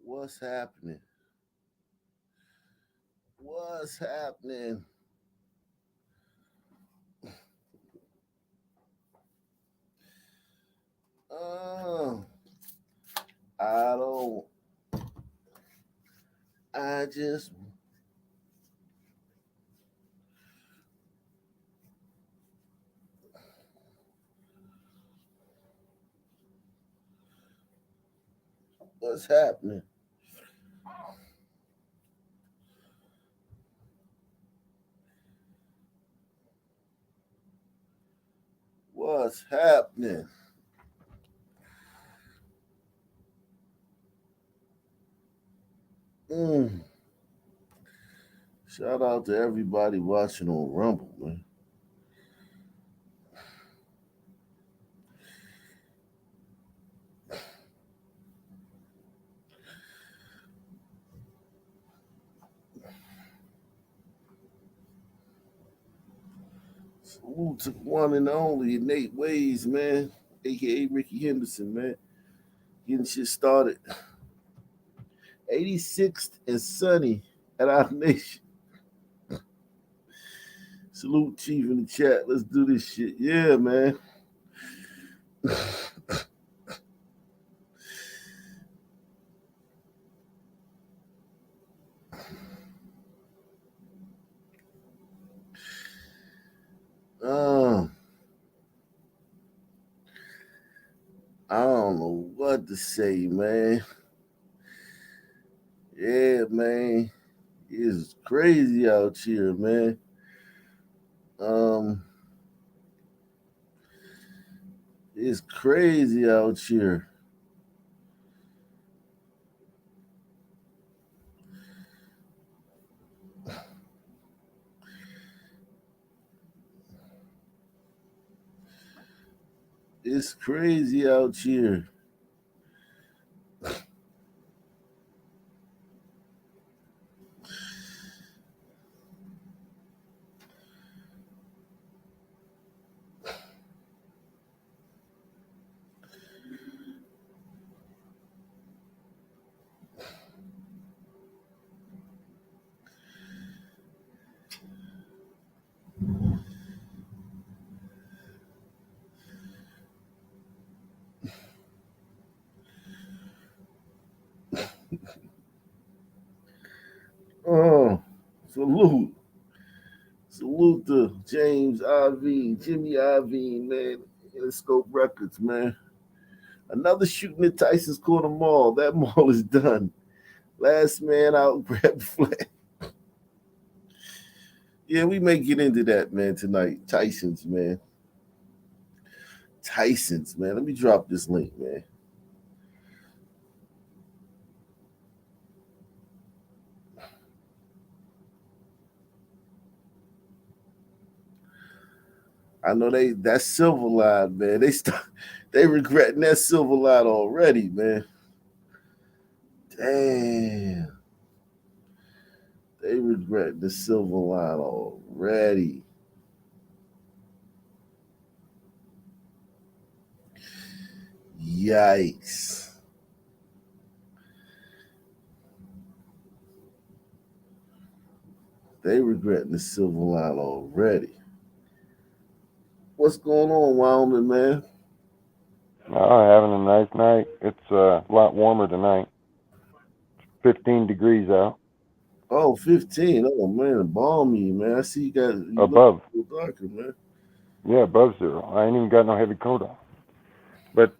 What's happening? What's happening? Oh, I don't. I just. What's happening? What's happening? Mm. Shout out to everybody watching on Rumble, man. Salute to one and only Nate Ways, man, aka Ricky Henderson, man. Getting shit started. 86th and sunny at our nation. Salute Chief in the chat. Let's do this shit. Yeah, man. Um, I don't know what to say, man. Yeah, man. It's crazy out here, man. Um, it's crazy out here. It's crazy out here. Oh, salute. Salute to James IV, Jimmy IV, man. Scope Records, man. Another shooting at Tyson's Corner Mall. That mall is done. Last man out, grab the flag. Yeah, we may get into that, man, tonight. Tyson's, man. Tyson's, man. Let me drop this link, man. I know that silver line, man. They regretting that silver line already, man. Damn. They regret the silver line already. Yikes. They regretting the silver line already. What's going on, Wyoming, man? Oh, having a nice night. It's a lot warmer tonight. 15 degrees out. Oh, 15. Oh, man, balmy, man. I see you look Above. a little darker, man. Yeah, above zero. I ain't even got no heavy coat on. But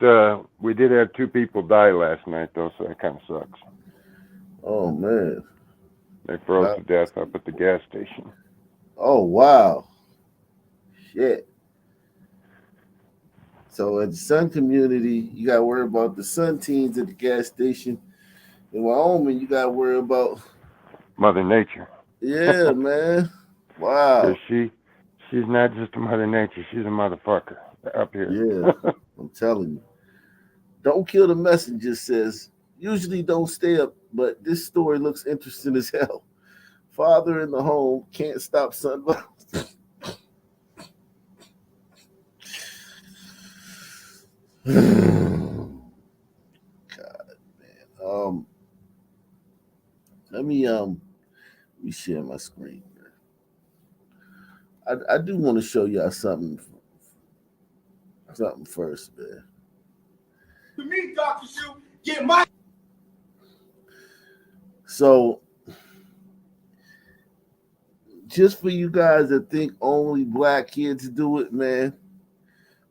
we did have two people die last night, though, so that kind of sucks. Oh, man. They froze That- to death up at the gas station. Oh, wow. Shit. So at the Sun community, you got to worry about the Sun teens at the gas station. In Wyoming, you got to worry about, Mother Nature. yeah, man. Because Wow. she's not just a Mother Nature. She's a motherfucker up here. Yeah, I'm telling you. Don't kill the messenger says, usually don't stay up, but this story looks interesting as hell. Father in the home can't stop son. God, man. me share my screen. I do want to show y'all something first, man. To me, Dr. Shoe, get my. So, just for you guys that think only black kids do it, man,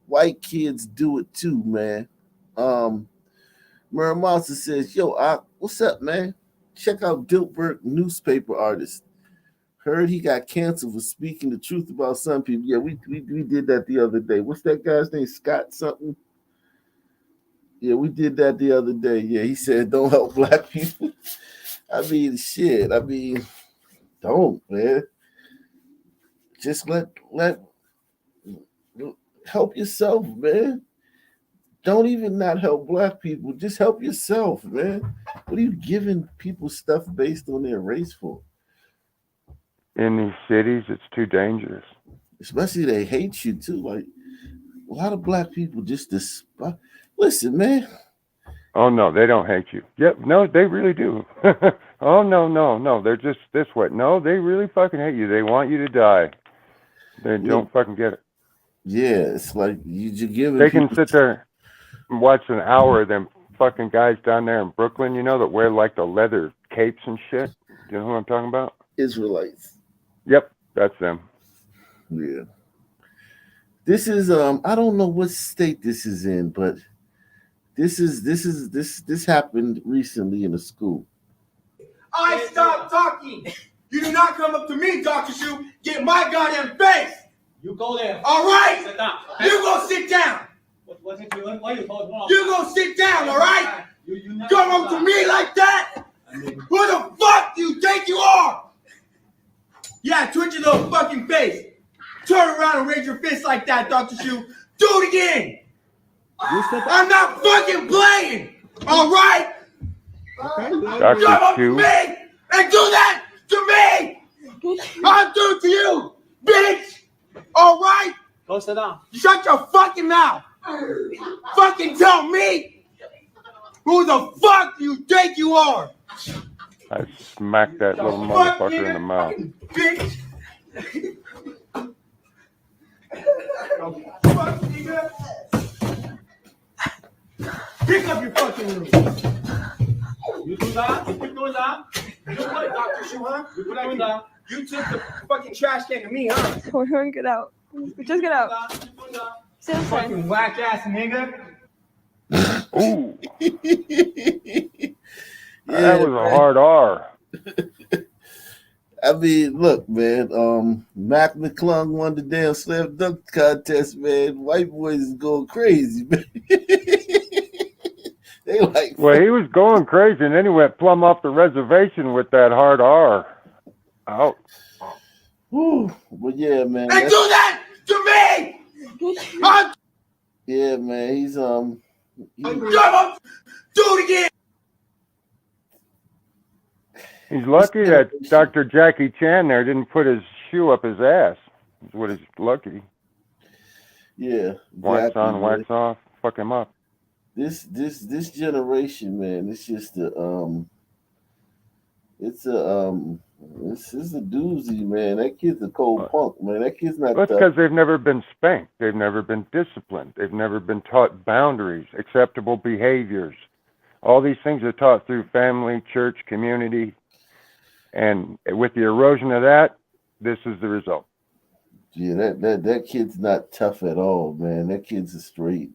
white kids do it too, man. Muramasa says, "Yo, what's up, man? Check out Dilbert, newspaper artist. Heard he got canceled for speaking the truth about some people. Yeah, we did that the other day. What's that guy's name? Scott something? Yeah, we did that the other day. Yeah, he said don't help black people. I mean, shit. I mean, don't, man. Just let help yourself, man. Don't even not help black people. Just help yourself, man. What are you giving people stuff based on their race for? In these cities, it's too dangerous. Especially they hate you too. Like a lot of black people just despise. Listen, man. Oh no, they don't hate you. Yep, no, they really do. Oh no, they're just this way. No, they really fucking hate you. They want you to die. They don't fucking get it. Yeah, it's like you're giving. They can sit there and watch an hour of them fucking guys down there in Brooklyn, you know, that wear like the leather capes and shit. You know who I'm talking about? Israelites. Yep, that's them. Yeah. This is I don't know what state this is in, but this happened recently in a school. I stop talking. You do not come up to me, Dr. Shoe. Get my goddamn face. You go there. All right? Sit down. You go sit down. What did you? Why you told wrong? You go sit down, all right? You Come up to me like that? Who the fuck do you think you are? Yeah, twitch your little fucking face. Turn around and raise your fist like that, Dr. Shoe. Do it again. I'm not fucking playing. All right? Dr. Come up to Shoe. me and do that to me. I'll do it to you, bitch. All right? Go sit down. Shut your fucking mouth. Fucking tell me who the fuck do you think you are? I smacked that little motherfucker in the mouth. Bitch. Fuck, nigga. Pick up your fucking room. You do that? You keep doing that? You what, Dr. Shoe, huh? You keep doing that? You took the fucking trash can to me, huh? Hold get out. Just get out. Keep doing that. Sit inside. Fucking whack ass nigga. Ooh, Yeah, that was a hard R. I mean, look, man. Mac McClung won the damn slam dunk contest, man. White boys is going crazy, man. They like. Well, he was going crazy, and then he went plumb off the reservation with that hard R. Out. Whew. But yeah, man. And do that to me! Yeah, man. He's Come on, do it again! He's lucky that Dr. Jackie Chan there didn't put his shoe up his ass. That's what he's lucky. Yeah. Wax exactly, on, man. wax off, fuck him up. This generation, man, it's just this is a doozy, man. That kid's a cold punk, man. That kid's not That's tough. because they've never been spanked. They've never been disciplined. They've never been taught boundaries, acceptable behaviors. All these things are taught through family, church, community. And with the erosion of that, this is the result. Yeah, that kid's not tough at all, man. That kid's a straight.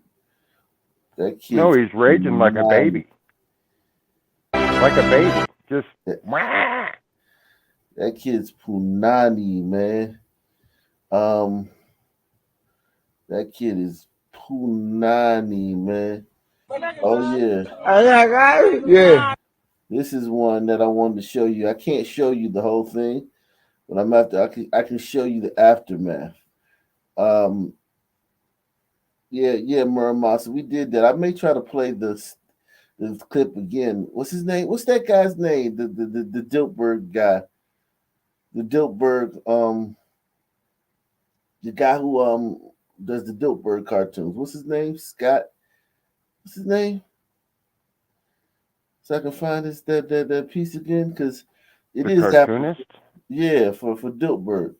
That kid. No, he's raging like a baby. Like a baby. Just wah. That kid's punani, man. That kid is punani, man. Oh yeah. Yeah. This is one that I wanted to show you. I can't show you the whole thing, but I can show you the aftermath. Yeah, Muramasa, we did that. I may try to play this clip again. What's his name? What's that guy's name? The Diltberg guy. The Diltberg, the guy who does the Diltberg cartoons. What's his name? Scott. What's his name? So I can find that piece again, because It The is happening. cartoonist? Yeah, for Diltberg.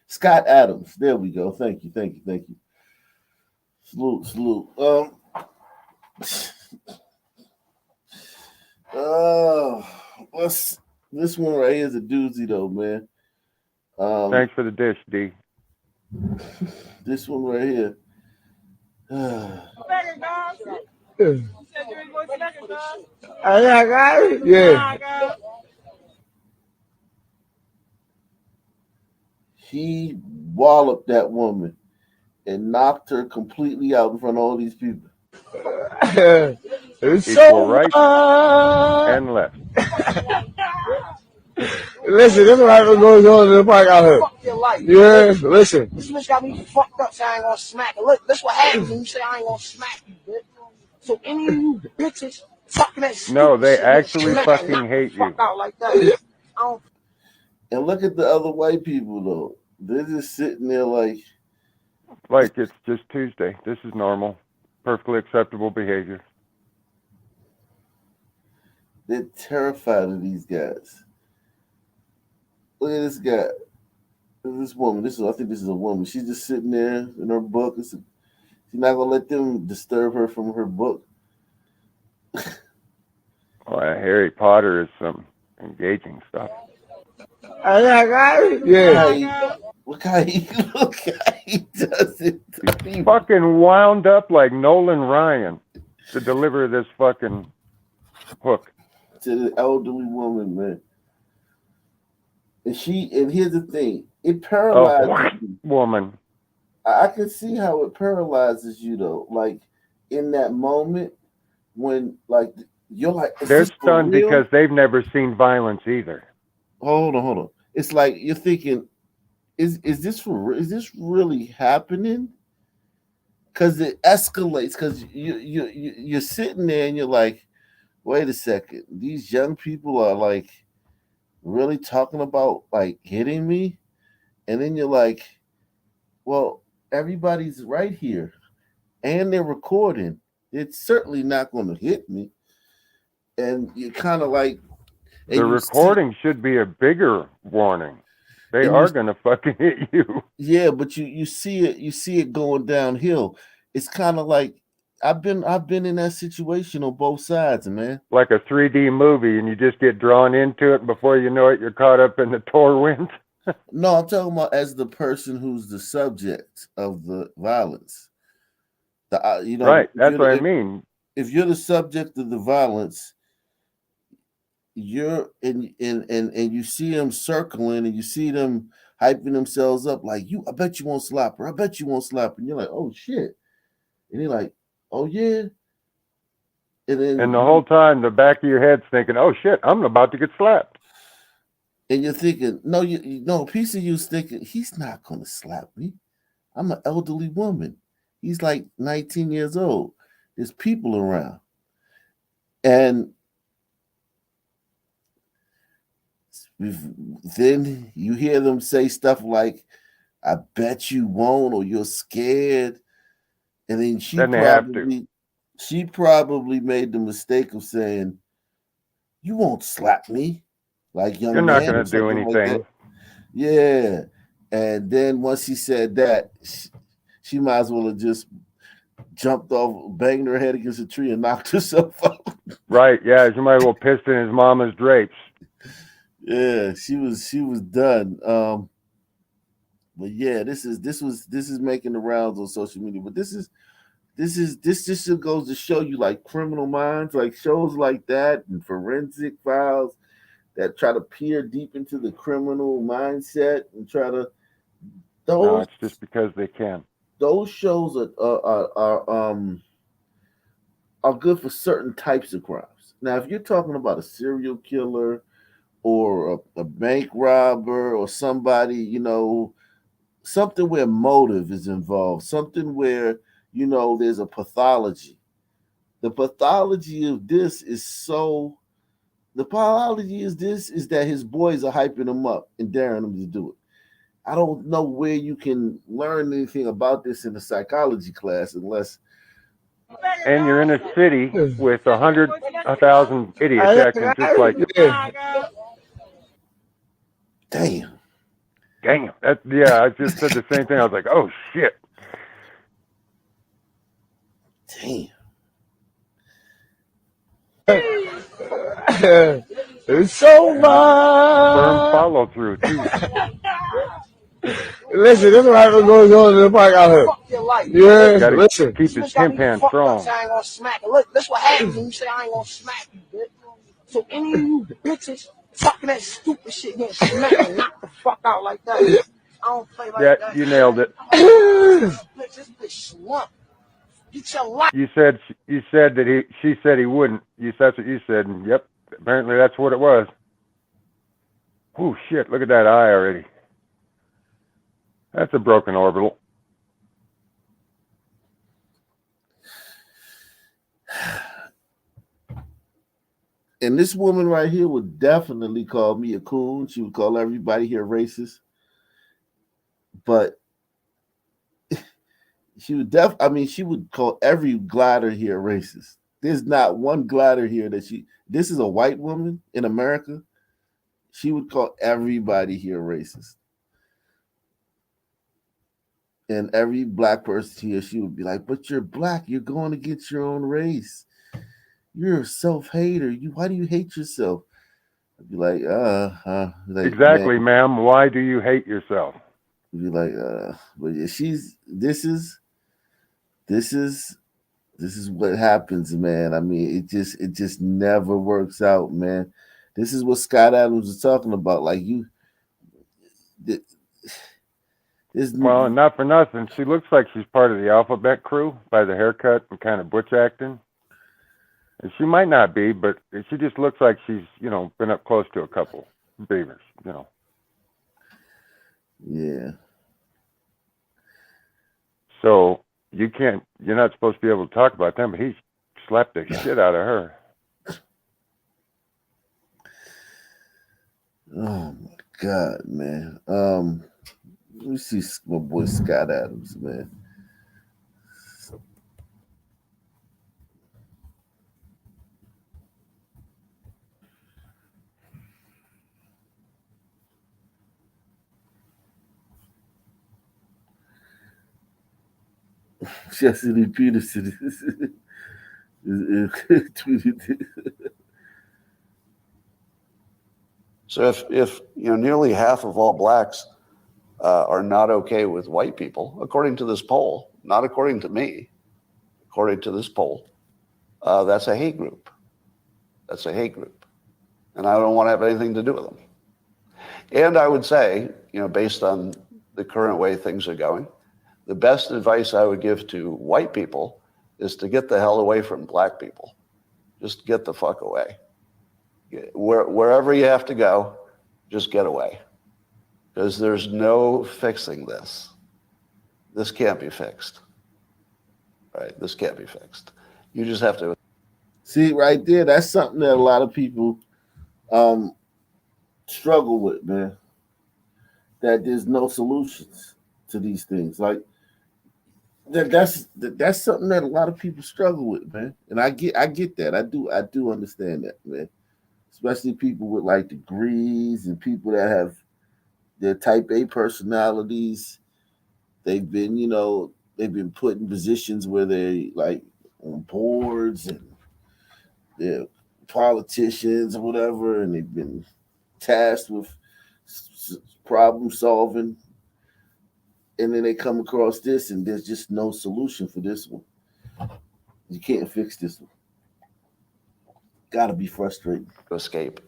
Scott Adams. There we go. Thank you. Salute. What's this one right here is a doozy though, man. Thanks for the dish, D. This one right here. Yeah. He walloped that woman and knocked her completely out in front of all these people. It's Equal so right much. and left. Listen, this is what goes on in the park out here. Yeah, listen. This bitch got me fucked up saying I ain't gonna smack her. Look, this what happens when you say I ain't gonna smack you, bitch. So any of you bitches fucking that stupid No, they shit, actually smack fucking knock the hate fuck you. out like that. I don't And look at the other white people though. They're just sitting there like It's just Tuesday. This is normal. Perfectly acceptable behavior. they're terrified of these guys. Look at this guy. This woman. I think this is a woman. She's just sitting there in her book. She's not gonna let them disturb her from her book. Well, Harry Potter is some engaging stuff. Yeah. Look how he does it. He's fucking wound up like Nolan Ryan to deliver this fucking hook. To the elderly woman, man. And here's the thing, it paralyzes white you. woman. I can see how it paralyzes you though. Like in that moment when like you're like They're stunned because they've never seen violence either. Hold on. It's like you're thinking, is this for real? Is this really happening? Because it escalates. Because you're sitting there and you're like, wait a second, these young people are like really talking about like hitting me, and then you're like, well, everybody's right here, and they're recording. It's certainly not going to hit me, and you kind of like. The recording should be a bigger warning. They are going to fucking hit you. Yeah, but you see it going downhill. It's kind of like I've been in that situation on both sides, man. Like a 3D movie, and you just get drawn into it. Before you know it, you're caught up in the Tor wind. No, I'm talking about as the person who's the subject of the violence. Right, that's what I mean. If you're the subject of the violence, you're and you see them circling and you see them hyping themselves up like I bet you won't slap her. I bet you won't slap her. And you're like, oh shit. And you're like, oh yeah. And the whole time the back of your head's thinking, oh shit, I'm about to get slapped. And you're thinking, no, a piece of you's thinking, he's not gonna slap me. I'm an elderly woman. He's like 19 years old. There's people around. And then you hear them say stuff like, I bet you won't, or you're scared. And then she probably made the mistake of saying, you won't slap me. Like young You're not going to do anything. Like yeah. And then once he said that, she might as well have just jumped off, banged her head against a tree and knocked herself out. Right, yeah. She might as well pissed in his mama's drapes. Yeah, she was done. But yeah, this is making the rounds on social media. But this just goes to show you like Criminal Minds, like shows like that and Forensic Files that try to peer deep into the criminal mindset and try to. No, it's just because they can. Those shows are good for certain types of crimes. Now, if you're talking about a serial killer or a bank robber or somebody, something where motive is involved, something where, there's a pathology. The pathology of this is that his boys are hyping him up and daring him to do it. I don't know where you can learn anything about this in a psychology class unless. And you're in a city with 100,000 idiots acting just like you. Damn. Damn. Yeah, I just said the same thing. I was like, oh shit. Damn. It's so Firm far. follow through too. Listen, this is what goes on in the park out here. Fuck your life. Yeah, Got to listen. keep You his bitch got me timpan fucked up, strong. so I ain't gonna smack it. Look, this what happens when you say I ain't gonna smack you, bitch. So any of you bitches talking that stupid shit getting smacked and knocked the fuck out like that. I don't play like Yeah, that. you nailed it. Bitch, this bitch slump. Get your life. You said that she said he wouldn't. That's what you said, and yep, apparently that's what it was. Oh shit! Look at that eye already. That's a broken orbital. And this woman right here would definitely call me a coon. She would call everybody here racist. But she would she would call every glider here racist. There's not one glider here this is a white woman in America. She would call everybody here racist. And every black person here, she would be like, but you're black. You're going against your own race. You're a self-hater. Why do you hate yourself? I'd be like, like, Exactly, man. ma'am. Why do you hate yourself? Be like, but yeah, this is what happens, man. I mean, it just never works out, man. This is what Scott Adams was talking about. Like Well, and not for nothing, she looks like she's part of the alphabet crew by the haircut and kind of butch acting. And she might not be, but she just looks like she's, been up close to a couple beavers, Yeah. So you're not supposed to be able to talk about them, but he slapped the shit out of her. Oh my God, man. Let me see my boy Scott Adams, man. Chastity Peterson tweeted. So if nearly half of all blacks are not okay with white people, according to this poll, not according to me, according to this poll, that's a hate group. That's a hate group, and I don't want to have anything to do with them. And I would say, based on the current way things are going, the best advice I would give to white people is to get the hell away from black people. Just get the fuck away. Wherever you have to go, just get away. Because there's no fixing this. This can't be fixed. Right? This can't be fixed. You just have to. See, right there, that's something that a lot of people struggle with, man. That there's no solutions to these things. Like that's something that a lot of people struggle with, man. And I get that. I do understand that, man. Especially people with like degrees and people that have their type A personalities. They've been put in positions where they like on boards and they're politicians or whatever, and they've been tasked with problem solving, and then they come across this and there's just no solution for this one. You can't fix this one. Gotta be frustrating. Escape.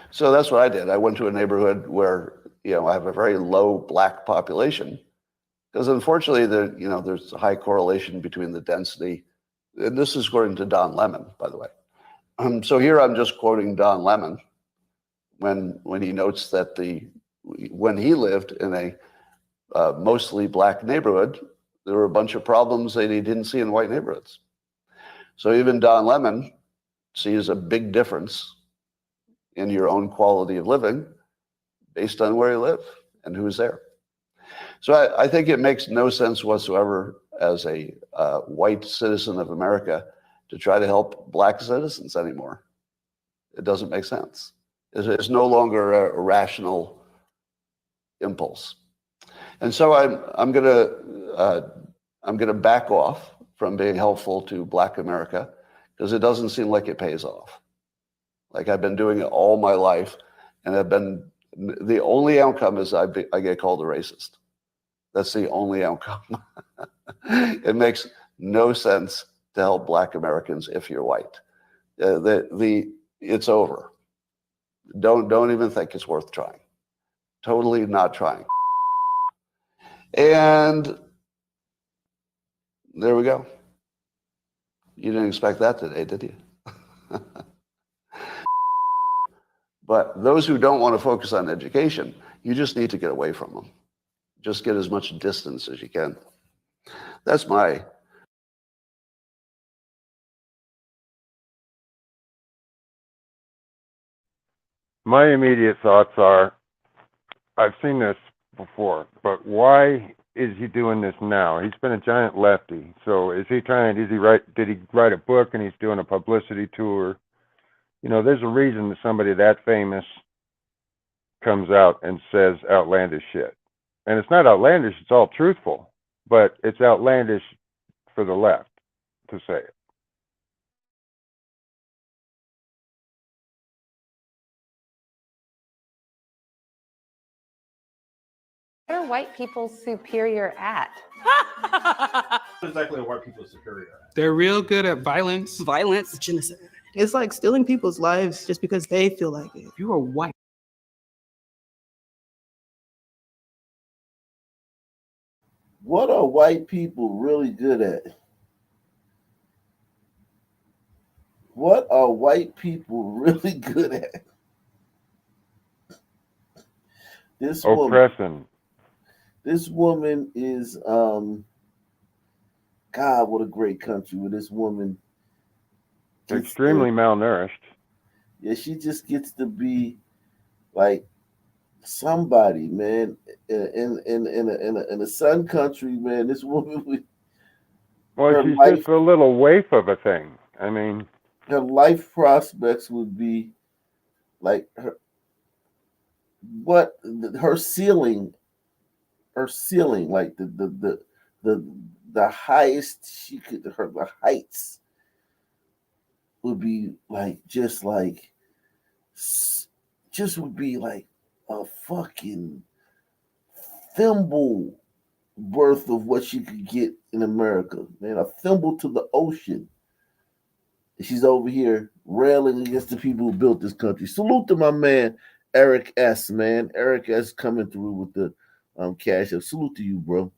So that's what I did. I went to a neighborhood where I have a very low black population, because unfortunately there's a high correlation between the density, and this is according to Don Lemon, by the way. So here I'm just quoting Don Lemon when he notes that when he lived in a mostly black neighborhood, there were a bunch of problems that he didn't see in white neighborhoods. So even Don Lemon sees a big difference in your own quality of living based on where you live and who's there. So I think it makes no sense whatsoever as a white citizen of America to try to help black citizens anymore. It doesn't make sense. It's no longer a rational impulse. And so I'm gonna back off from being helpful to Black America because it doesn't seem like it pays off. Like I've been doing it all my life, and the only outcome is I get called a racist. That's the only outcome. It makes no sense to help Black Americans if you're white. It's over. Don't even think it's worth trying. Totally not trying. And there we go. You didn't expect that today, did you? But those who don't want to focus on education, you just need to get away from them. Just get as much distance as you can. That's my immediate thoughts are, I've seen this before, but why is he doing this now? He's been a giant lefty. So did he write a book and he's doing a publicity tour? You know, there's a reason that somebody that famous comes out and says outlandish shit. And it's not outlandish, it's all truthful, but it's outlandish for the left to say it. What are white people superior at? What exactly are white people superior at? They're real good at violence. Violence, genocide. It's like stealing people's lives just because they feel like it. If you are white, What are white people really good at? What are white people really good at? This Oppressing. woman is God, what a great country where this woman gets Extremely malnourished. Yeah, she just gets to be like somebody, man. In a sun country, man. This woman Well, she's just a little waif of a thing. I mean, her life prospects would be like her ceiling, like the highest she could, the heights would be like just would be like a fucking thimble worth of what she could get in America, man. A thimble to the ocean. She's over here railing against the people who built this country. Salute to my man Eric S. Man, Eric S. coming through with the cash up. Salute to you, bro.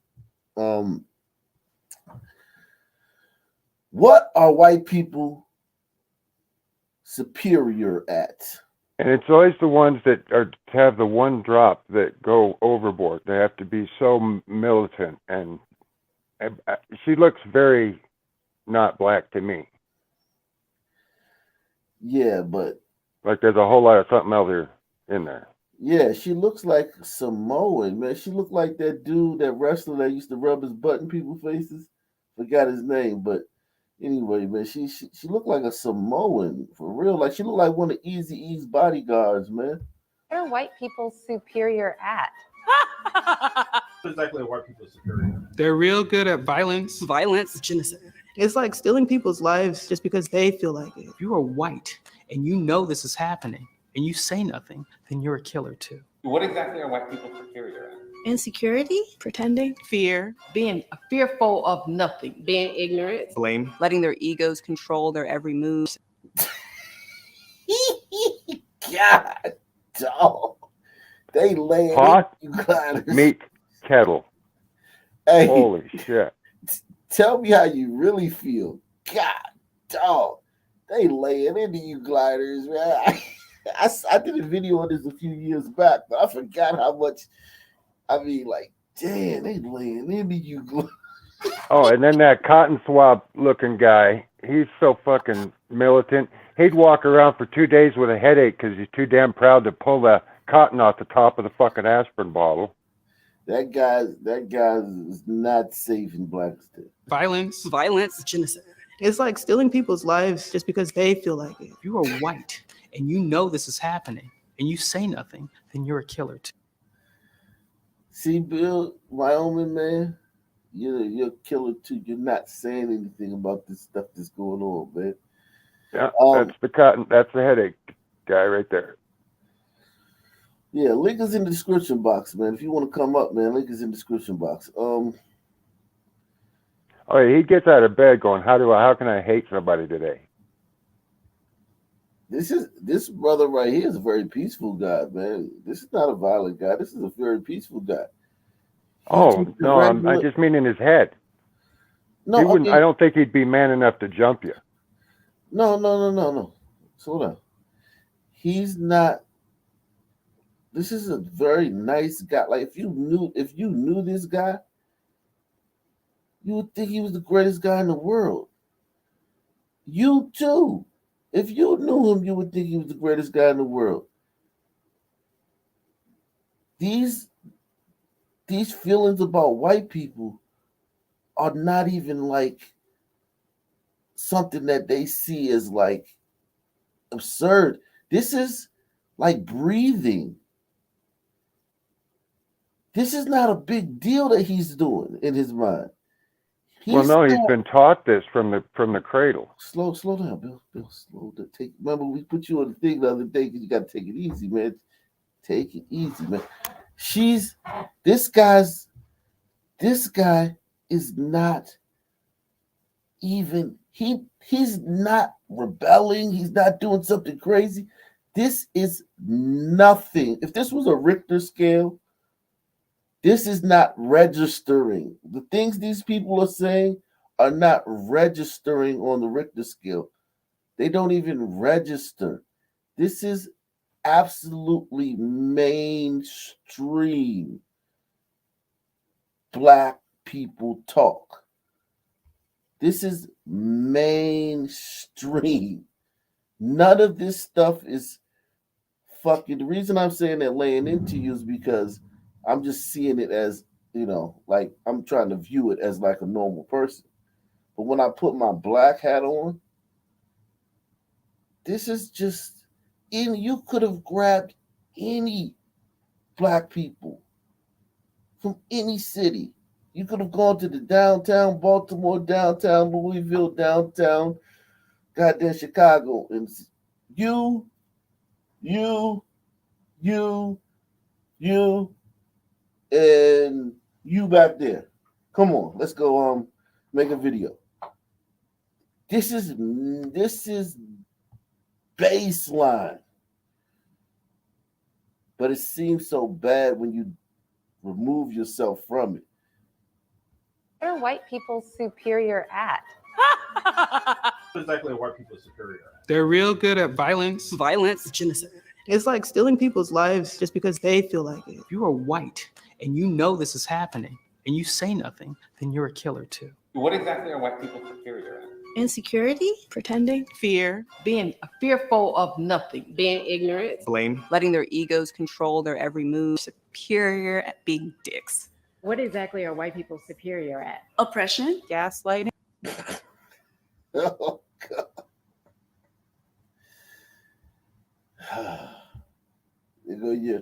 What are white people superior at? and it's always the ones that have the one drop that go overboard. They have to be so militant, and she looks very not black to me. Yeah, but like there's a whole lot of something else here in there. Yeah, she looks like Samoan, man. She looked like that dude, that wrestler that used to rub his butt in people's faces. Forgot his name, but anyway, man, she looked like a Samoan for real. Like she looked like one of Eazy-E's bodyguards, man. What are white people superior at? What exactly are white people superior at? They're real good at violence. Violence, genocide. It's like stealing people's lives just because they feel like it. If you are white and you know this is happening and you say nothing, then you're a killer too. What exactly are white people superior at? Insecurity, pretending, fear, being fearful of nothing, being ignorant, blame, letting their egos control their every move. God, dog. They lay Pot, you guys. Meat, kettle. Hey, holy shit. Tell me how you really feel. God, dog. They laying into you gliders, man. I did a video on this a few years back, but I forgot how much. I mean, like, damn, they laying into you. Oh, and then that cotton swab looking guy, he's so fucking militant. He'd walk around for 2 days with a headache because he's too damn proud to pull the cotton off the top of the fucking aspirin bottle. That guy is not safe in Blackstone. Violence, genocide. It's like stealing people's lives just because they feel like it. If you are white and you know this is happening and you say nothing, then you're a killer too. See, Bill, Wyoming man, you're a killer too. You're not saying anything about this stuff that's going on, man. Yeah, that's the cotton. That's the headache guy right there. Yeah, link is in the description box, man. If you want to come up, man, link is in the description box. Oh, yeah, he gets out of bed going, how can I hate somebody today? This brother right here is a very peaceful guy, man. This is not a violent guy. This is a very peaceful guy. Oh no, I just mean in his head. No, he wouldn't. I don't think he'd be man enough to jump you. No. Slow down. He's not. This is a very nice guy. Like if you knew this guy, you would think he was the greatest guy in the world. You too. If you knew him, you would think he was the greatest guy in the world. These feelings about white people are not even like something that they see as like absurd. This is like breathing. This is not a big deal that he's doing in his mind. He's been taught this from the cradle. Slow down, Bill. Bill, slow down. Remember, we put you on the thing the other day because you got to take it easy, man. Take it easy, man. This guy is not even, he's not rebelling. He's not doing something crazy. This is nothing. If this was a Richter scale, this is not registering. The things these people are saying are not registering on the Richter scale. They don't even register. This is absolutely mainstream Black people talk. This is mainstream. None of this stuff is fucking. The reason I'm saying that laying into you is because I'm just seeing it as, like I'm trying to view it as like a normal person. But when I put my black hat on, this is just you could have grabbed any Black people from any city. You could have gone to the downtown Baltimore, downtown Louisville, downtown goddamn Chicago, and you, and you back there. Come on, let's go make a video. This is baseline. But it seems so bad when you remove yourself from it. What are white people superior at? What exactly are white people superior at? They're real good at violence. Genocide. It's like stealing people's lives just because they feel like it. If you are white and you know this is happening and you say nothing, then you're a killer too. What exactly are white people superior at? Insecurity, pretending, Fear, being fearful of nothing, being ignorant, Blame. letting their egos control their every move, superior at being dicks. What exactly are white people superior at? oppression, Gaslighting. Oh God. There go your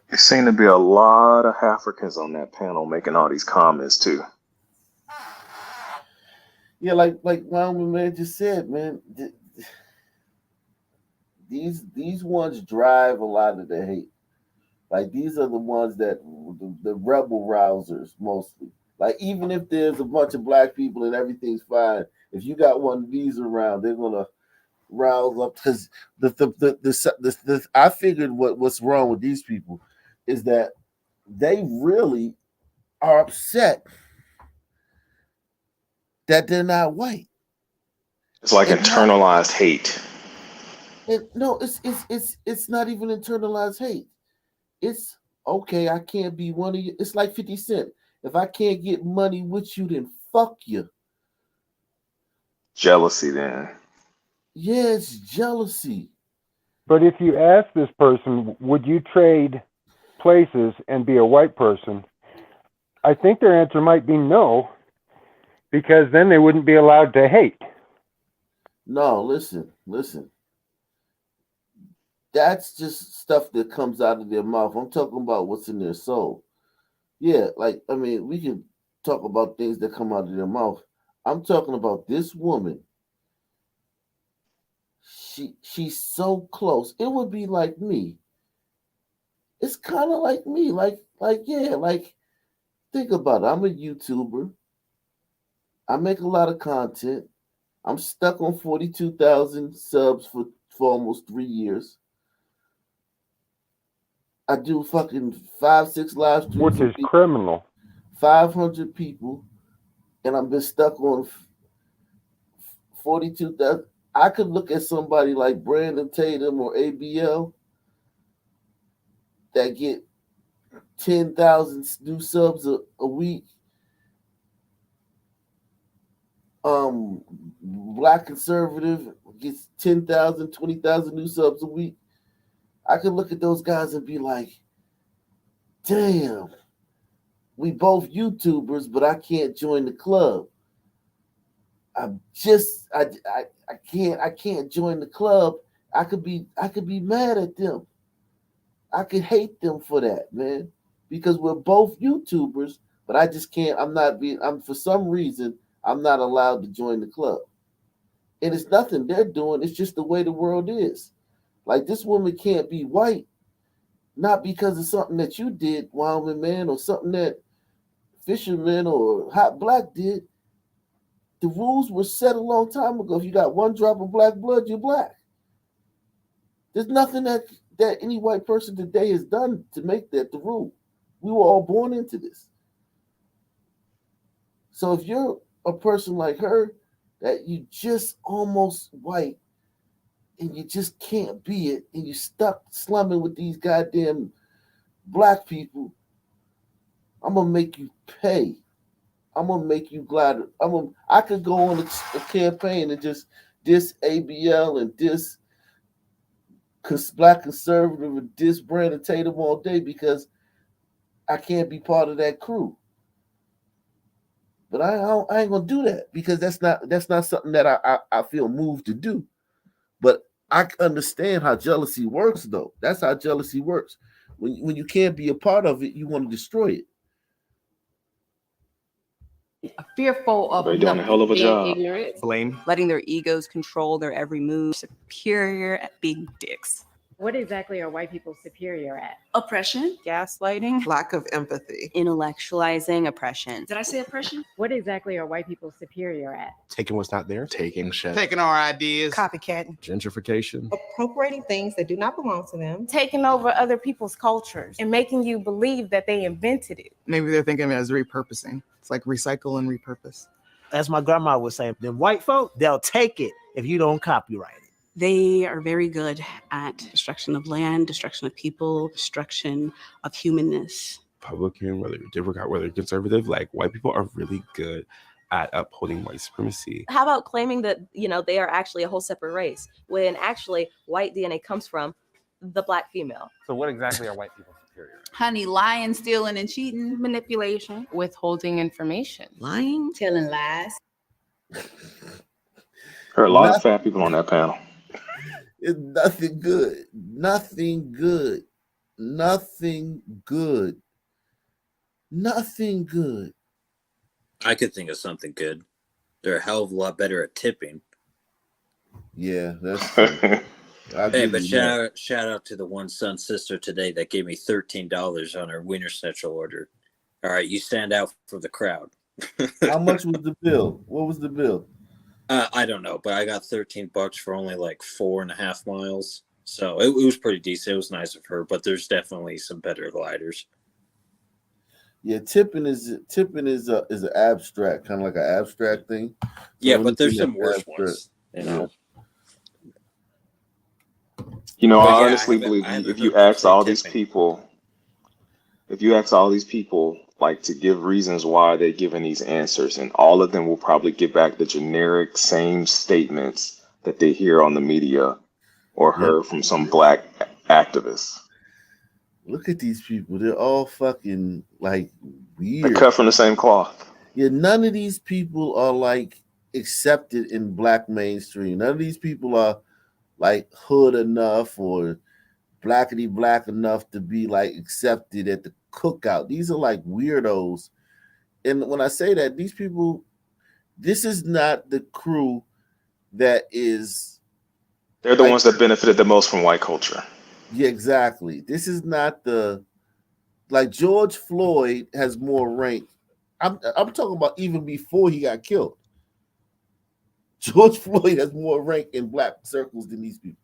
There seem to be a lot of Africans on that panel making all these comments too. Yeah, like Wyoming man just said, man. These ones drive a lot of the hate. Like these are the ones that the rebel rousers mostly. Like even if there's a bunch of Black people and everything's fine, if you got one of these around, they're gonna rouse up because the I figured what's wrong with these people is that they really are upset that they're not white. It's like internalized hate. No, it's not even internalized hate. It's okay, I can't be one of you. It's like 50 Cent. If I can't get money with you, then fuck you. Jealousy then. Yeah, it's jealousy. But if you ask this person, would you trade places and be a white person? I think their answer might be no, because then they wouldn't be allowed to hate. No, listen. that's just stuff that comes out of their mouth. I'm talking about what's in their soul. Yeah, like I mean, we can talk about things that come out of their mouth. I'm talking about this woman. She's so close. It would be like me. It's kind of like me. Like think about it. I'm a YouTuber. I make a lot of content. I'm stuck on 42,000 subs for almost 3 years. I do fucking 5-6 live streams. Which is criminal. 500 people, and I've been stuck on 42,000. I could look at somebody like Brandon Tatum or ABL that get 10,000 new subs a week. Black conservative gets 10,000, 20,000 new subs a week. I could look at those guys and be like, damn, we both YouTubers, but I can't join the club. I can't join the club. I could be mad at them. I could hate them for that, man, because we're both YouTubers, but I just can't. I'm for some reason I'm not allowed to join the club, and it's nothing they're doing. It's just the way the world is. Like this woman can't be white, not because of something that you did, Wyoming man, or something that Fisherman or Hot Black did. The rules were set a long time ago. If you got one drop of black blood, you're black. There's nothing that any white person today has done to make that the rule. We were all born into this. So if you're a person like her, that you just almost white and you just can't be it, and you stuck slumming with these goddamn black people, I'm gonna make you pay. I'm gonna make you glad. I could go on a campaign and just diss ABL and diss black conservative and diss Brandon Tatum all day because I can't be part of that crew. But I ain't gonna do that because that's not something that I feel moved to do. But I understand how jealousy works, though. That's how jealousy works. When you can't be a part of it, you want to destroy it. Fearful of They're doing a hell of a job. Blame. Letting their egos control their every move. Superior at being dicks. What exactly are white people superior at? Oppression. Gaslighting. Lack of empathy. Intellectualizing oppression. Did I say oppression? What exactly are white people superior at? Taking what's not there. Taking shit. Taking our ideas. Copycatting. Gentrification. Appropriating things that do not belong to them. Taking over other people's cultures and making you believe that they invented it. Maybe they're thinking of it as repurposing. It's like recycle and repurpose. As my grandma would say, them white folk, they'll take it if you don't copyright it. They are very good at destruction of land, destruction of people, destruction of humanness. Republican, whether you're Democrat, whether you're conservative, like white people are really good at upholding white supremacy. How about claiming that, they are actually a whole separate race when actually white DNA comes from the black female? So what exactly are white people superior at? Honey, lying, stealing, and cheating. Manipulation. Withholding information. Lying. Telling lies. There are a lot of fat people on that panel. It's nothing good. Nothing good. Nothing good. Nothing good. I could think of something good. They're a hell of a lot better at tipping. Yeah, that's true. Hey, but shout out to the one son sister today that gave me $13 on her Wiener Schnitzel order. All right, you stand out for the crowd. How much was the bill? What was the bill? I don't know, but I got $13 for only like 4.5 miles. So it was pretty decent. It was nice of her, but there's definitely some better gliders. Yeah, tipping is an abstract, kind of like an abstract thing. So yeah, but there's some worse ones. I honestly believe if you ask all these people, like to give reasons why they're giving these answers, and all of them will probably give back the generic same statements that they hear on the media or heard from some black activists. Look at these people. They're all fucking like weird. They're cut from the same cloth. Yeah, none of these people are like accepted in black mainstream. None of these people are like hood enough or blackety black enough to be like accepted at the cookout. These are like weirdos. And when I say that, these people, this is not the crew that is. They're the ones that benefited the most from white culture. Yeah, exactly. This is not the, like, George Floyd has more rank. I'm talking about even before he got killed. George Floyd has more rank in black circles than these people.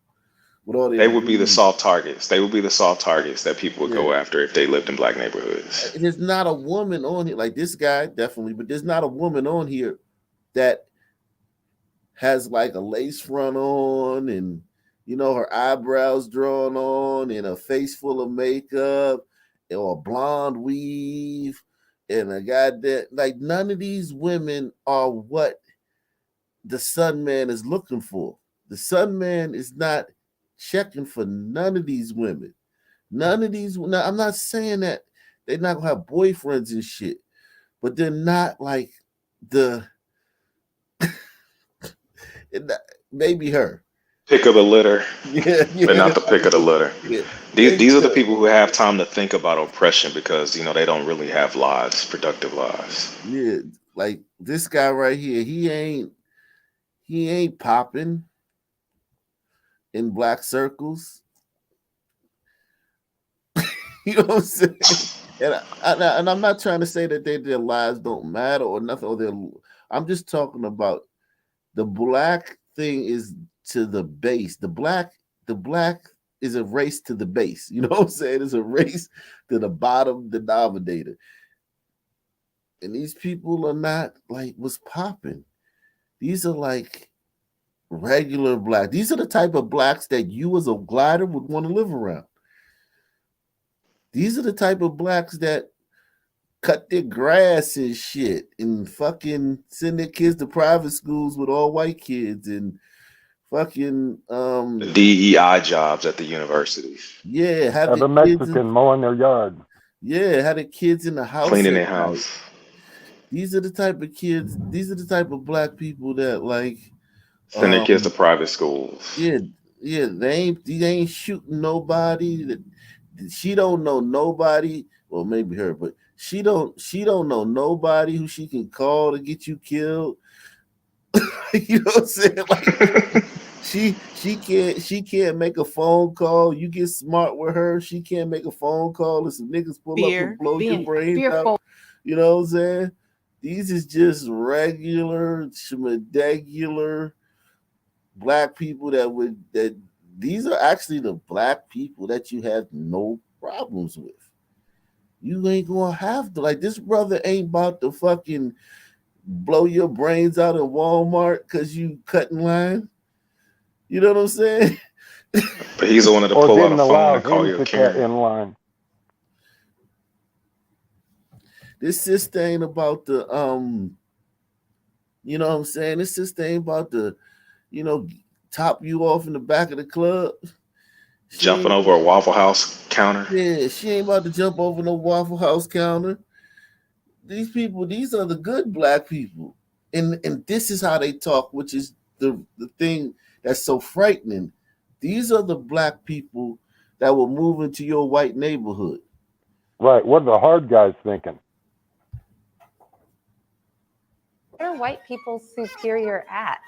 With all They would be the soft targets. They would be the soft targets that people would go after if they lived in black neighborhoods. There's not a woman on here, like this guy, definitely, but there's not a woman on here that has like a lace front on and, you know, her eyebrows drawn on and a face full of makeup or a blonde weave and a goddamn, like, none of these women are what the Sun Man is looking for. The Sun Man is not checking for none of these women. None of these. Now, I'm not saying that they're not gonna have boyfriends and shit, but they're not like the maybe her Pick of the litter, yeah, but not the pick of the litter. Yeah. These are the people who have time to think about oppression because, you know, they don't really have lives, productive lives. Yeah, like this guy right here, he ain't popping in black circles. You know what I'm saying? And I'm not trying to say that their lives don't matter or nothing. I'm just talking about the black thing is to the base. The black is a race to the base. You know what I'm saying? It's a race to the bottom denominator. And these people are not like what's popping. These are like regular black. These are the type of blacks that you as a glider would want to live around. These are the type of blacks that cut their grass and shit and fucking send their kids to private schools with all white kids and fucking The DEI jobs at the universities, yeah, Have a Mexican mowing their yard. Yeah, had the kids in the house cleaning at their house. night. These are the type of kids, these are the type of black people that like Send their kids to private schools. yeah, they ain't shooting nobody. She don't know nobody. Well, maybe her, but she don't know nobody who she can call to get you killed. You know what I'm saying? Like she can't make a phone call. You get smart with her. She can't make a phone call and some niggas pull up and blow your brains out. You know what I'm saying? These is just regular, schmedegular black people that these are actually the black people that you have no problems with. You ain't gonna have to, like, this brother ain't about to fucking blow your brains out in Walmart because you cut in line. You know what I'm saying? But he's the one to Or pull out a didn't phone allow and call him you a to cut Karen. in line. This sister ain't about the you know what I'm saying? This sister ain't about to, you know, top you off in the back of the club. Jumping over a Waffle House counter. Yeah, she ain't about to jump over no Waffle House counter. These people, these are the good black people. And this is how they talk, which is the thing that's so frightening. These are the black people that will move into your white neighborhood. Right. What are the hard guys thinking? What are white people superior at?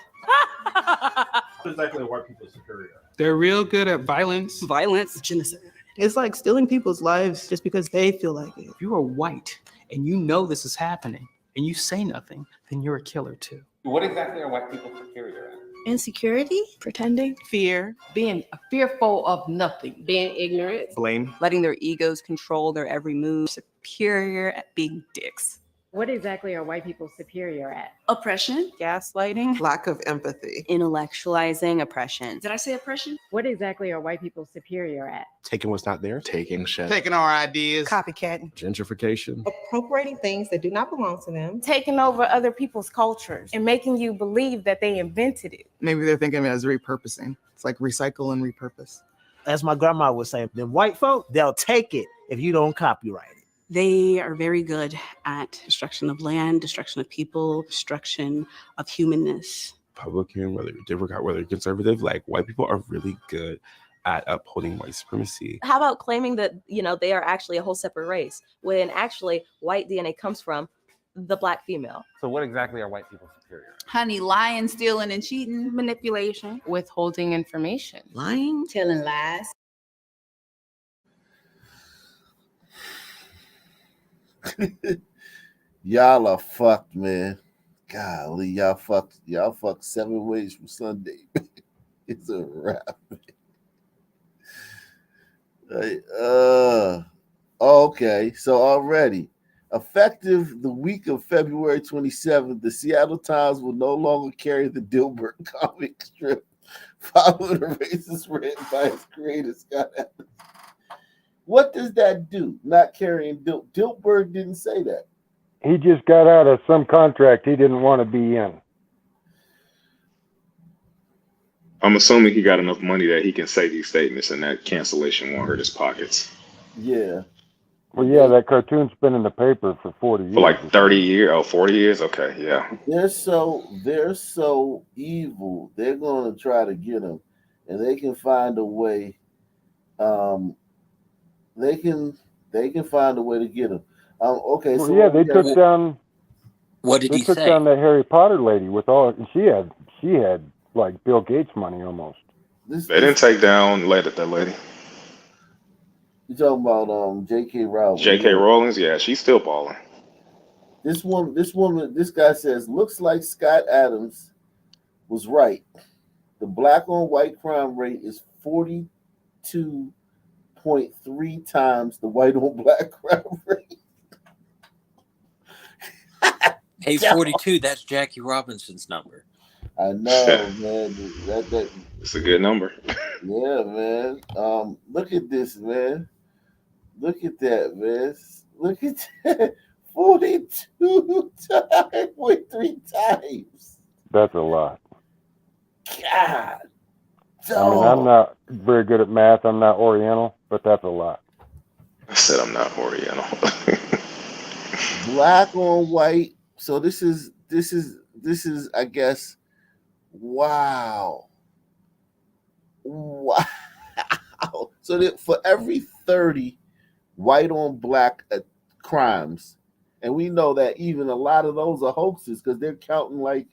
What exactly are white people superior? They're real good at violence. Violence, genocide. It's like stealing people's lives just because they feel like it. If you are white and you know this is happening and you say nothing, then you're a killer too. What exactly are white people superior at? Insecurity, pretending, fear, Being fearful of nothing. Being ignorant. Blame. Letting their egos control their every move. Superior at being dicks. What exactly are white people superior at? Oppression, Gaslighting. Lack of empathy. Intellectualizing oppression. Did I say oppression? What exactly are white people superior at? Taking what's not there. Taking shit. Taking our ideas. copycatting, Gentrification. Appropriating things that do not belong to them. taking over other people's cultures and making you believe that they invented it. Maybe they're thinking of it as repurposing. It's like recycle and repurpose. As my grandma would say, them white folk, they'll take it if you don't copyright it. They are very good at destruction of land, destruction of people, destruction of humanness. Republican, whether you're Democrat, whether you're conservative, like white people are really good at upholding white supremacy. How about claiming that, they are actually a whole separate race when actually white DNA comes from the black female? So what exactly are white people superior at? Honey, lying, stealing, and cheating. Manipulation. Withholding information. Lying, Telling lies. Y'all are fucked, man. Golly, y'all fucked 7 ways from Sunday. It's a wrap. Okay, so already effective the week of February 27th, the Seattle Times will no longer carry the Dilbert comic strip following a racist rant by its creator Scott Adams. What does that do? Not carrying Dilbert didn't say that. He just got out of some contract he didn't want to be in. I'm assuming he got enough money that he can say these statements and that cancellation won't hurt his pockets. Yeah. Well, yeah, that cartoon's been in the paper for 40 years. For like 30 years, 40 years? Okay, yeah. They're so evil. They're going to try to get him, and they can find a way. They can find a way to get him. Okay, well, so yeah, they took down. What did they he took say? down that Harry Potter lady with all. And she had like Bill Gates money almost. They didn't take down that lady. You talking about J.K. Rowling? J.K. Rowling, yeah, she's still balling. This guy says, looks like Scott Adams was right. The black on white crime rate is 42.3 times the white on black crime rate. Hey, 42, that's Jackie Robinson's number. I know, man. It's a good number. Yeah, man. Look at this, man. Look at that, man. Look at that. 42 times, 3 times. That's a lot. God. I mean, I'm not very good at math. I'm not Oriental, but that's a lot. I said I'm not Oriental. Black on white. So this is I guess. Wow. So that for every 30 white on black crimes, and we know that even a lot of those are hoaxes because they're counting like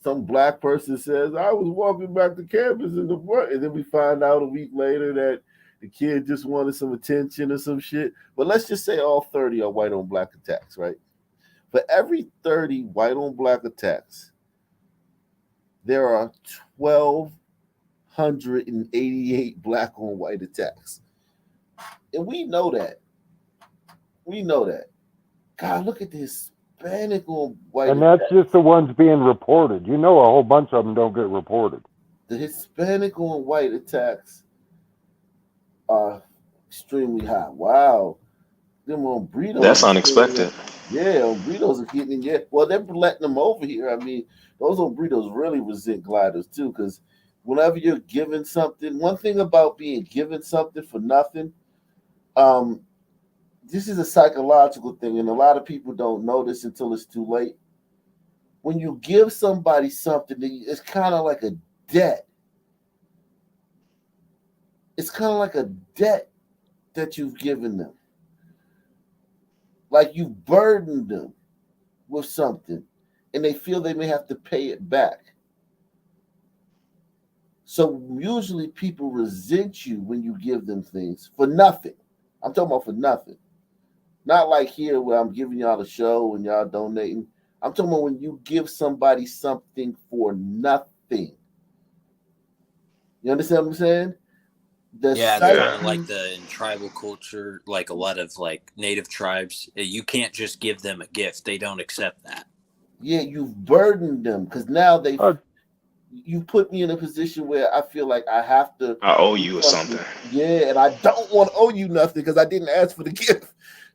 some black person says, I was walking back to campus in the front, and then we find out a week later that the kid just wanted some attention or some shit. But let's just say all 30 are white on black attacks, right? For every 30 white on black attacks, there are 1,288 black on white attacks. And we know that. God, look at this Hispanic on white And that's attacks. just the ones being reported. You know, a whole bunch of them don't get reported. The Hispanic on white attacks are extremely high. Wow. Them on burritos. That's unexpected. Yeah, on burritos are getting well, they're letting them over here. I mean, those on burritos really resent gliders too, because whenever you're given something, one thing about being given something for nothing, this is a psychological thing, and a lot of people don't know this until it's too late. When you give somebody something, it's kind of like a debt. It's kind of like a debt that you've given them. Like you burdened them with something, and they feel they may have to pay it back. So usually people resent you when you give them things for nothing. I'm talking about for nothing. Not like here where I'm giving y'all a show and y'all donating. I'm talking about when you give somebody something for nothing. You understand what I'm saying? It's kind of like in tribal culture, like a lot of like native tribes, you can't just give them a gift. They don't accept that. Yeah, you've burdened them because now you put me in a position where I feel like I have to. I owe you something. Yeah, and I don't want to owe you nothing because I didn't ask for the gift.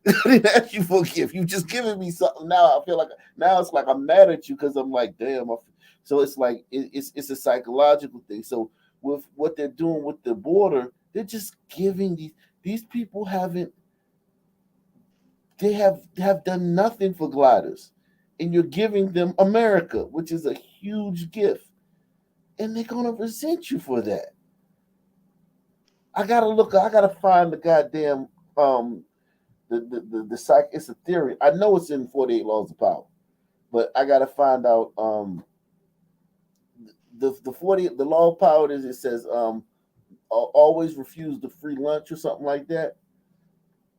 I didn't ask you for a gift. You just giving me something. Now I feel like it's like I'm mad at you because I'm like, damn. So it's like it's a psychological thing. So with what they're doing with the border, they're just giving these people have done nothing for gliders, and you're giving them America, which is a huge gift, and they're gonna resent you for that. I gotta find the goddamn the psych. It's a theory. I know it's in 48 Laws of Power, but I gotta find out the law of power is, it says always refuse the free lunch or something like that.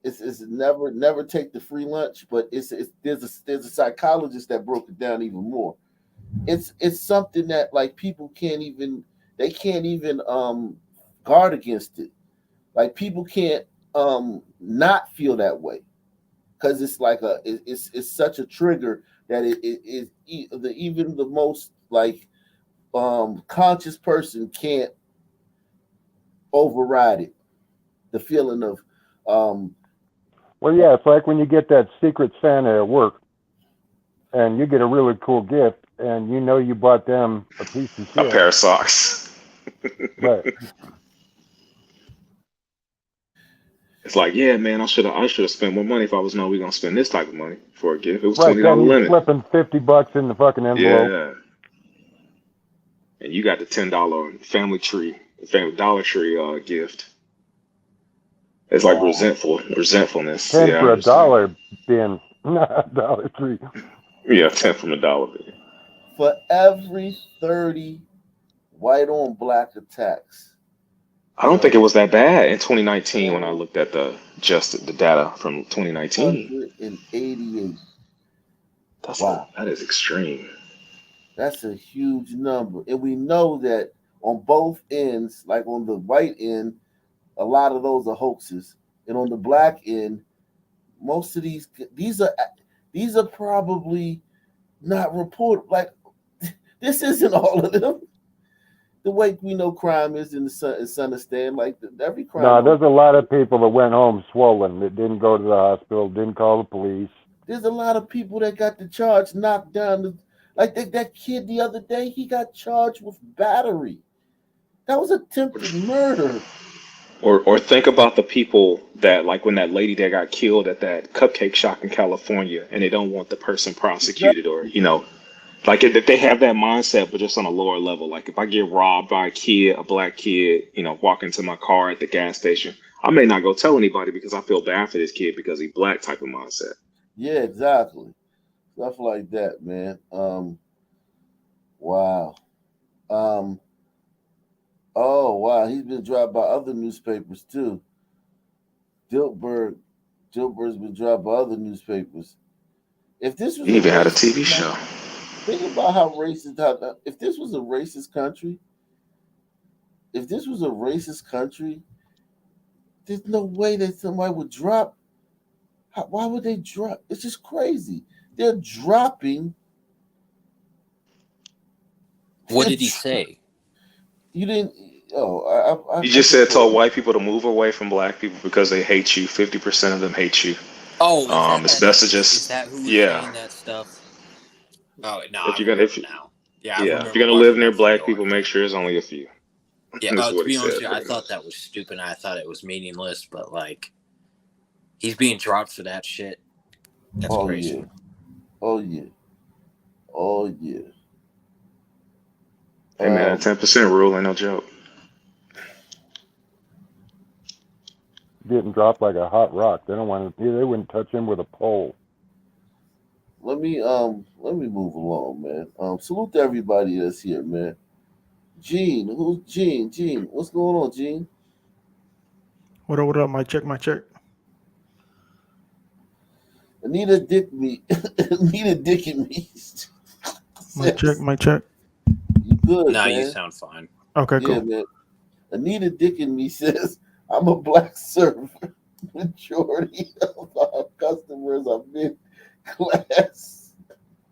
It's never take the free lunch, but there's a psychologist that broke it down even more. It's something that like people can't even guard against it. Like people can't not feel that way because it's like it's such a trigger that even the most like conscious person can't override it. The feeling of Well, yeah, it's like when you get that Secret Santa at work, and you get a really cool gift, and you know you bought them a piece of A shit. pair of socks. Right. It's like, yeah, man, I should have spent more money if I was knowing we gonna spend this type of money for a gift. It was Right. $20 Then you limit. slipping $50 in the fucking envelope. Yeah, and you got the $10 Dollar Tree gift. It's like resentfulness. 10 Yeah, I for a understand. dollar bin, not Dollar Tree. Yeah, 10 from the dollar bin. for every 30 white on black attacks. I don't think it was that bad in 2019 when I looked at the data from 2019. 188. That is extreme. That's a huge number. And we know that on both ends, like on the white end, a lot of those are hoaxes. And on the black end, most of these are probably not reported. Like this isn't all of them. The way we know crime is in the Sunistan, like every crime. No, there's a lot of people that went home swollen that didn't go to the hospital, didn't call the police. There's a lot of people that got the charge knocked down. Like that kid the other day, he got charged with battery. That was attempted murder. Or think about the people that, like when that lady that got killed at that cupcake shop in California, and they don't want the person prosecuted, or like if they have that mindset, but just on a lower level. Like if I get robbed by a black kid, walk into my car at the gas station, I may not go tell anybody because I feel bad for this kid because he's black type of mindset. Yeah, exactly. Stuff like that, man. Wow. Oh wow, he's been dropped by other newspapers too. Dilberg's been dropped by other newspapers. If this was He even had a TV show. Think about how racist. If this was a racist country, there's no way that somebody would drop. Why would they drop? It's just crazy. They're dropping. What did he say? You didn't. Oh, You just said told white people to move away from black people because they hate you. 50% of them hate you. Oh, it's best to just is that who was saying that stuff? Oh no, if you're gonna watching live near that black video. people, make sure it's only a few. Yeah, That's to what be he honest, said, with you, I thought that was stupid. I thought it was meaningless, but like, he's being dropped for that shit. That's crazy. Yeah. Oh yeah. Hey man, that 10% rule ain't no joke. Getting dropped like a hot rock. They wouldn't touch him with a pole. Let me move along, man. Salute to everybody that's here, man. Gene, who's Gene? Gene, what's going on, Gene? What up? My check. Anita Dick me. Anita Dick and me. My check. You good? No, man? you sound fine. Okay, yeah, cool. Man. Anita Dick and me says I'm a black server. Majority of our customers are mid-class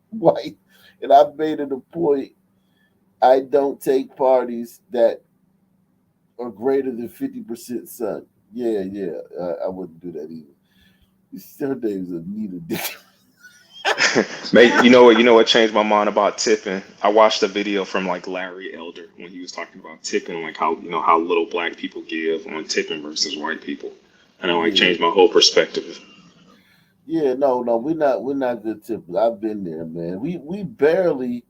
white, and I've made it a point. I don't take parties that are greater than 50% son. Yeah. I wouldn't do that either. Her name's Anita Dick. Mate, you know what changed my mind about tipping? I watched a video from like Larry Elder when he was talking about tipping, like how little black people give on tipping versus white people, and it changed my whole perspective. Yeah, no, we're not good tippers. I've been there, man. We barely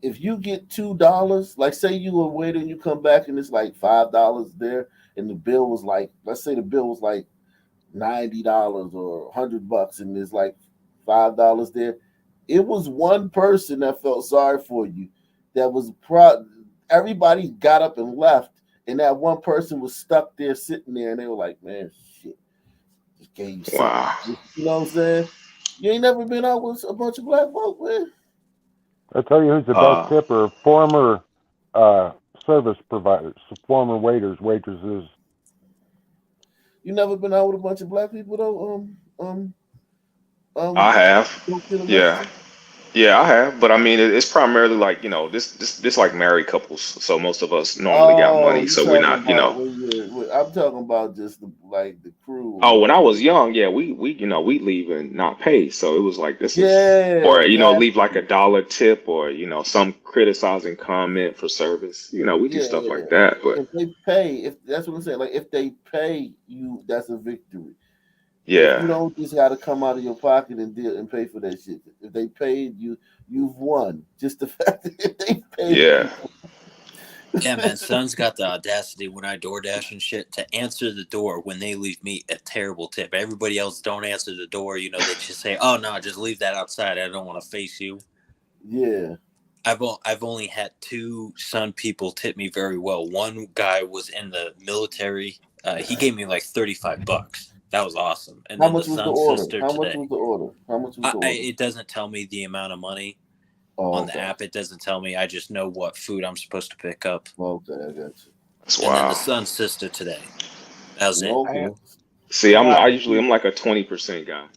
if you get $2, like say you a waiter and you come back and it's like $5 there, and the bill was like, let's say the bill was like $90 or $100, and there's like $5 there. It was one person that felt sorry for you. That was everybody got up and left, and that one person was stuck there sitting there, and they were like, "Man, shit, just gave you something." Wow. You know what I'm saying? You ain't never been out with a bunch of black folk, man. I'll tell you who's the best tipper: former service providers, former waiters, waitresses. You never been out with a bunch of black people though? I have. Don't get a Yeah. message? Yeah, I have, but I mean, it's primarily like this like married couples. So most of us normally got Oh, money, you so we're talking not, about I'm talking about just the crew or Oh, when I whatever. was young, yeah, we leave and not pay. So it was like this is, Yeah, or leave like exactly. $1 tip, or some criticizing comment for service. We do Yeah, stuff yeah. like that. But If they pay, if that's what I'm saying, like if they pay you, that's a victory. If you yeah, don't just got to come out of your pocket and deal and pay for that shit. If they paid you, you've won. Just the fact that if they paid yeah. you. Yeah, man, son's got the audacity when I DoorDash and shit to answer the door when they leave me a terrible tip. Everybody else don't answer the door. They just say, "Oh no, just leave that outside. I don't want to face you." Yeah. I've only had two son people tip me very well. One guy was in the military. He gave me like $35. That was awesome. And How then the much was the son's order? sister How much today. was the order? How much was the order? It doesn't tell me the amount of money Oh, on the okay. app. It doesn't tell me. I just know what food I'm supposed to pick up. Okay, I got you. That's And then the wow. son's sister today. That was it. Okay. See, I got I'm like a 20% guy.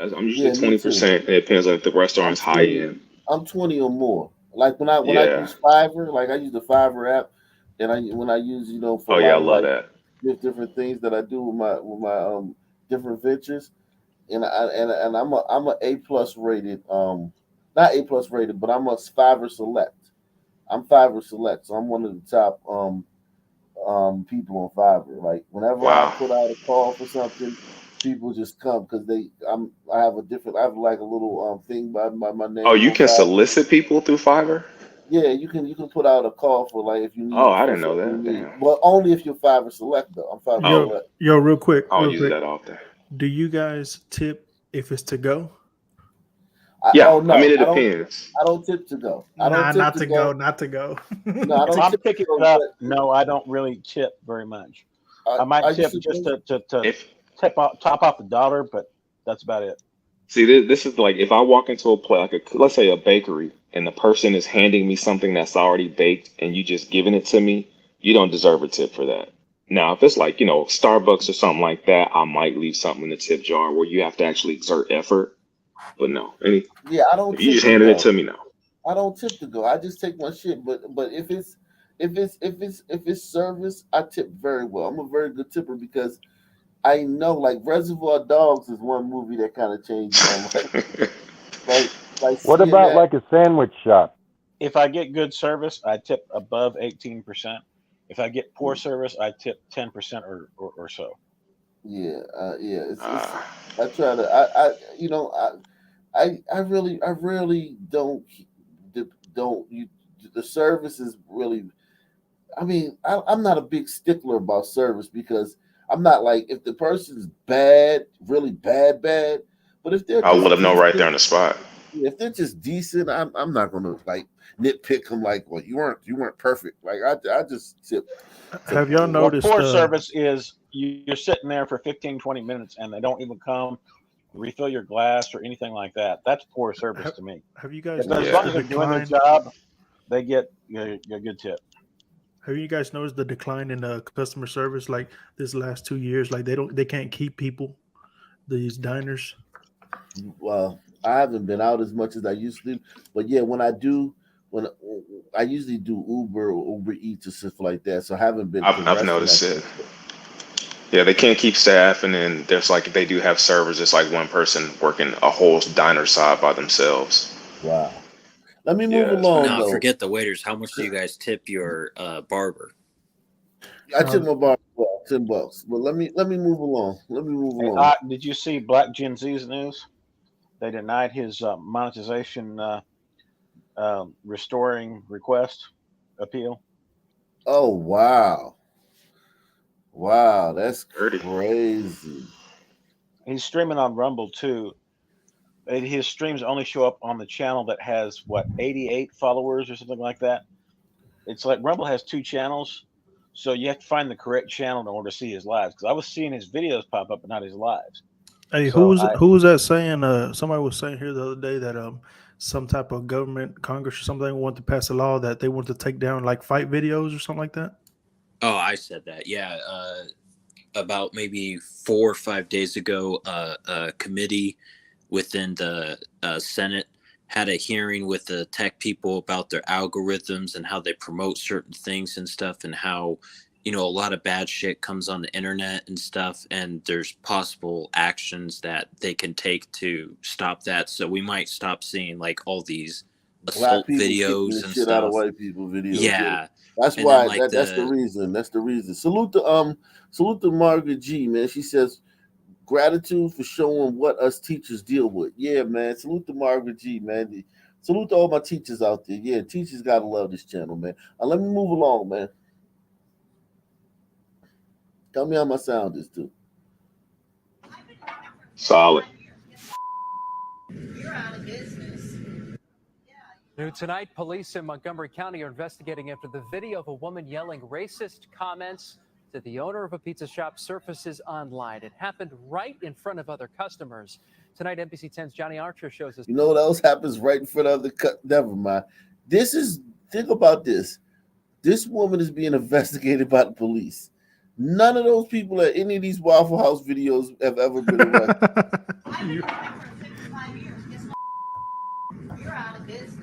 I'm usually Yeah, me too. 20%. It depends on if the restaurant's high end. I'm 20 or more. Like when I Yeah. use Fiverr, like I use the Fiverr app, and when I use for Oh a yeah, I lot of love like that. different things that I do with my different ventures, and I'm a A+ rated not A+ rated, but I'm a Fiverr Select. I'm Fiverr Select, so I'm one of the top people on Fiverr. Like whenever I Wow. put out a call for something, people just come because I have like a little thing by my Oh, name you on can Fiverr. solicit people through Fiverr? Yeah, you can put out a call for like if you Oh, need I for didn't know something you that. need. Damn. Well, only if you're Fiverr Select though. I'm Fiverr Oh, Select. Yo, real quick, I don't use that often. do you guys tip if it's to go? Yeah, I mean No, it I don't. depends. I don't tip to go. I don't Nah, tip not to to go, go. not to go. No, I If don't I'm tip to picking go. it up, But no, I don't really tip very much. I might I used tip to just do. to top off the dollar, but that's about it. See, this is like if I walk into a place, like let's say a bakery, and the person is handing me something that's already baked, and you just giving it to me, you don't deserve a tip for that. Now, if it's like Starbucks or something like that, I might leave something in the tip jar where you have to actually exert effort. But no, Yeah, I don't if you tip just to handed it go. to me, no. I don't tip to go. I just take my shit. But if it's service, I tip very well. I'm a very good tipper because I know like Reservoir Dogs is one movie that kind of changed my life. like What seeing about that. like a sandwich shop? If I get good service, I tip above 18%. If I get poor service, I tip 10% or so. Yeah, yeah. It's Ah, I try to I really don't you the service is really. I mean, I'm not a big stickler about service because I'm not like if the person's bad, really bad, but if they're I'll let just them know right there decent, on the spot. if they're just decent, I'm not gonna like nitpick them like, well, you weren't perfect. Like I just tip Have y'all well. Well, noticed? poor service is you're sitting there for 15, 20 minutes and they don't even come refill your glass or anything like that. That's poor service to me. Have you guys But as noticed long the as they're doing their decline? job, they get a good tip. Have you guys noticed the decline in customer service like this last 2 years? Like they can't keep people, these diners. Well, I haven't been out as much as I used to, but yeah, when I usually do Uber or Uber Eats or stuff like that, so I haven't been to I've noticed restaurants. it. Yeah, they can't keep staff, and then there's like if they do have servers, it's like one person working a whole diner side by themselves. Wow. Let me move Yeah, it's bad. along No, though. forget the waiters. How much do you guys tip your barber? I tip my bar well, $10. But let me move along. Let me move Hey, along. did you see Black Gen Z's news? They denied his monetization restoring request appeal. Oh wow. Wow, that's crazy. He's streaming on Rumble too. His streams only show up on the channel that has 88 followers or something like that. It's like Rumble has 2 channels, so you have to find the correct channel in order to see his lives. Because I was seeing his videos pop up, but not his lives. Hey, So who was that saying? Somebody was saying here the other day that some type of government, Congress or something, wanted to pass a law that they want to take down like fight videos or something like that. Oh, I said that. Yeah. About maybe 4 or 5 days ago, a committee within the Senate had a hearing with the tech people about their algorithms and how they promote certain things and stuff, and how, a lot of bad shit comes on the internet and stuff, and there's possible actions that they can take to stop that. So we might stop seeing like all these assault videos and shit stuff. out of white people videos. Yeah. That's And why then, like, that's the reason. That's the reason. Salute to Margaret G, man. She says gratitude for showing what us teachers deal with. Yeah, man. Salute to Margaret G, man. Salute to all my teachers out there. Yeah, teachers gotta love this channel, man. Let me move along, man. Tell me how my sound is too. Solid. You're out of business. New tonight, police in Montgomery County are investigating after the video of a woman yelling racist comments to the owner of a pizza shop surfaces online. It happened right in front of other customers. Tonight, NBC 10's Johnny Archer shows us. You know what else happens right in front of the cut? Never mind. Think about this. This woman is being investigated by the police. None of those people at any of these Waffle House videos have ever been arrested. You're out of business.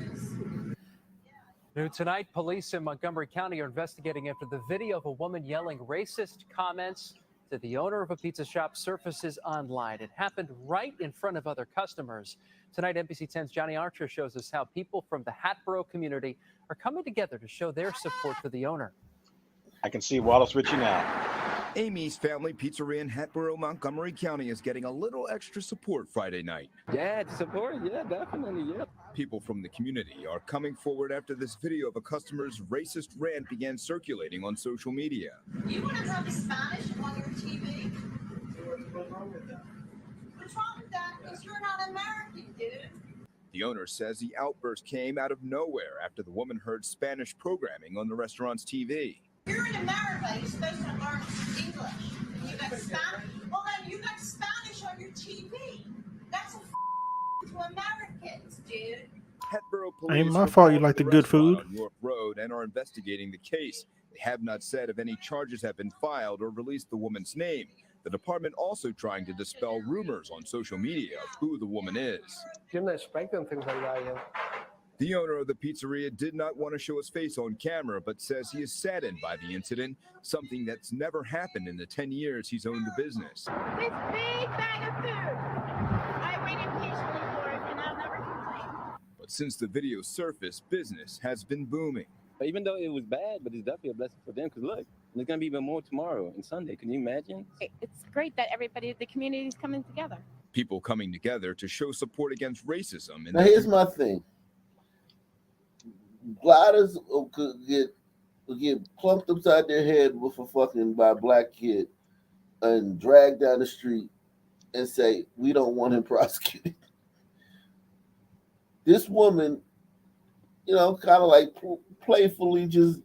New tonight, police in Montgomery County are investigating after the video of a woman yelling racist comments to the owner of a pizza shop surfaces online. It happened right in front of other customers. Tonight, NBC 10's Johnny Archer shows us how people from the Hatboro community are coming together to show their support for the owner. I can see Wallace Ritchie now. Amy's Family Pizzeria in Hatboro, Montgomery County is getting a little extra support Friday night. Yeah, support. Yeah, definitely. Yeah. People from the community are coming forward after this video of a customer's racist rant began circulating on social media. You want to talk Spanish on your TV? What's wrong with that? What's wrong with that? Because you're not American, dude. The owner says the outburst came out of nowhere after the woman heard Spanish programming on the restaurant's TV. You're in America. You're supposed to learn English. You got Spanish. Well, then you got Spanish on your TV. That's to Americans, dude. Hatboro Ain't police my fault you report like the the good restaurant food. on York Road and are investigating the case. They have not said if any charges have been filed or released the woman's name. The department also trying to dispel rumors on social media of who the woman is. You're not expecting things like that yet. The owner of the pizzeria did not want to show his face on camera, but says he is saddened by the incident, something that's never happened in the 10 years he's owned the business. This big bag of food. I waited patiently for it, and I'll never complain. But since the video surfaced, business has been booming. But even though it was bad, but it's definitely a blessing for them. Because look, there's gonna be even more tomorrow and Sunday. Can you imagine? It's great that the community is coming together. People coming together to show support against racism. Now here's my thing. Bladders could get plumped upside their head with by a black kid and dragged down the street and say, we don't want him prosecuted. This woman, kind of like playfully just,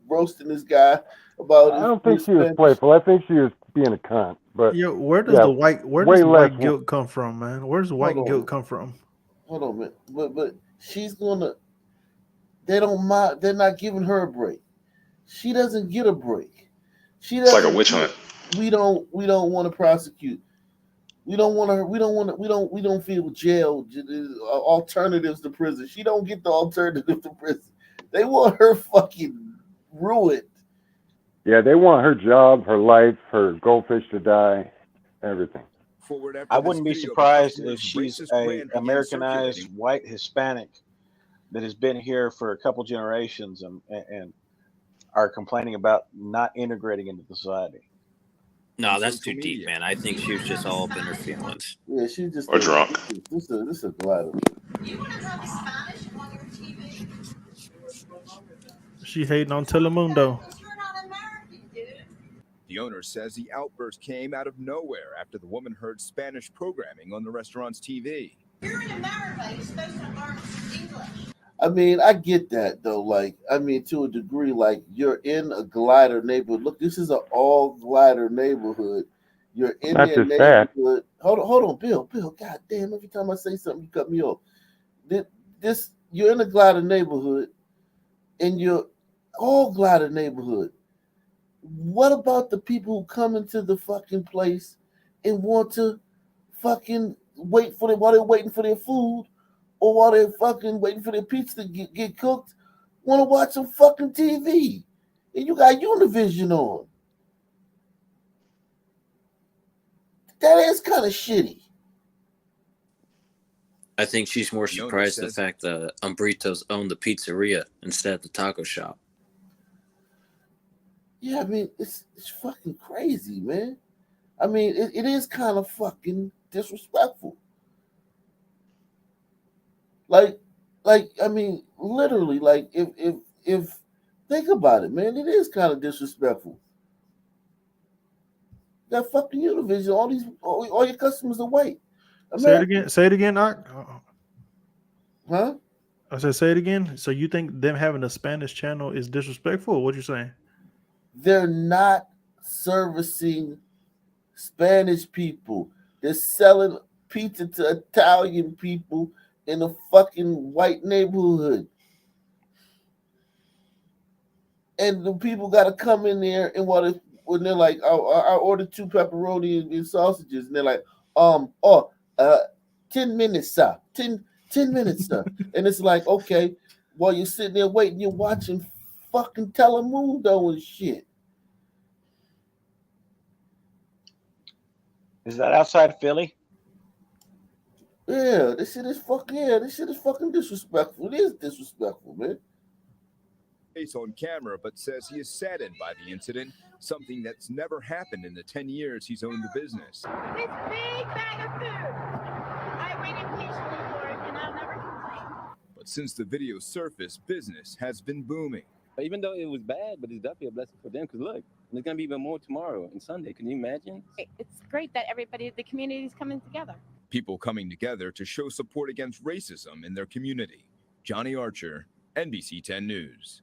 roasting this guy about. I don't think she was playful. I think she was being a cunt. But where does the white guilt come from, man? Where's the white guilt come from? Hold on, man. But she's gonna. They don't mind. They're not giving her a break. She doesn't get a break. It's like a witch hunt. We don't want to prosecute. We don't want her. We don't feel jail alternatives to prison. She don't get the alternative to prison. They want her fucking ruined. Yeah, they want her job, her life, her goldfish to die, everything. I wouldn't be surprised if she's a Americanized white Hispanic that has been here for a couple generations and are complaining about not integrating into society. No, that's too deep, man. I think she was just all up in her feelings. Yeah, she's just or drunk. This is a lot of. You want to talk Spanish on your TV? She hating on Telemundo. The owner says the outburst came out of nowhere after the woman heard Spanish programming on the restaurant's TV. You're in America. You're supposed to learn English. I mean, I get that though. Like, I mean, to a degree, like you're in a glider neighborhood. Look, this is an all glider neighborhood. You're in Not their just that. neighborhood. Hold on, Bill. God damn! Every time I say something, you cut me off. This you're in a glider neighborhood, and you're all glider neighborhood. What about the people who come into the fucking place and want to fucking wait for them while they're waiting for their food, or while they're fucking waiting for their pizza to get cooked, want to watch some fucking TV, and you got Univision on? That is kind of shitty. I think she's more surprised the fact that Umbritos owned the pizzeria instead of the taco shop. Yeah, I mean, it's fucking crazy, man. I mean, it is kind of fucking disrespectful. Like, I mean, literally, like, if think about it, man, it is kind of disrespectful. That fucking Univision, all your customers are white. Say it again. Say it again, Doc. Huh? I said, say it again. So you think them having a Spanish channel is disrespectful? Or what you saying? They're not servicing Spanish people. They're selling pizza to Italian people in a fucking white neighborhood. And the people got to come in there and when they're like, I ordered 2 pepperoni and sausages, and they're like, 10 minutes, sir. 10 minutes, sir. And it's like, okay, while you're sitting there waiting, you're watching fucking Telemundo and shit. Is that outside Philly? Yeah, this shit is fucking disrespectful. It is disrespectful, man. Face on camera, but says he is saddened by the incident, something that's never happened in the 10 years he's owned the business. This big bag of food. I waited patiently for it, and I'll never complain. But since the video surfaced, business has been booming. Even though it was bad, but it's definitely a blessing for them. Because look, there's gonna be even more tomorrow and Sunday. Can you imagine? It's great that the community is coming together. People coming together to show support against racism in their community. Johnny Archer, NBC 10 News.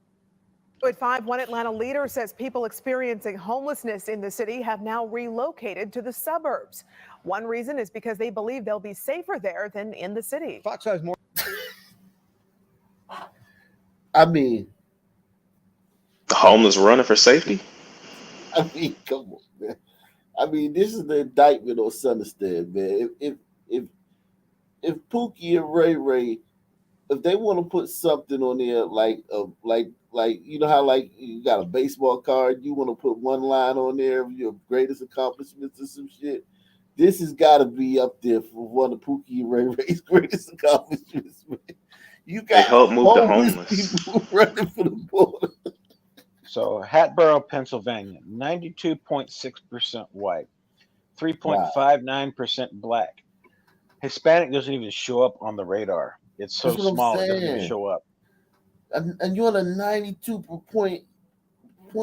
At 5, one Atlanta leader says people experiencing homelessness in the city have now relocated to the suburbs. One reason is because they believe they'll be safer there than in the city. Fox has more. I mean, the homeless running for safety. I mean, come on, man. I mean, this is the indictment on Sunderstand, man. If Pookie and Ray Ray, if they want to put something on there like you know how like you got a baseball card, you want to put one line on there of your greatest accomplishments or some shit. This has got to be up there for one of Pookie and Ray Ray's greatest accomplishments, man. You got help move the homeless people running for the border. So Hatboro, Pennsylvania, 92.6% white, 3.59% black. Hispanic doesn't even show up on the radar. It's so small it doesn't even show up. And you're in a 92 point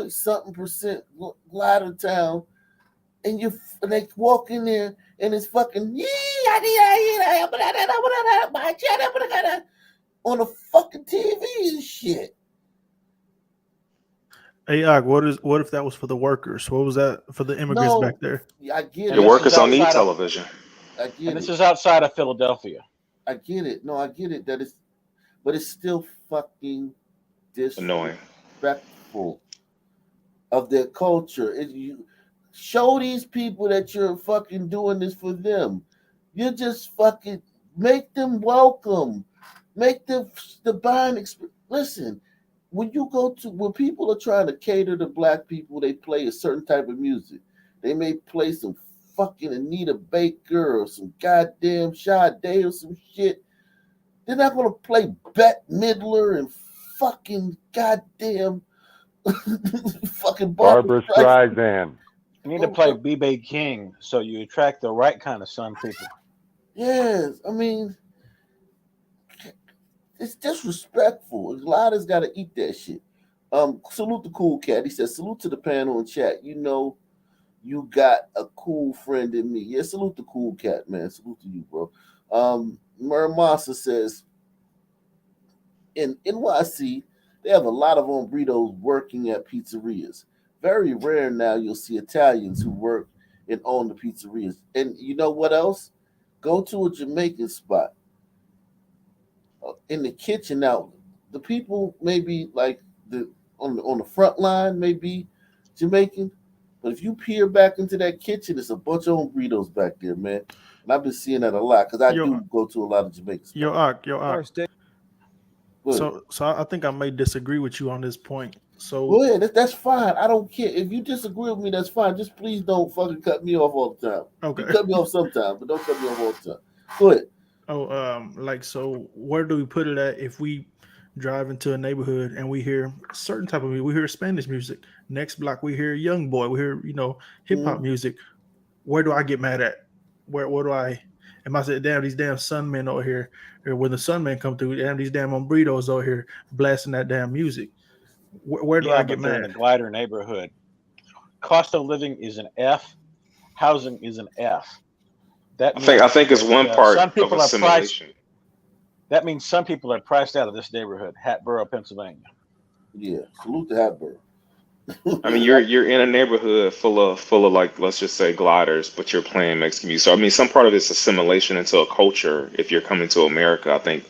something percent glider town, and they walk in there and it's fucking on a fucking TV and shit. Hey, Og, what if that was for the workers? What was that for the immigrants back there? I get it. The workers don't need television. I get it. This is outside of Philadelphia. I get it. No, I get it. But it's still fucking disrespectful of their culture. You show these people that you're fucking doing this for them. You just fucking make them welcome. Make the buying experience. Listen, when people are trying to cater to black people, they play a certain type of music. They may play some fucking Anita Baker or some goddamn Sade or some shit. They're not gonna play Bette Midler and fucking goddamn fucking Barbara Streisand. You need to play B.B. King so you attract the right kind of Sun people. Yes, I mean, it's disrespectful. Lada's got to eat that shit. Salute the cool cat. He says, salute to the panel and chat. You know, you got a cool friend in me. Yeah, salute the cool cat, man. Salute to you, bro. Muramasa says, in NYC, they have a lot of hombretos working at pizzerias. Very rare now you'll see Italians who work and own the pizzerias. And you know what else? Go to a Jamaican spot in the kitchen. Now, the people maybe like on the front line may be Jamaican, but if you peer back into that kitchen, there's a bunch of hombretos back there, man. And I've been seeing that a lot because I do go to a lot of Jamaican spots. Your arc. So I think I may disagree with you on this point. So go ahead. That's fine. I don't care. If you disagree with me, that's fine. Just please don't fucking cut me off all the time. Okay. You cut me off sometimes, but don't cut me off all the time. Go ahead. So where do we put it at if we drive into a neighborhood and we hear certain type of music? We hear Spanish music. Next block we hear young boy. We hear, hip hop music. Where do I get mad at? Where do I? Am I saying, damn, these damn sun men over here? Or when the sun men come through, damn, these damn hombretos over here blasting that damn music. Where do I get mad? In the glider neighborhood, cost of living is an F. Housing is an F. I think it's one part of assimilation. That means some people are priced out of this neighborhood, Hatboro, Pennsylvania. Yeah, salute to Hatboro. I mean, you're in a neighborhood full of like, let's just say gliders, but you're playing Mexican music. So I mean, some part of it's assimilation into a culture. If you're coming to America, I think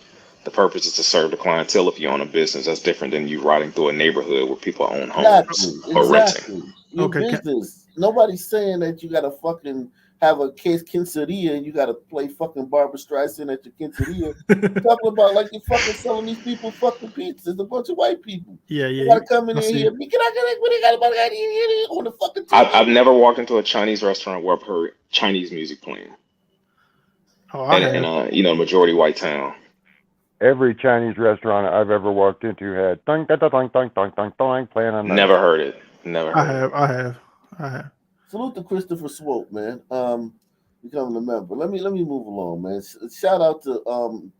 the purpose is to serve the clientele. If you own a business, that's different than you riding through a neighborhood where people own homes or renting. Your business. Nobody's saying that you gotta fucking have a quesadilla and you gotta play fucking Barbra Streisand at your quesadilla. Talking about like you're fucking selling these people fucking pizzas. A bunch of white people. Yeah. You gotta come in here. On the fucking TV. I've never walked into a Chinese restaurant where I've heard Chinese music playing. In a majority white town. Every Chinese restaurant I've ever walked into had dong dong dong dong dong dong dong playing on. Never heard it. Never heard it. I have. Salute to Christopher Swope, man. Becoming a member. Let me move along, man. Shout out to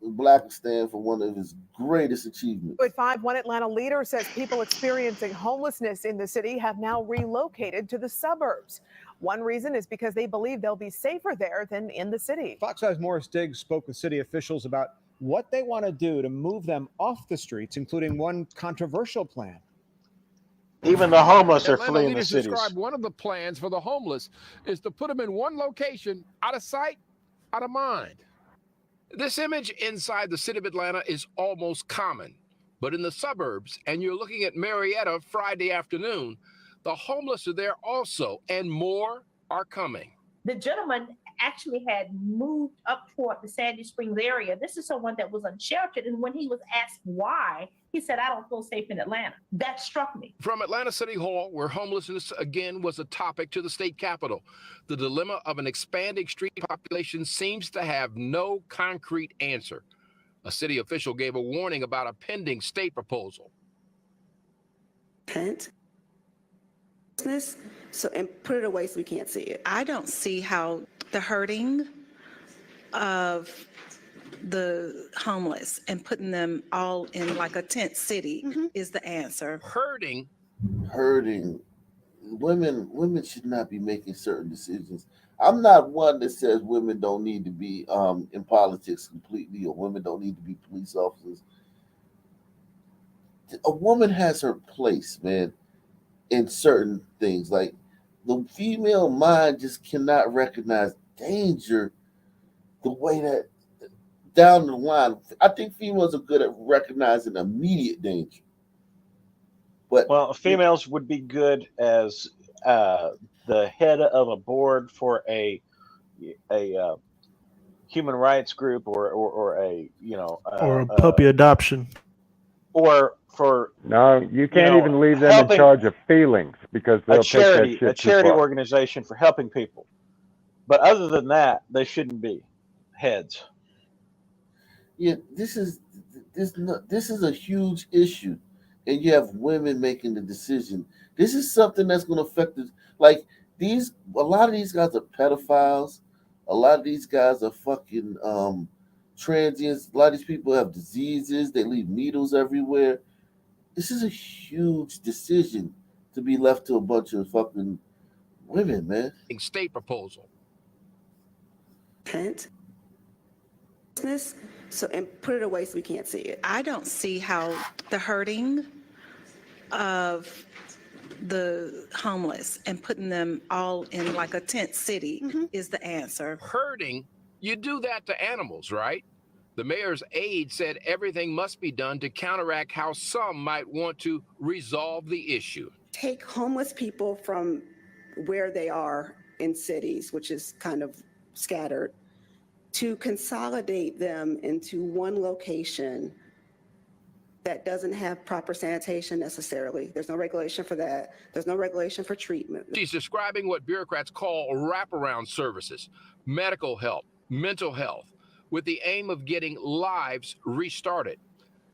Blackistan for one of his greatest achievements. At 5, one Atlanta leader says people experiencing homelessness in the city have now relocated to the suburbs. One reason is because they believe they'll be safer there than in the city. Fox 5's Morris Diggs spoke with city officials about what they want to do to move them off the streets, including one controversial plan. Even the homeless are Atlanta fleeing the leaders cities. describe one of the plans for the homeless is to put them in one location, out of sight, out of mind. This image inside the city of Atlanta is almost common, but in the suburbs, and you're looking at Marietta Friday afternoon, the homeless are there also, and more are coming. The gentleman actually had moved up toward the Sandy Springs area. This is someone that was unsheltered, and when he was asked why, he said, I don't feel safe in Atlanta. That struck me. From Atlanta City Hall, where homelessness again was a topic, to the state capitol, the dilemma of an expanding street population seems to have no concrete answer. A city official gave a warning about a pending state proposal. And put it away so we can't see it. I don't see how the hurting of the homeless and putting them all in like a tent city is the answer. Hurting. Women should not be making certain decisions. I'm not one that says women don't need to be in politics completely, or women don't need to be police officers. A woman has her place, man, in certain things. Like, the female mind just cannot recognize danger the way that down the line. I think females are good at recognizing immediate danger. But females would be good as the head of a board for a human rights group or a a puppy adoption, or for you can't even leave them in charge of feelings, because they'll take that shit a charity too far. organization for helping people. But other than that, they shouldn't be heads. Yeah, this is a huge issue, and you have women making the decision. This is something that's going to affect us. Like, a lot of these guys are pedophiles. A lot of these guys are fucking transients. A lot of these people have diseases. They leave needles everywhere. This is a huge decision to be left to a bunch of fucking women, man. State proposal. Tent. So, and put it away so we can't see it. I don't see how the hurting of the homeless and putting them all in like a tent city is the answer. Herding, you do that to animals, right? The mayor's aide said everything must be done to counteract how some might want to resolve the issue. Take homeless people from where they are in cities, which is kind of scattered, to consolidate them into one location that doesn't have proper sanitation necessarily. There's no regulation for that. There's no regulation for treatment. She's describing what bureaucrats call wraparound services, medical help, mental health, with the aim of getting lives restarted.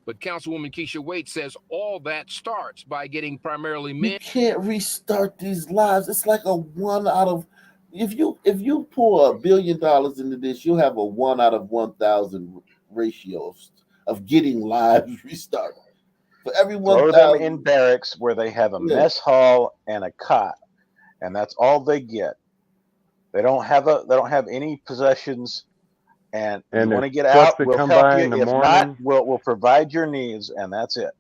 But Councilwoman Keisha Waite says all that starts by getting primarily men. You can't restart these lives. It's like a 1 out of, if you pour $1 billion into this, you'll have a 1 out of 1,000 ratio of getting lives restarted. For every Throw them 1,000 in barracks where they have a mess hall and a cot, and that's all they get. They don't have any possessions, and you want to get out, we'll help you. If not, we'll provide your needs, and that's it.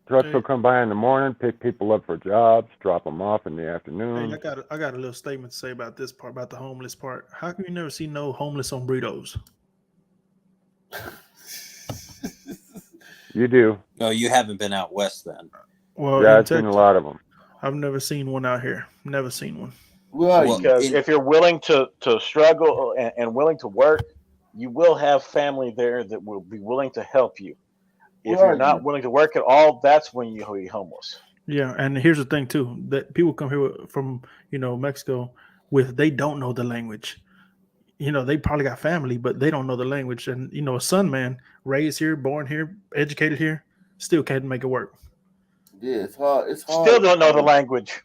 Trucks will come by in the morning, pick people up for jobs, drop them off in the afternoon. Hey, I got a little statement to say about this part, about the homeless part. How come you never see no homeless on burritos? You do. No, you haven't been out west then. Well, yeah, I've seen a lot of them. I've never seen one out here. Never seen one. Well, because if you're willing to struggle and willing to work, you will have family there that will be willing to help you. If you're not willing to work at all, that's when you'll be homeless. Yeah, and here's the thing too, that people come here from Mexico they don't know the language. They probably got family, but they don't know the language. And a son, man, raised here, born here, educated here, still can't make it work. Yeah, it's hard. It's hard. Still don't know the language.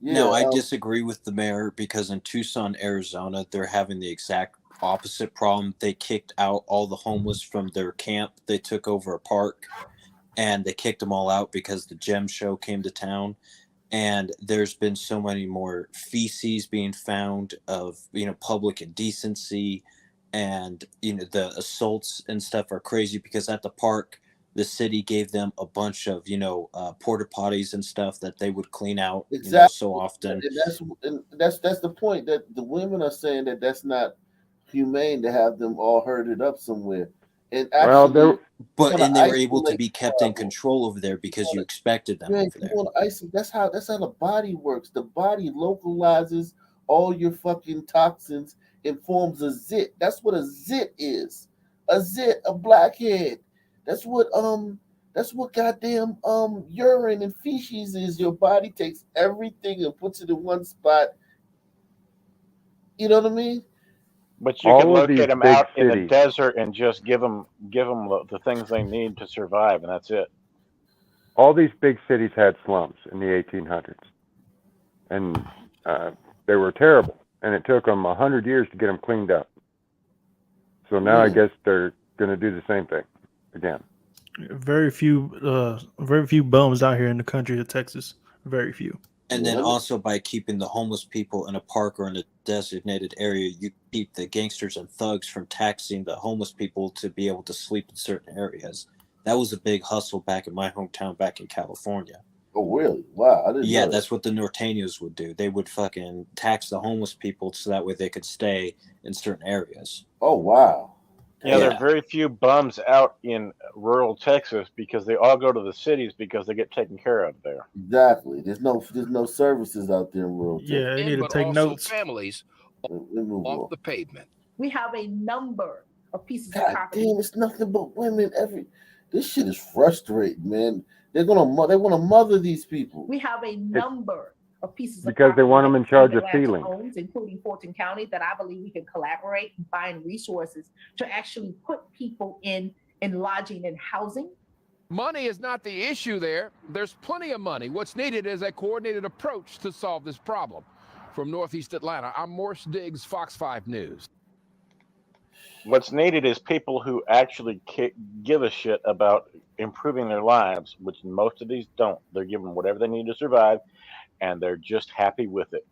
Yeah, no, I disagree with the mayor because in Tucson, Arizona, they're having the exact opposite problem. They kicked out all the homeless from their camp. They took over a park and they kicked them all out because the gem show came to town. And there's been so many more feces being found of, public indecency, and, the assaults and stuff are crazy because at the park, the city gave them a bunch of, porta potties and stuff that they would clean out so often. And that's the point, that the women are saying that that's not humane to have them all herded up somewhere. And actually, they were able to be kept in control over there because you expected them over there. That's how the body works. The body localizes all your fucking toxins and forms a zit. That's what a zit is. A zit, a blackhead. That's what goddamn urine and feces is. Your body takes everything and puts it in one spot. You know what I mean? But you can locate them out in the desert and just give them the things they need to survive, and that's it. All these big cities had slums in the 1800s, and they were terrible. And it took them 100 years to get them cleaned up. So now I guess they're going to do the same thing again. Very few bums out here in the country of Texas. Very few. And then also by keeping the homeless people in a park or in a designated area, you keep the gangsters and thugs from taxing the homeless people to be able to sleep in certain areas. That was a big hustle back in my hometown, back in California. Oh, really? Wow. I didn't know that's what the Norteños would do. They would fucking tax the homeless people so that way they could stay in certain areas. Oh, wow. Yeah, there are very few bums out in rural Texas because they all go to the cities because they get taken care of there. Exactly. There's no services out there in rural Texas. Yeah, they need to take notes. Families off the pavement. We have a number of pieces of God property. damn, it's nothing but women. This shit is frustrating, man. They want to mother these people. We have a number of pieces because of they want them in charge of Atlanta feelings, owns, including Fulton County, that I believe we can collaborate and find resources to actually put people in lodging and housing. Money is not the issue there. There's plenty of money. What's needed is a coordinated approach to solve this problem. From Northeast Atlanta, I'm Morris Diggs, Fox 5 News. What's needed is people who actually give a shit about improving their lives, which most of these don't. They're given whatever they need to survive, and they're just happy with it.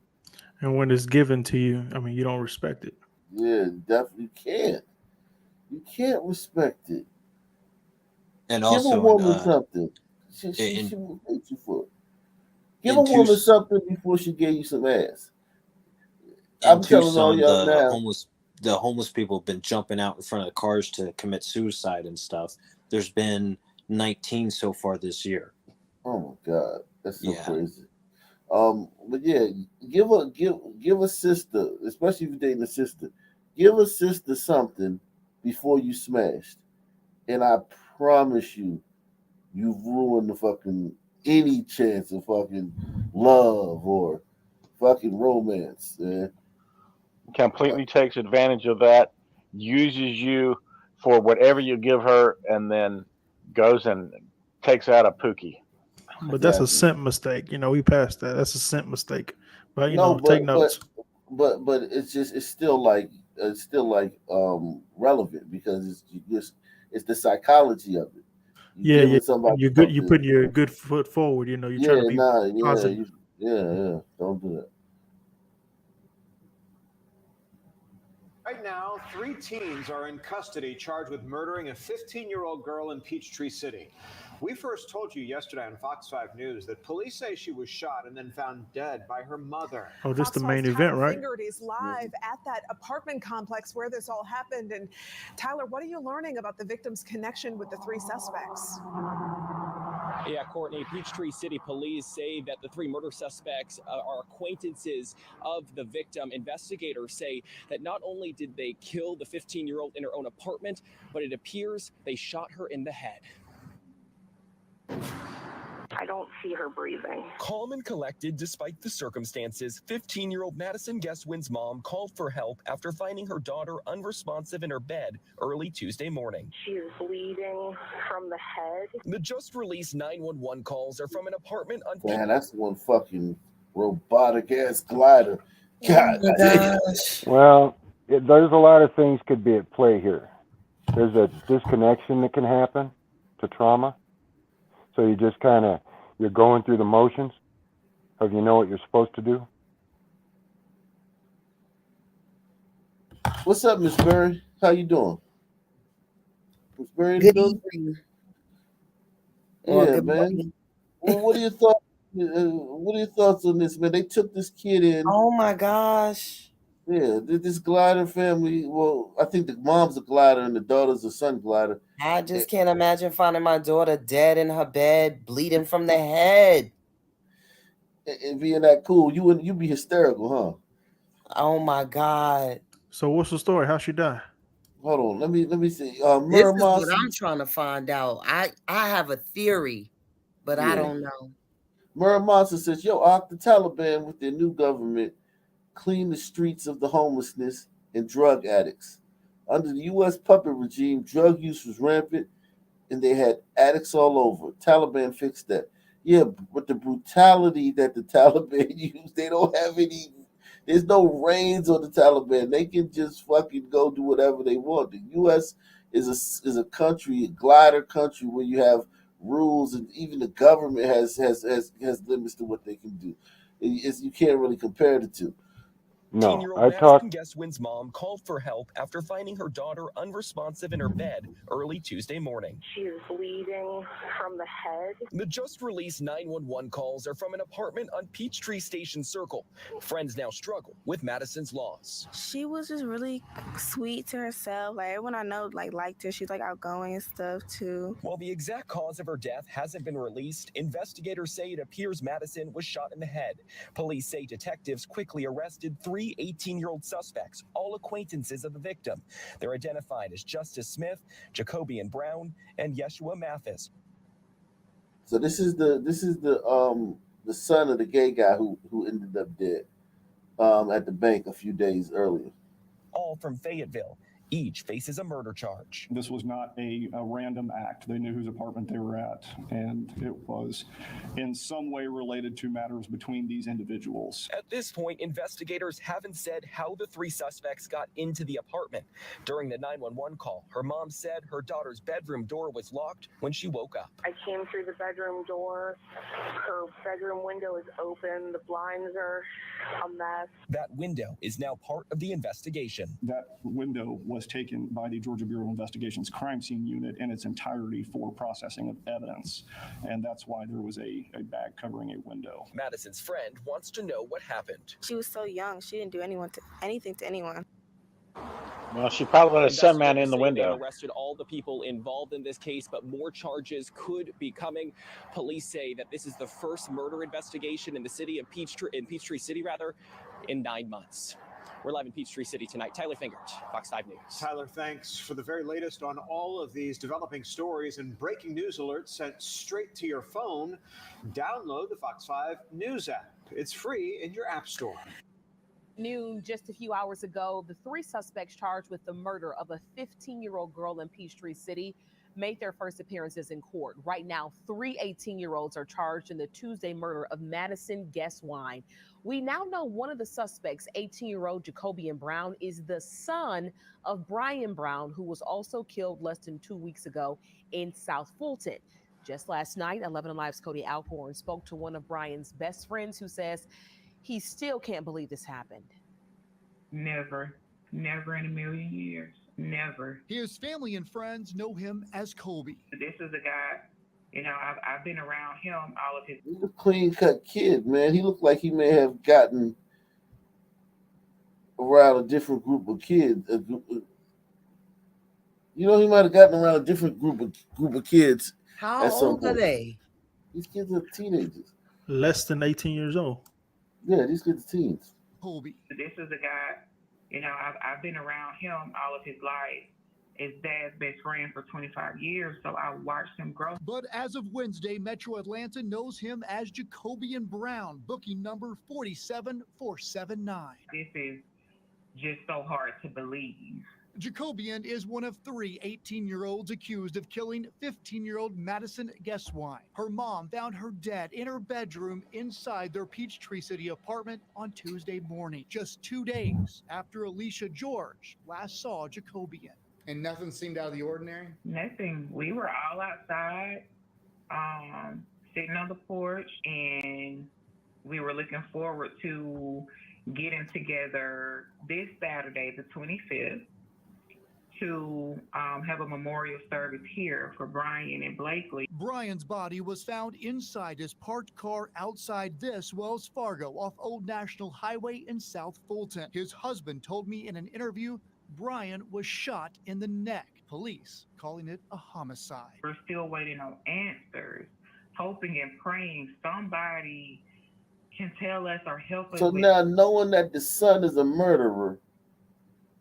And when it's given to you, I mean, you don't respect it. Yeah, definitely can't. You can't respect it. And Give a also, woman something. She in will hate you for it. Give a in woman Tucson, something before she gave you some ass. in I'm telling all Tucson, y'all now. the homeless people have been jumping out in front of the cars to commit suicide and stuff. There's been 19 so far this year. Oh my God, that's so Yeah. crazy. But yeah, give a sister, especially if you're dating a sister, give a sister something before you smashed, and I promise you, you've ruined the fucking any chance of fucking love or fucking romance. Man. Completely takes advantage of that, uses you for whatever you give her, and then goes and takes out a pookie. But that's a scent mistake. You know, we passed that. That's a scent mistake. But you No, know, take notes. but it's still like relevant because it's the psychology of it. Yeah, Giving yeah. somebody You're good. You something. putting your good foot forward. You know, you're trying to be positive. Yeah. Don't do that. Right now, 3 teens are in custody charged with murdering a 15-year-old girl in Peachtree City. We first told you yesterday on Fox 5 News that police say she was shot and then found dead by her mother. Oh, this Fox the main 5's event, Tyler right? Fingered is live at that apartment complex where this all happened. And Tyler, what are you learning about the victim's connection with the 3 suspects? Yeah, Courtney, Peachtree City police say that the 3 murder suspects are acquaintances of the victim. Investigators say that not only did they kill the 15-year-old in her own apartment, but it appears they shot her in the head. I don't see her breathing. Calm and collected despite the circumstances, 15-year-old Madison Guestwin's mom called for help after finding her daughter unresponsive in her bed early Tuesday morning. She is bleeding from the head. The just released 911 calls are from an apartment on Man, that's one fucking robotic ass glider. God Oh my damn. Well, there's a lot of things could be at play here. There's a disconnection that can happen to trauma. So you just you're going through the motions of you know what you're supposed to do. What's up, Miss Berry? How you doing? Miss Berry? Good evening. Or Yeah, good man. morning. Well, what are your thoughts? What are your thoughts on this, man? They took this kid in. Oh my gosh. Yeah, this glider family. Well, I think the mom's a glider and the daughter's a sun glider. I just can't imagine finding my daughter dead in her bed, bleeding from the head. And being that cool, you'd be hysterical, huh? Oh my God. So what's the story? How she die? Hold on, let me see. This is what I'm trying to find out. I have a theory, but I don't know. Muramasa says, yo, the Taliban with their new government clean the streets of the homelessness and drug addicts. Under the U.S. puppet regime, drug use was rampant and they had addicts all over. Taliban fixed that. Yeah, but the brutality that the Taliban use, they don't have any. There's no reins on the Taliban. They can just fucking go do whatever they want. The U.S. is a country, a glider country, where you have rules, and even the government has limits to what they can do. You can't really compare the two. No, 15-year-old I Madison talked. Guestwin's mom called for help after finding her daughter unresponsive in her bed early Tuesday morning. She is bleeding from the head. The just released 911 calls are from an apartment on Peachtree Station Circle. Friends now struggle with Madison's loss. She was just really sweet to herself. Like everyone I know liked her. She's like outgoing and stuff too. While the exact cause of her death hasn't been released, investigators say it appears Madison was shot in the head. Police say detectives quickly arrested 3 18-year-old suspects, all acquaintances of the victim. They're identified as Justice Smith, Jacobian Brown, and Yeshua Mathis. So this is the son of the gay guy who ended up dead at the bank a few days earlier. All from Fayetteville. Each faces a murder charge. This was not a random act. They knew whose apartment they were at, and it was in some way related to matters between these individuals. At this point, investigators haven't said how the three suspects got into the apartment. During the 911 call, her mom said her daughter's bedroom door was locked when she woke up. I came through the bedroom door. Her bedroom window is open. The blinds are a mess. That window is now part of the investigation. That window was taken by the Georgia Bureau of Investigation's crime scene unit in its entirety for processing of evidence, and that's why there was a bag covering a window. Madison's friend wants to know what happened. She was so young. She didn't do anything to anyone. Well, she probably let a sun man in the window. They arrested all the people involved in this case, but more charges could be coming. Police say that this is the first murder investigation in the city of Peachtree City, in 9 months. We're live in Peachtree City tonight. Tyler Fingert, Fox 5 News. Tyler, thanks for the very latest on all of these developing stories and breaking news alerts sent straight to your phone. Download the Fox 5 News app. It's free in your app store. Noon just a few hours ago, the three suspects charged with the murder of a 15-year-old girl in Peachtree City made their first appearances in court. Right now, 3 18-year-olds are charged in the Tuesday murder of Madison Guess Wine. We now know one of the suspects, 18-year-old Jacobian Brown, is the son of Brian Brown, who was also killed less than 2 weeks ago in South Fulton. Just last night, 11 Alive's Cody Alcorn spoke to one of Brian's best friends who says he still can't believe this happened. Never in a million years. Never. His family and friends know him as Kobe. This is a guy, I've been around him all of his. He's a clean-cut kid, man. He looked like he may have gotten around a different group of kids. He might have gotten around a different group of kids. How old are they? These kids are teenagers. Less than 18 years old. Yeah, these kids are teens. Kobe. This is a guy, I've been around him all of his life. His dad's best friend for 25 years, so I watched him grow. But as of Wednesday, Metro Atlanta knows him as Jacobian Brown, booking number 47479. This is just so hard to believe. Jacobian is one of 3 18-year-olds accused of killing 15-year-old Madison Guess Wine. Her mom found her dead in her bedroom inside their Peachtree City apartment on Tuesday morning, just 2 days after Alicia George last saw Jacobian. And nothing seemed out of the ordinary? Nothing. We were all outside, sitting on the porch, and we were looking forward to getting together this Saturday, the 25th, to have a memorial service here for Brian and Blakely. Brian's body was found inside his parked car outside this Wells Fargo off Old National Highway in South Fulton. His husband told me in an interview Brian was shot in the neck. Police calling it a homicide. We're still waiting on answers, hoping and praying somebody can tell us or help us. So now, knowing that the son is a murderer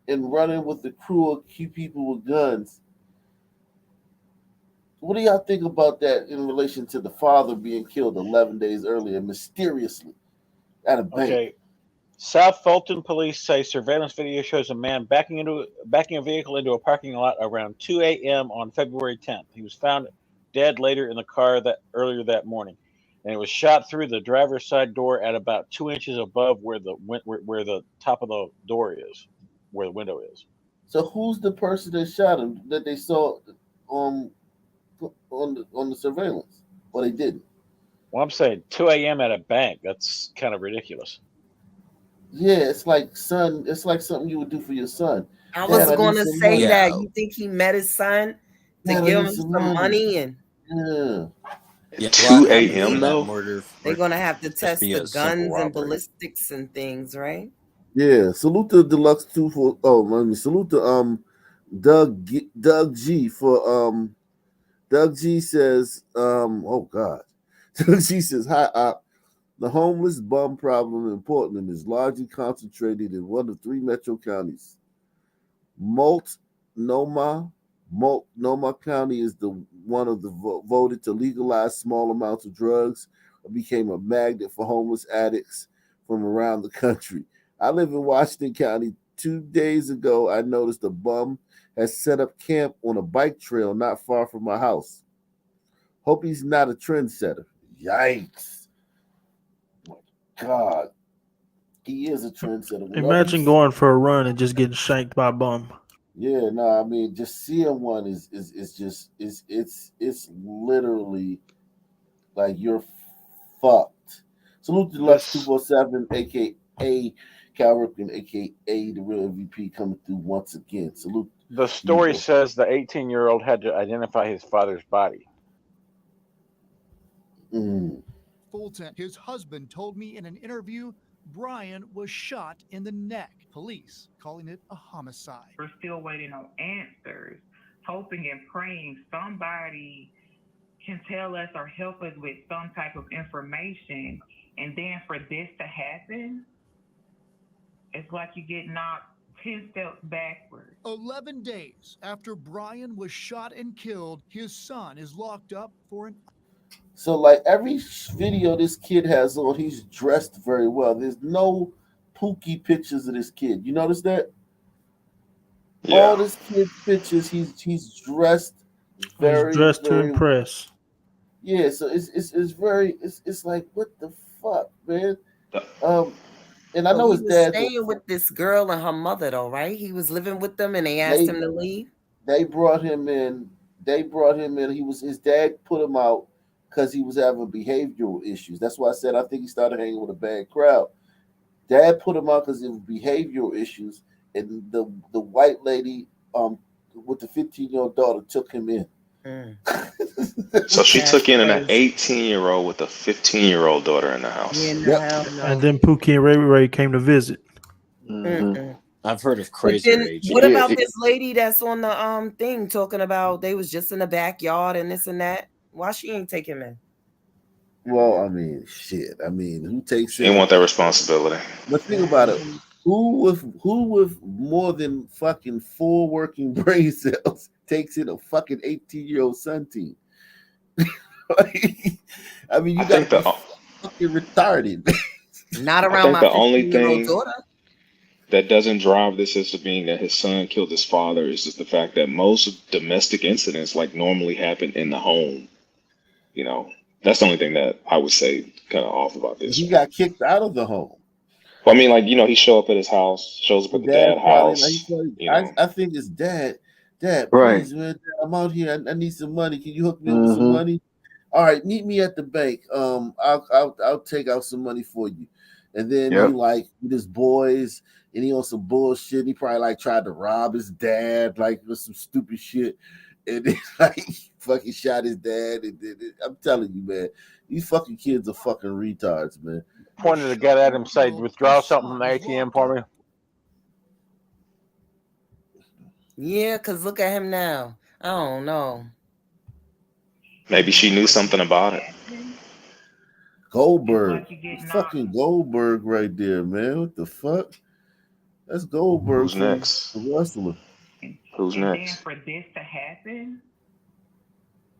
and running with the crew of people with guns, what do y'all think about that in relation to the father being killed 11 days earlier mysteriously at a bank? Okay. South Fulton police say surveillance video shows a man backing a vehicle into a parking lot around 2 a.m. on February 10th. He was found dead later in the car earlier that morning, and it was shot through the driver's side door at about 2 inches above where the top of the door is, where the window is. So who's the person that shot him that they saw on the surveillance? Well, they didn't. Well, I'm saying 2 a.m. at a bank. That's kind of ridiculous. Yeah, it's like something you would do for your son. I was going to say that. You think he met his son to give him some money? And Yeah, 2 a.m. though? They're going to have to test the guns and ballistics and things, right? Yeah, salute to Deluxe 2 for salute to Doug G for Doug G says oh God. Doug G says, hi, the homeless bum problem in Portland is largely concentrated in one of 3 metro counties. Multnomah County is the one of the voted to legalize small amounts of drugs and became a magnet for homeless addicts from around the country. I live in Washington County, 2 days ago, I noticed a bum has set up camp on a bike trail not far from my house. Hope he's not a trendsetter. Yikes. My God. He is a trendsetter. Whatever Imagine he's, going for a run and just getting shanked by a bum. yeah, no, I mean, just seeing one is just it's literally like you're fucked. Salute to Lux 247, aka Cal Ripken, aka the real MVP, coming through once again. Salute. The story says the 18-year-old had to identify his father's body. Fulton, his husband, told me in an interview Brian was shot in the neck. Police calling it a homicide. We're still waiting on answers, hoping and praying somebody can tell us or help us with some type of information. And then for this to happen, it's like you get knocked 10 steps backwards. 11 days after Brian was shot and killed, his son is locked up for an... So, like every video this kid has on, he's dressed very well. There's no pookie pictures of this kid. You notice that? Yeah. All this kid's pictures, he's dressed very, He's dressed to very impress. Yeah, so it's very it's like what the fuck, man. And I know he his was dad. staying with this girl and her mother, though, right? He was living with them, and they asked him to leave. They brought him in. His dad put him out because he was having behavioral issues. That's why I said I think he started hanging with a bad crowd. Dad put him out because of behavioral issues, and the white lady with the 15-year-old daughter took him in. So she took in an 18-year-old with a 15-year-old daughter in the house. And then Pookie and Ray Ray came to visit. I've heard of But crazy then, rage. what about this lady that's on the thing talking about they was just in the backyard and this and that? Why she ain't take him in? Well, I mean, shit. I mean, who takes They want that responsibility. But think about it. Who with more than fucking 4 working brain cells takes in a fucking 18-year-old son team? I mean, you got to be fucking retarded. Not I around think my the only 15-year-old thing daughter. that doesn't drive this as to being that his son killed his father is just the fact that most domestic incidents like normally happen in the home. You know, that's the only thing that I would say kind of off about this. He got kicked out of the home. Well, I mean, like, you know, he show up at his house, shows up at the dad house. I think it's dad. Dad, Right. please, man. Dad, I'm out here. I need some money. Can you hook me up with some money? All right, meet me at the bank. I'll take out some money for you. And then he like with his boys, and he on some bullshit. He probably like tried to rob his dad, like with some stupid shit, and then like fucking shot his dad. And I'm telling you, man, these fucking kids are fucking retards, man. Pointed a gun at him, said, "Withdraw something from the ATM for me." Yeah, because look at him now. I don't know. Maybe she knew something about it. Goldberg, fucking Goldberg, right there, man. What the fuck? That's Goldberg. Who's next? The wrestler. Who's And next? then for this to happen,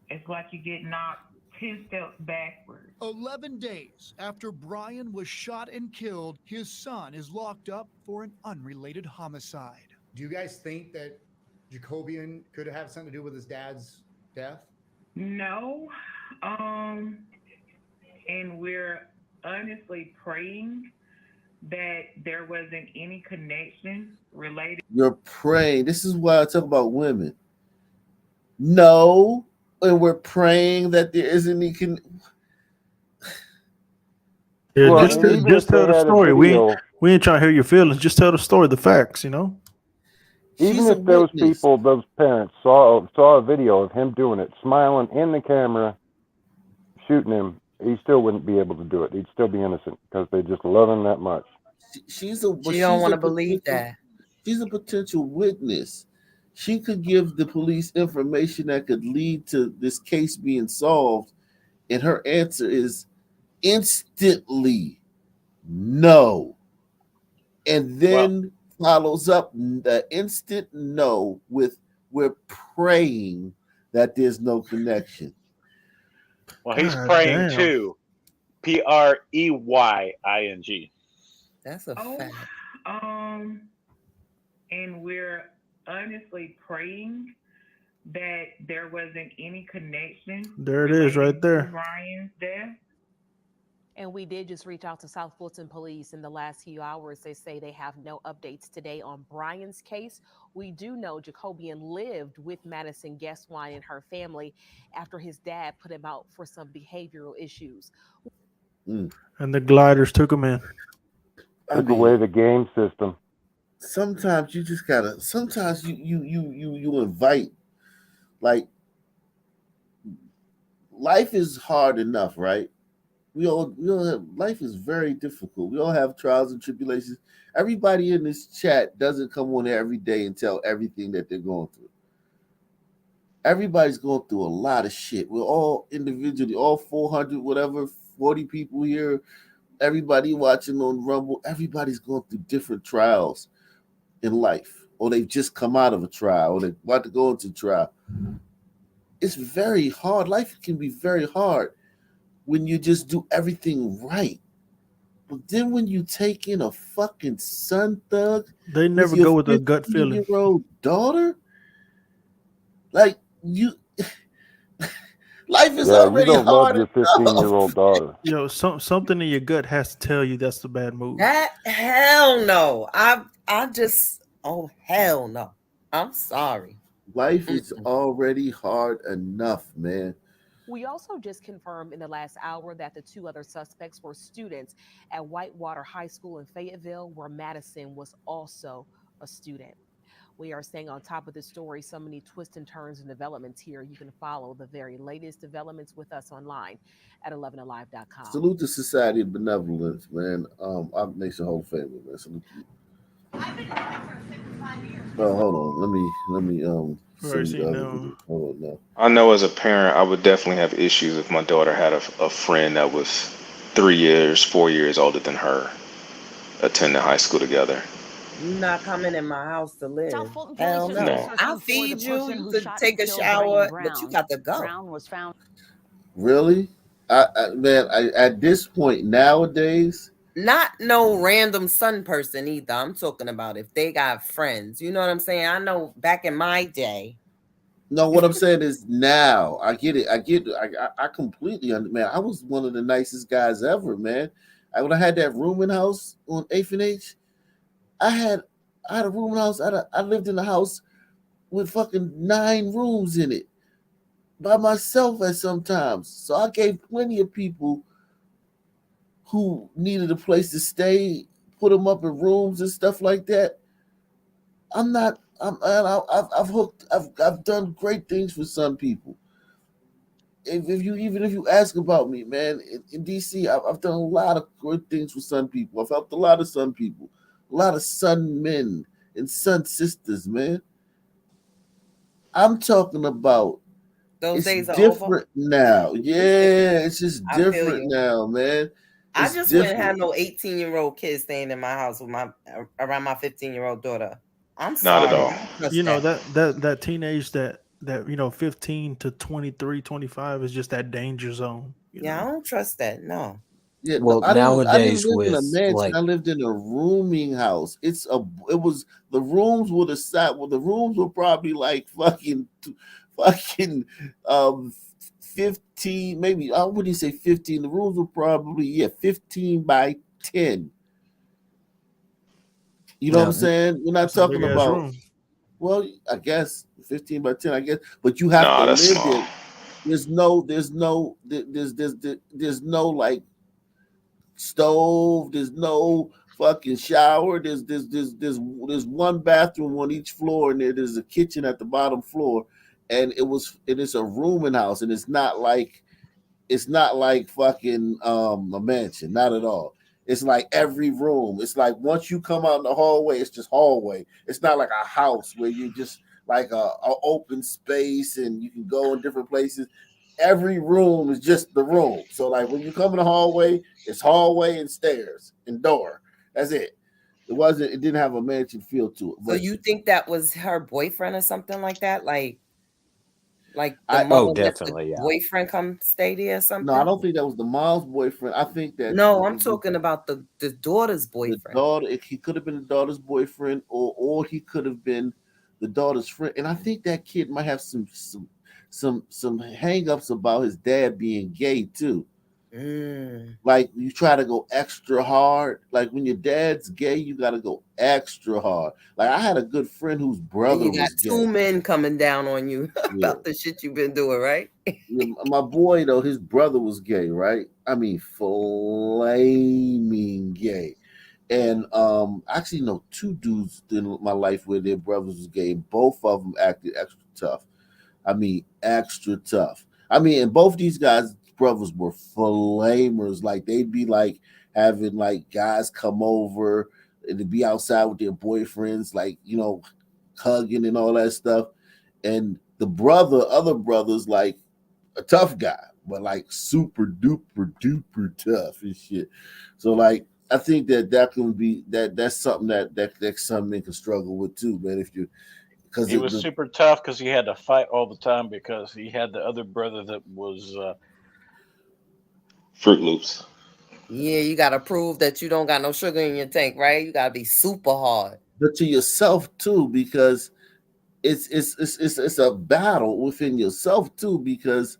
it's like you get knocked 10 steps backwards. 11 days after Brian was shot and killed, his son is locked up for an unrelated homicide. Do you guys think that Jacobian could have something to do with his dad's death? No. And we're honestly praying that there wasn't any connection related. You're praying. This is why I talk about women. No, and we're praying that there isn't any. Yeah, Well, just and even just if they tell the had a story. video- We ain't trying to hear your feelings. Just tell the story, the facts. You know. Even if those people, those parents saw a video of him doing it, smiling in the camera, shooting him, he still wouldn't be able to do it. He'd still be innocent because they just love him that much. She don't want to believe that. She's a potential witness. She could give the police information that could lead to this case being solved, and her answer is instantly no. And then follows up the instant no with "we're praying that there's no connection." Well, he's God praying damn. too. PREYING. That's a fact. And we're honestly praying that there wasn't any connection There it is, right related to there. Brian's death. And we did just reach out to South Fulton Police in the last few hours. They say they have no updates today on Brian's case. We do know Jacobian lived with Madison Guestwine and her family after his dad put him out for some behavioral issues. And the gliders took him in. Took away the game system. Sometimes you just gotta. Sometimes you invite, like, life is hard enough, right? We all have, life is very difficult. We all have trials and tribulations. Everybody in this chat doesn't come on there every day and tell everything that they're going through. Everybody's going through a lot of shit. We're all individually, all 400, whatever, 40 people here. Everybody watching on Rumble, everybody's going through different trials in life, or they've just come out of a trial, or they're about to go into trial. It's very hard. Life can be very hard when you just do everything right. But then when you take in a fucking son thug, they never go with a gut feeling. 15-year-old daughter, like you, life is already you don't hard. love your 15-year-old daughter. Something in your gut has to tell you that's the bad move. Hell no. I just, oh hell no. I'm sorry. Life is already hard enough, man. We also just confirmed in the last hour that the two other suspects were students at Whitewater High School in Fayetteville, where Madison was also a student. We are staying on top of this story. So many twists and turns and developments here. You can follow the very latest developments with us online at 11alive.com. Salute to Society of Benevolence, man. Our Nation Hall of Family, man. Salute to you. Oh, hold on. Let me send you the other video. Hold on now. I know as a parent, I would definitely have issues if my daughter had a friend that was 3 years, 4 years older than her, attending high school together. You're not coming in my house to live. Hell No. no. I'll feed you. You could take a shower, but you got to go. Brown was found. Really? Man, at this point nowadays, not no random son person either. I'm talking about if they got friends. You know what I'm saying? I know back in my day. No, what I'm saying is now. I get it. I completely understand. Man, I was one of the nicest guys ever, man. When I had that rooming house on 8th and H, I had a rooming house. I lived in a house with fucking 9 rooms in it by myself at sometimes. So I gave plenty of people who needed a place to stay, put them up in rooms and stuff like that. I've done great things for some people. If you ask about me, man, in DC, I've done a lot of good things for some people. I've helped a lot of some people, a lot of son men and son sisters, man. I'm talking about those days are different over now. Yeah, it's just different now, man. I just wouldn't have no 18-year-old kid staying in my house with around my 15-year-old daughter. I'm sorry. Not at all. You know, that teenage that 15 to 23, 25 is just that danger zone. Yeah, I don't trust that. No. Yeah, well, no, I nowadays didn't live in a with mansion. like I lived in a rooming house. The rooms were the rooms were probably like fucking 15, maybe I wouldn't say 15. The rooms were probably 15 by 10. You know what I'm saying? We're not talking about room. Well, I guess 15 by 10, I guess, but you have to live there. There's no like stove, there's no fucking shower, there's one bathroom on each floor, and there's a kitchen at the bottom floor, and it is a rooming house, and it's not like fucking a mansion, not at all. It's like every room. It's like once you come out in the hallway, it's just hallway. It's not like a house where you just like a open space and you can go in different places. Every room is just the room. So like when you come in the hallway, it's hallway and stairs and door. That's it. It didn't have a mansion feel to it. So you think that was her boyfriend or something like that? Like Like the mother let the definitely, yeah. boyfriend come stay there or something? No, I don't think that was the mom's boyfriend. I think that No, I'm talking about the daughter's the boyfriend. daughter. He could have been the daughter's boyfriend, or he could have been the daughter's friend. And I think that kid might have some hang-ups about his dad being gay too. Like you try to go extra hard. Like when your dad's gay, you got to go extra hard. Like I had a good friend whose brother And you got was gay. 2 men coming down on you about the shit you've been doing, right? My boy though, his brother was gay, right? I mean, flaming gay. And I actually know 2 dudes in my life where their brothers was gay. Both of them acted extra tough. I mean, extra tough. I mean, and both these guys' brothers were flamers. Like they'd be like having like guys come over and to be outside with their boyfriends, like hugging and all that stuff. And other brothers, like a tough guy, but like super duper duper tough and shit. So like I think that can be that's something that some men can struggle with too, man. If you because He was super tough because he had to fight all the time because he had the other brother that was Fruit Loops. Yeah, you got to prove that you don't got no sugar in your tank, right? You got to be super hard. But to yourself too, because it's a battle within yourself too, because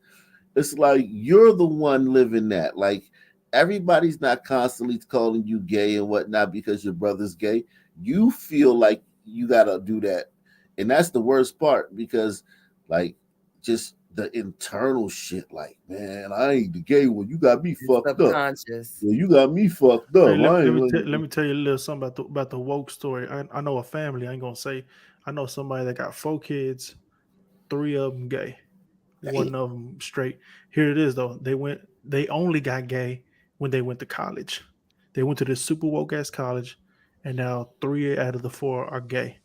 it's like you're the one living that. Like everybody's not constantly calling you gay and whatnot because your brother's gay. You feel like you gotta do that. And that's the worst part because like just the internal shit, like, man, I ain't the gay one. You got me fucked up. Subconscious. Yeah, you got me fucked up. Hey, let me tell you a little something about the woke story. I know a family. I ain't gonna say. I know somebody that got 4 kids, 3 of them gay, 1 of them straight. Here it is though. They only got gay when they went to college. They went to this super woke ass college, and now 3 out of the 4 are gay.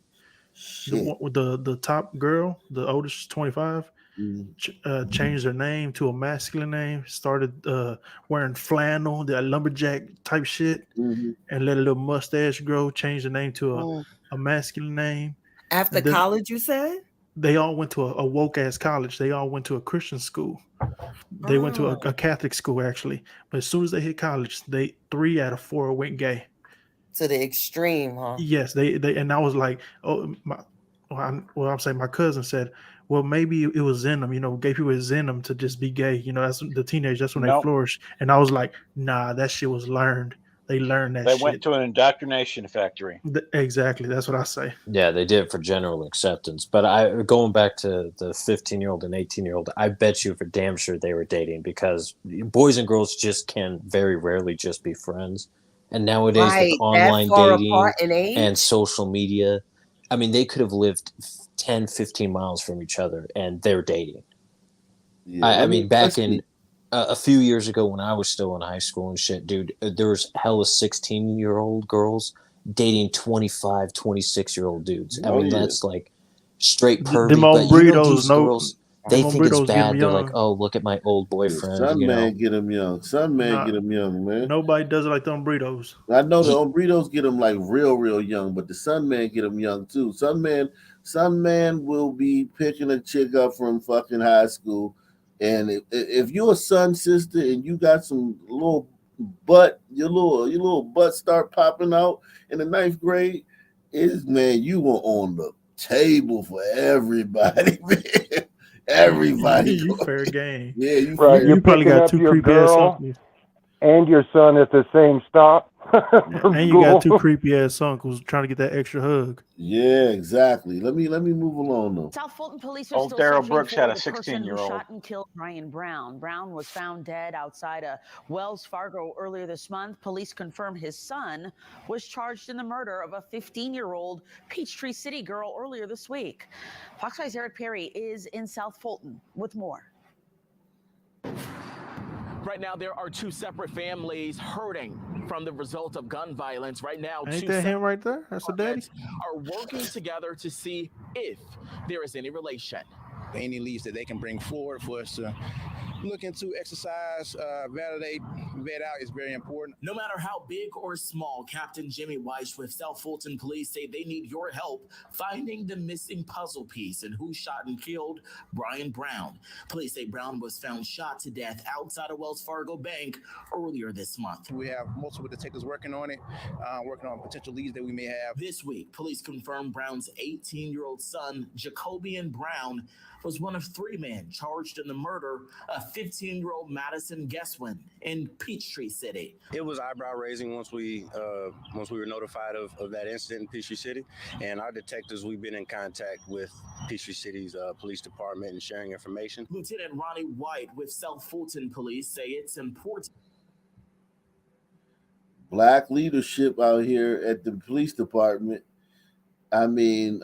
The top girl, the oldest, 25, changed her name to a masculine name. Started wearing flannel, that lumberjack type shit, and let a little mustache grow. Changed the name to a masculine name. After college, you said? They all went to a woke ass college. They all went to a Christian school. They went to a Catholic school actually. But as soon as they hit college, 3 out of 4 went gay. To the extreme, huh? Yes, they and I was like, I'm saying my cousin said, well, maybe it was in them, gay people is in them to just be gay. That's the teenage, that's when they flourish. And I was like, nah, that shit was learned. They learned that they shit. went to an indoctrination factory. Exactly. That's what I say. Yeah, they did it for general acceptance. But going back to the 15-year-old and 18-year-old, I bet you for damn sure they were dating because boys and girls just can very rarely just be friends. And nowadays with online dating and social media, I mean, they could have lived 10, 15 miles from each other and they're dating. Yeah, I mean, back in a few years ago when I was still in high school and shit, dude, there was hella 16-year-old girls dating 25, 26-year-old dudes. I mean, that's like straight pervy. But these girls, they think it's bad. They're like, oh, look at my old boyfriend. Some man get them young. Some man get them young, man. Nobody does it like the Umbritos. I know the Umbritos get them like real young, but the Sun Man get them young too. Some man will be picking a chick up from fucking high school, and if you're a son, sister, and you got some little butt, your little butt start popping out in the 9th grade, you were on the table for everybody, man. Everybody, you fair game. Yeah, you right. You probably got 2 creepy ass uncles and your son at the same stop. And you got 2 creepy ass uncles trying to get that extra hug. Yeah, exactly. Let me move along though. South Fulton police are Old still Daryl searching Brooks for had a the person who 16-year-old. shot and killed Ryan Brown. Brown was found dead outside a Wells Fargo earlier this month. Police confirm his son was charged in the murder of a 15-year-old Peachtree City girl earlier this week. Fox 5's Eric Perry is in South Fulton with more. Right now, there are 2 separate families hurting from the result of gun violence. Right now, Ain't that him right there? That's a daddy. Are working together to see if there is any relation. Any leads that they can bring forward for us to looking to exercise, validate, vet out is very important. No matter how big or small, Captain Jimmy Weiss with South Fulton Police say they need your help finding the missing puzzle piece and who shot and killed Brian Brown. Police say Brown was found shot to death outside a Wells Fargo bank earlier this month. We have multiple detectives working on it, working on potential leads that we may have. This week, police confirmed Brown's 18-year-old son, Jacobian Brown, was one of 3 men charged in the murder of 15-year-old Madison Guesswin in Peachtree City. It was eyebrow raising once we were notified of that incident in Peachtree City, and our detectives, we've been in contact with Peachtree City's police department and sharing information. Lieutenant Ronnie White with South Fulton Police say it's important. Black leadership out here at the police department. I mean,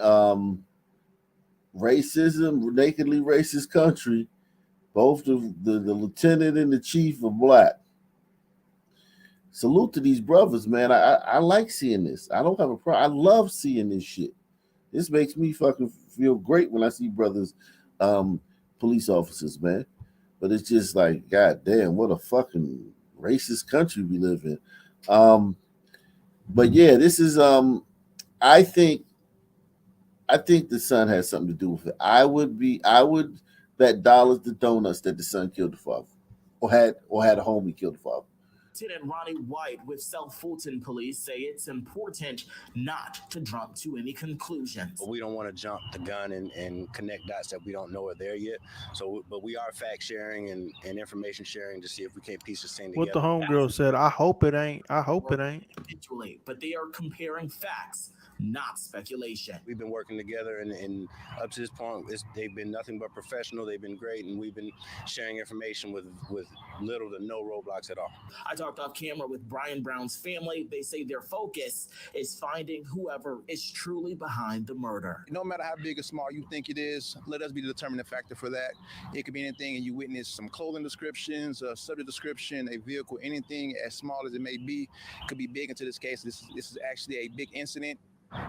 racism, nakedly racist country. Both the lieutenant and the chief are black. Salute to these brothers, man. I like seeing this. I don't have a problem. I love seeing this shit. This makes me fucking feel great when I see brothers, police officers, man. But it's just like, god damn, what a fucking racist country we live in. But yeah, this is I think the son has something to do with it. I would bet dollars to donuts that the son killed the father, or had a homie kill the father. Lieutenant Ronnie White with South Fulton Police say it's important not to jump to any conclusions. We don't want to jump the gun and connect dots that we don't know are there yet. So, but we are fact sharing and information sharing to see if we can't piece this thing together. What the homegirl said, I hope it ain't. I hope it ain't. But they are comparing facts, not speculation. We've been working together, and up to this point, they've been nothing but professional. They've been great, and we've been sharing information with little to no roadblocks at all. I talked off camera with Brian Brown's family. They say their focus is finding whoever is truly behind the murder. No matter how big or small you think it is, let us be the determining factor for that. It could be anything, and you witness some clothing descriptions, a subject description, a vehicle, anything as small as it may be, could be big into this case. This is actually a big incident.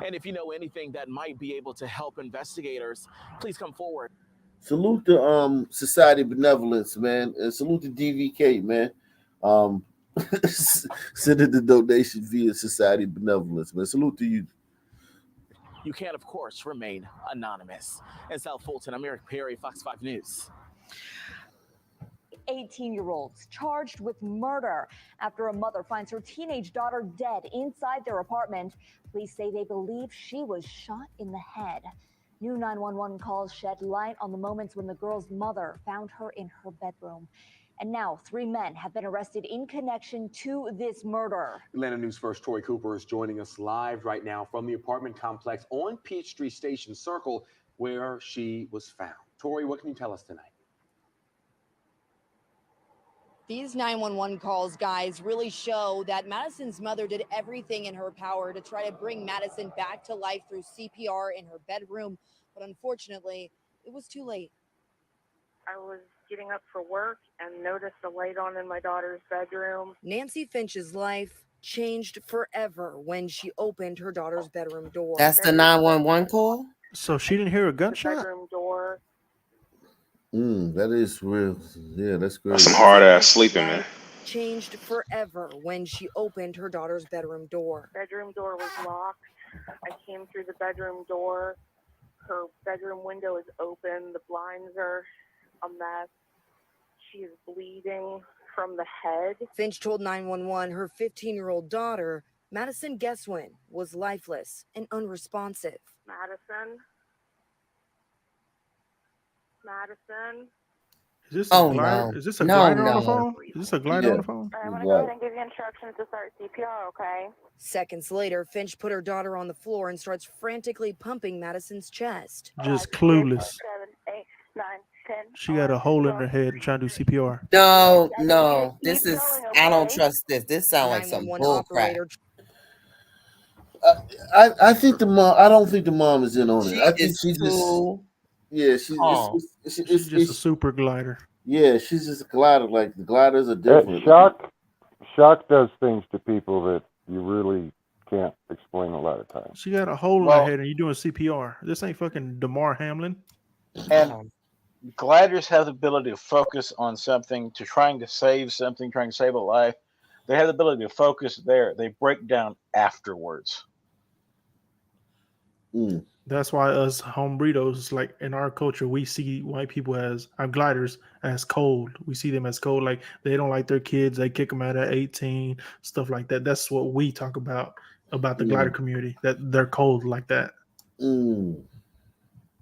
And if you know anything that might be able to help investigators, please come forward. Salute to Society Benevolence, man, and salute to DVK, man. Send in the donation via Society Benevolence, man. Salute to you. You can, of course, remain anonymous. In South Fulton, I'm Eric Perry, Fox 5 News. 18-year-olds charged with murder after a mother finds her teenage daughter dead inside their apartment. Police say they believe she was shot in the head. New 911 calls shed light on the moments when the girl's mother found her in her bedroom. And now 3 men have been arrested in connection to this murder. Atlanta News First Tori Cooper is joining us live right now from the apartment complex on Peachtree Station Circle where she was found. Tori, what can you tell us tonight? These 911 calls, guys, really show that Madison's mother did everything in her power to try to bring Madison back to life through CPR in her bedroom. But unfortunately, it was too late. I was getting up for work and noticed a light on in my daughter's bedroom. Nancy Finch's life changed forever when she opened her daughter's bedroom door. That's the 911 call? So she didn't hear a gunshot? Bedroom door. That is real. Yeah, that's great. That's some hard ass sleeping, man. Changed forever when she opened her daughter's bedroom door. Bedroom door was locked. I came through the bedroom door. Her bedroom window is open. The blinds are a mess. She is bleeding from the head. Finch told 911 her 15-year-old daughter, Madison Guesswin, was lifeless and unresponsive. Madison. Is this a glider? No. Is this a glider on the phone? Is this a glider on the phone? I'm going to go ahead and give you instructions to start CPR, okay? Seconds later, Finch put her daughter on the floor and starts frantically pumping Madison's chest. Just clueless. 7, 8, 9, 10. She got a hole in her head and trying to do CPR. No. This is, I don't trust this. This sounds like some bull crap. I think the mom. I don't think the mom is in on it. I think she just. Yeah, she's just a super glider. Yeah, she's just a glider. Like the gliders are different. Shock does things to people that you really can't explain a lot of times. She got a hole in her head and you're doing CPR. This ain't fucking DeMar Hamlin. And gliders have the ability to focus on something, to trying to save something, trying to save a life. They have the ability to focus there. They break down afterwards. That's why us hombredos, like in our culture, we see white people as gliders as cold. We see them as cold, like they don't like their kids. They kick them out at 18, stuff like that. That's what we talk about the glider community. That they're cold like that.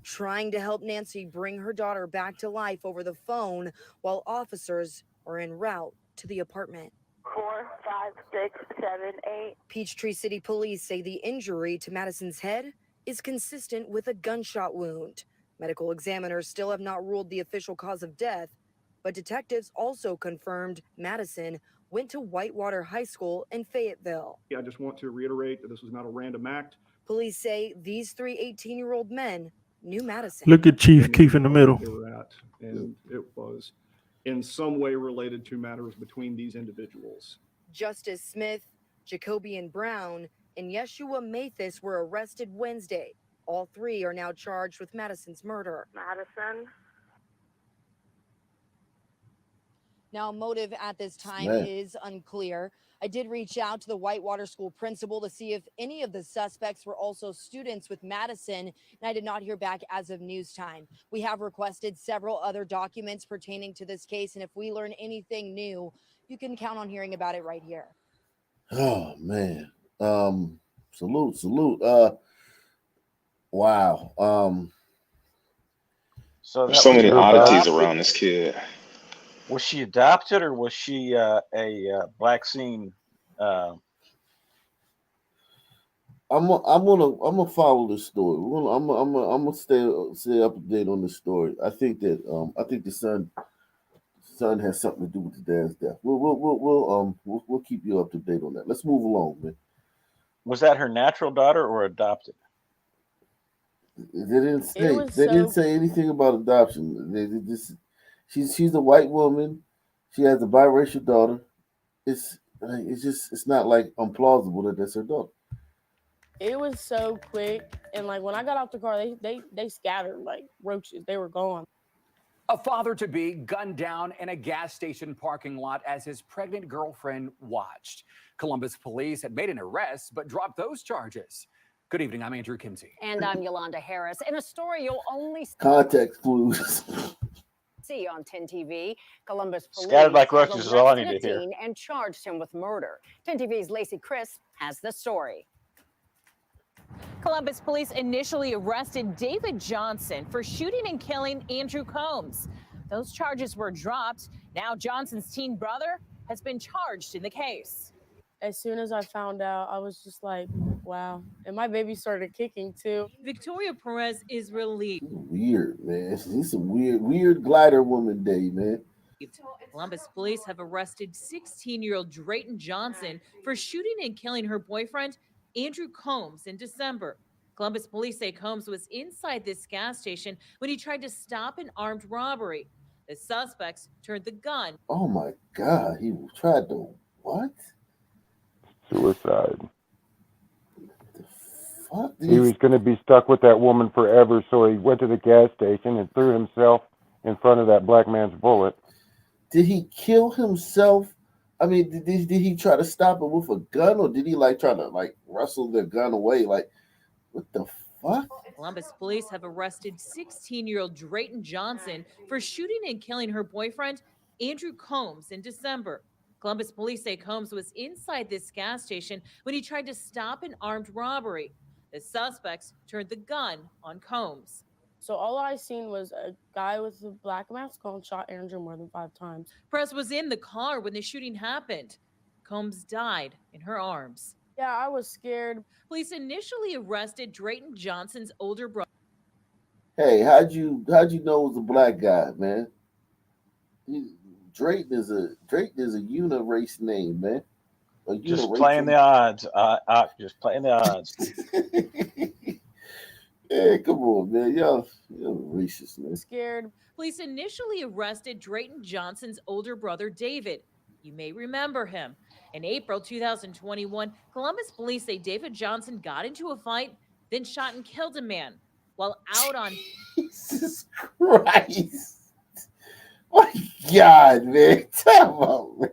Trying to help Nancy bring her daughter back to life over the phone while officers are en route to the apartment. 4, 5, 6, 7, 8. Peachtree City police say the injury to Madison's head is consistent with a gunshot wound. Medical examiners still have not ruled the official cause of death, but detectives also confirmed Madison went to Whitewater High School in Fayetteville. I just want to reiterate that this was not a random act. Police say these three 18-year-old men knew Madison. Look at Chief Keef in the middle. They were at, and it was in some way related to matters between these individuals. Justice Smith, Jacobian Brown, and Yeshua Mathis were arrested Wednesday. All three are now charged with Madison's murder. Madison. Now, motive at this time Man. is unclear. I did reach out to the Whitewater School principal to see if any of the suspects were also students with Madison, and I did not hear back as of news time. We have requested several other documents pertaining to this case, and if we learn anything new, you can count on hearing about it right here. Oh man. Salute. Wow. So There's so many oddities around this kid. Was she adopted or was she a black scene? I'm gonna follow this story. I'm gonna stay up to date on this story. I think the son has something to do with the dad's death. We'll keep you up to date on that. Let's move along, man. Was that her natural daughter or adopted? They didn't say anything about adoption. They just she's a white woman. She has a biracial daughter. It's not like implausible that that's her daughter. It was so quick, and like when I got off the car, they scattered like roaches. They were gone. A father-to-be gunned down in a gas station parking lot as his pregnant girlfriend watched. Columbus police had made an arrest, but dropped those charges. Good evening, I'm Andrew Kimsey. And I'm Yolanda Harris. In a story you'll only Context clues. see on 10 TV, Columbus police Scattered like have roaches is all I need arrested to a hear. teen and charged him with murder. 10 TV's Lacey Crisp has the story. Columbus police initially arrested David Johnson for shooting and killing Andrew Combs. Those charges were dropped. Now Johnson's teen brother has been charged in the case. As soon as I found out, I was just like, wow. And my baby started kicking too. Victoria Perez is relieved. Weird, man. It's a weird glider woman day, man. Columbus police have arrested 16-year-old Drayton Johnson for shooting and killing her boyfriend, Andrew Combs, in December. Columbus police say Combs was inside this gas station when he tried to stop an armed robbery. The suspects turned the gun. Oh my God, he tried to what? Suicide. Fuck, He was going to be stuck with that woman forever, so he went to the gas station and threw himself in front of that black man's bullet. Did he kill himself? I mean, did he try to stop it with a gun, or did he try to wrestle the gun away? Like, what the fuck? Columbus police have arrested 16-year-old Drayton Johnson for shooting and killing her boyfriend, Andrew Combs, in December. Columbus police say Combs was inside this gas station when he tried to stop an armed robbery. The suspects turned the gun on Combs. So all I seen was a guy with a black mask on shot Andrew more than 5 times. Press was in the car when the shooting happened. Combs died in her arms. Yeah, I was scared. Police initially arrested Drayton Johnson's older brother. Hey, how'd you know it was a black guy, man? Drayton is a uni-race name, man. Just playing the odds. Just playing the odds. Yeah, come on, man. Y'all racist, man. Scared. Police initially arrested Drayton Johnson's older brother, David. You may remember him. In April 2021, Columbus police say David Johnson got into a fight, then shot and killed a man. While out on Jesus Christ. My God, man. Time out, man.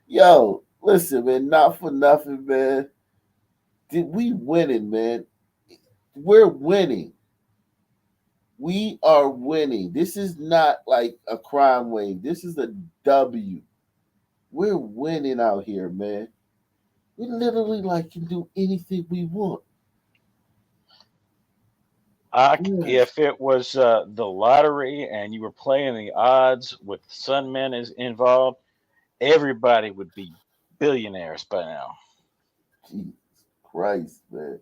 Yo, listen, man, not for nothing, man. We winning, man. We're winning. We are winning. This is not like a crime wave. This is a W. We're winning out here, man. We literally like can do anything we want. If it was the lottery and you were playing the odds with Sunmen is involved, everybody would be billionaires by now. Jesus Christ, man.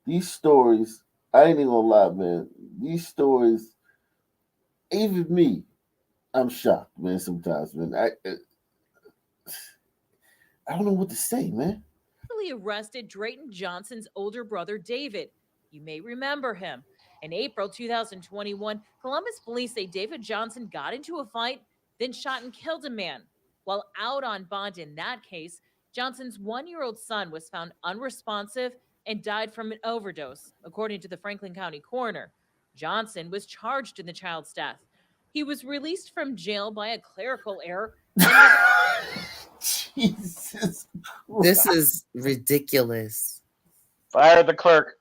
These stories, I ain't even gonna lie, man. These stories, even me, I'm shocked, man, sometimes, man. I don't know what to say, man. Arrested Drayton Johnson's older brother, David. You may remember him. In April 2021, Columbus police say David Johnson got into a fight, then shot and killed a man. While out on bond in that case, Johnson's 1-year-old son was found unresponsive and died from an overdose, according to the Franklin County coroner. Johnson was charged in the child's death. He was released from jail by a clerical error. Jesus. This is ridiculous. Fire the clerk.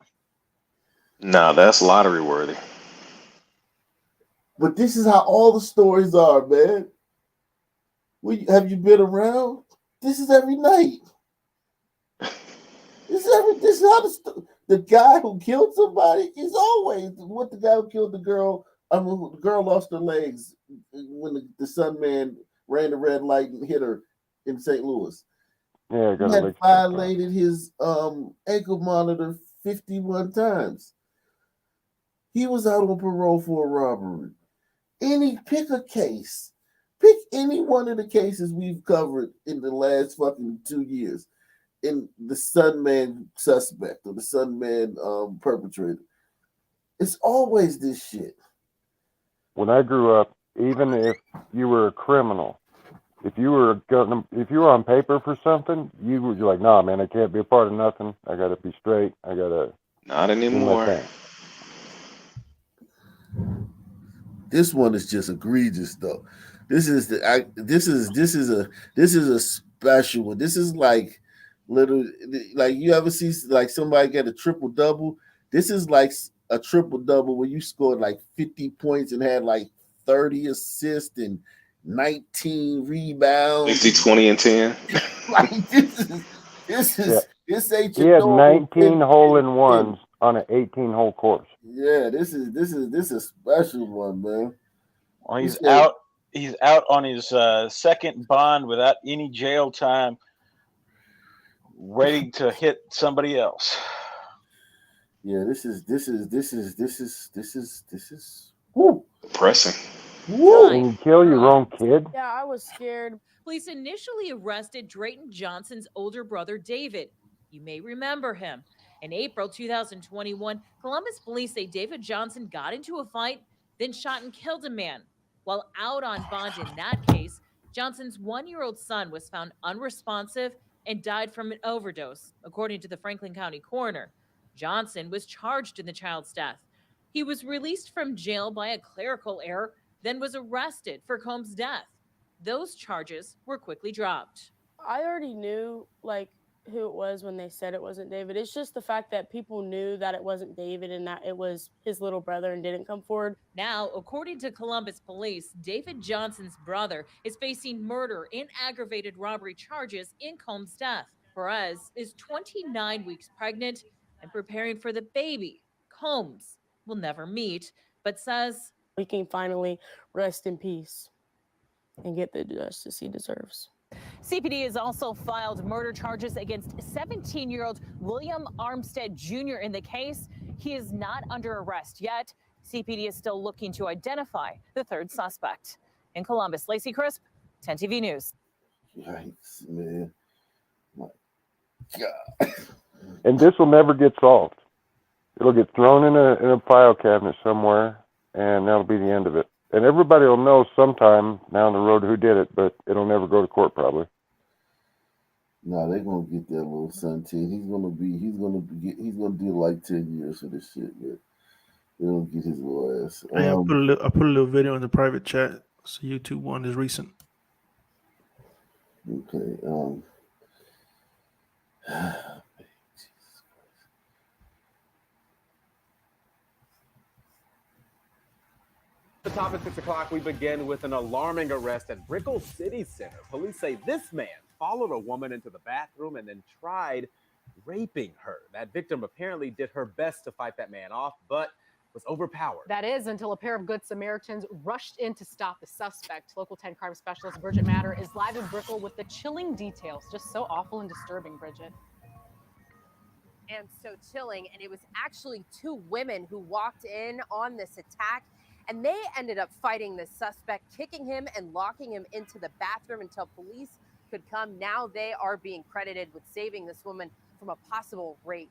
No, that's lottery worthy. But this is how all the stories are, man. Have you been around? This is every night. This is how the guy who killed somebody is always what the guy who killed the girl. I mean, the girl lost her legs when the Sun Man ran the red light and hit her in St. Louis. Yeah, he had violated his ankle monitor 51 times. He was out on parole for a robbery. Pick a case. Pick any one of the cases we've covered in the last fucking 2 years. In the Sunman suspect or the Sunman perpetrator. It's always this shit. When I grew up, even if you were a criminal, if you were on paper for something, you were like, nah, man, I can't be a part of nothing. I gotta be straight. I gotta not do my anymore. thing. This one is just egregious, though. This is a special one. This is like literally like you ever see like somebody get a triple double. This is like a triple double where you scored like 50 points and had like 30 assists and 19 rebounds. 50, 20, and 10. Like this ain't He your had normal 19 hole-in-ones on an 18-hole course. Yeah, this is a special one, man. Well, he's out on his second bond without any jail time, ready to hit somebody else. Yeah, this is woo. Depressing. Woo. And you kill your own kid? Yeah, I was scared. Police initially arrested Drayton Johnson's older brother, David. You may remember him. In April 2021, Columbus police say David Johnson got into a fight, then shot and killed a man. While out on bond in that case, Johnson's 1-year-old son was found unresponsive and died from an overdose, according to the Franklin County coroner. Johnson was charged in the child's death. He was released from jail by a clerical error, then was arrested for Combs' death. Those charges were quickly dropped. I already knew who it was when they said it wasn't David. It's just the fact that people knew that it wasn't David and that it was his little brother and didn't come forward. Now, according to Columbus police, David Johnson's brother is facing murder and aggravated robbery charges in Combs' death. Perez is 29 weeks pregnant and preparing for the baby. Combs will never meet, but says he can finally rest in peace and get the justice he deserves. CPD has also filed murder charges against 17-year-old William Armstead Jr. in the case. He is not under arrest yet. CPD is still looking to identify the third suspect. In Columbus, Lacey Crisp, 10 TV News. Yikes, man. My God. And this will never get solved. It'll get thrown in a file cabinet somewhere, and that'll be the end of it. And everybody will know sometime down the road who did it, but it'll never go to court probably. No, they're gonna get that little son. He's gonna do like 10 years for this shit, man. They don't get his little ass. Yeah, I put a little video in the private chat. So YouTube one is recent. Okay. The top at 6 o'clock, we begin with an alarming arrest at Brickell City Center. Police say this man followed a woman into the bathroom and then tried raping her. That victim apparently did her best to fight that man off, but was overpowered. That is until a pair of Good Samaritans rushed in to stop the suspect. Local 10 crime specialist Bridget Matter is live in Brickell with the chilling details. Just so awful and disturbing, Bridget. And so chilling. And it was actually two women who walked in on this attack, and they ended up fighting the suspect, kicking him and locking him into the bathroom until police could come. Now they are being credited with saving this woman from a possible rape.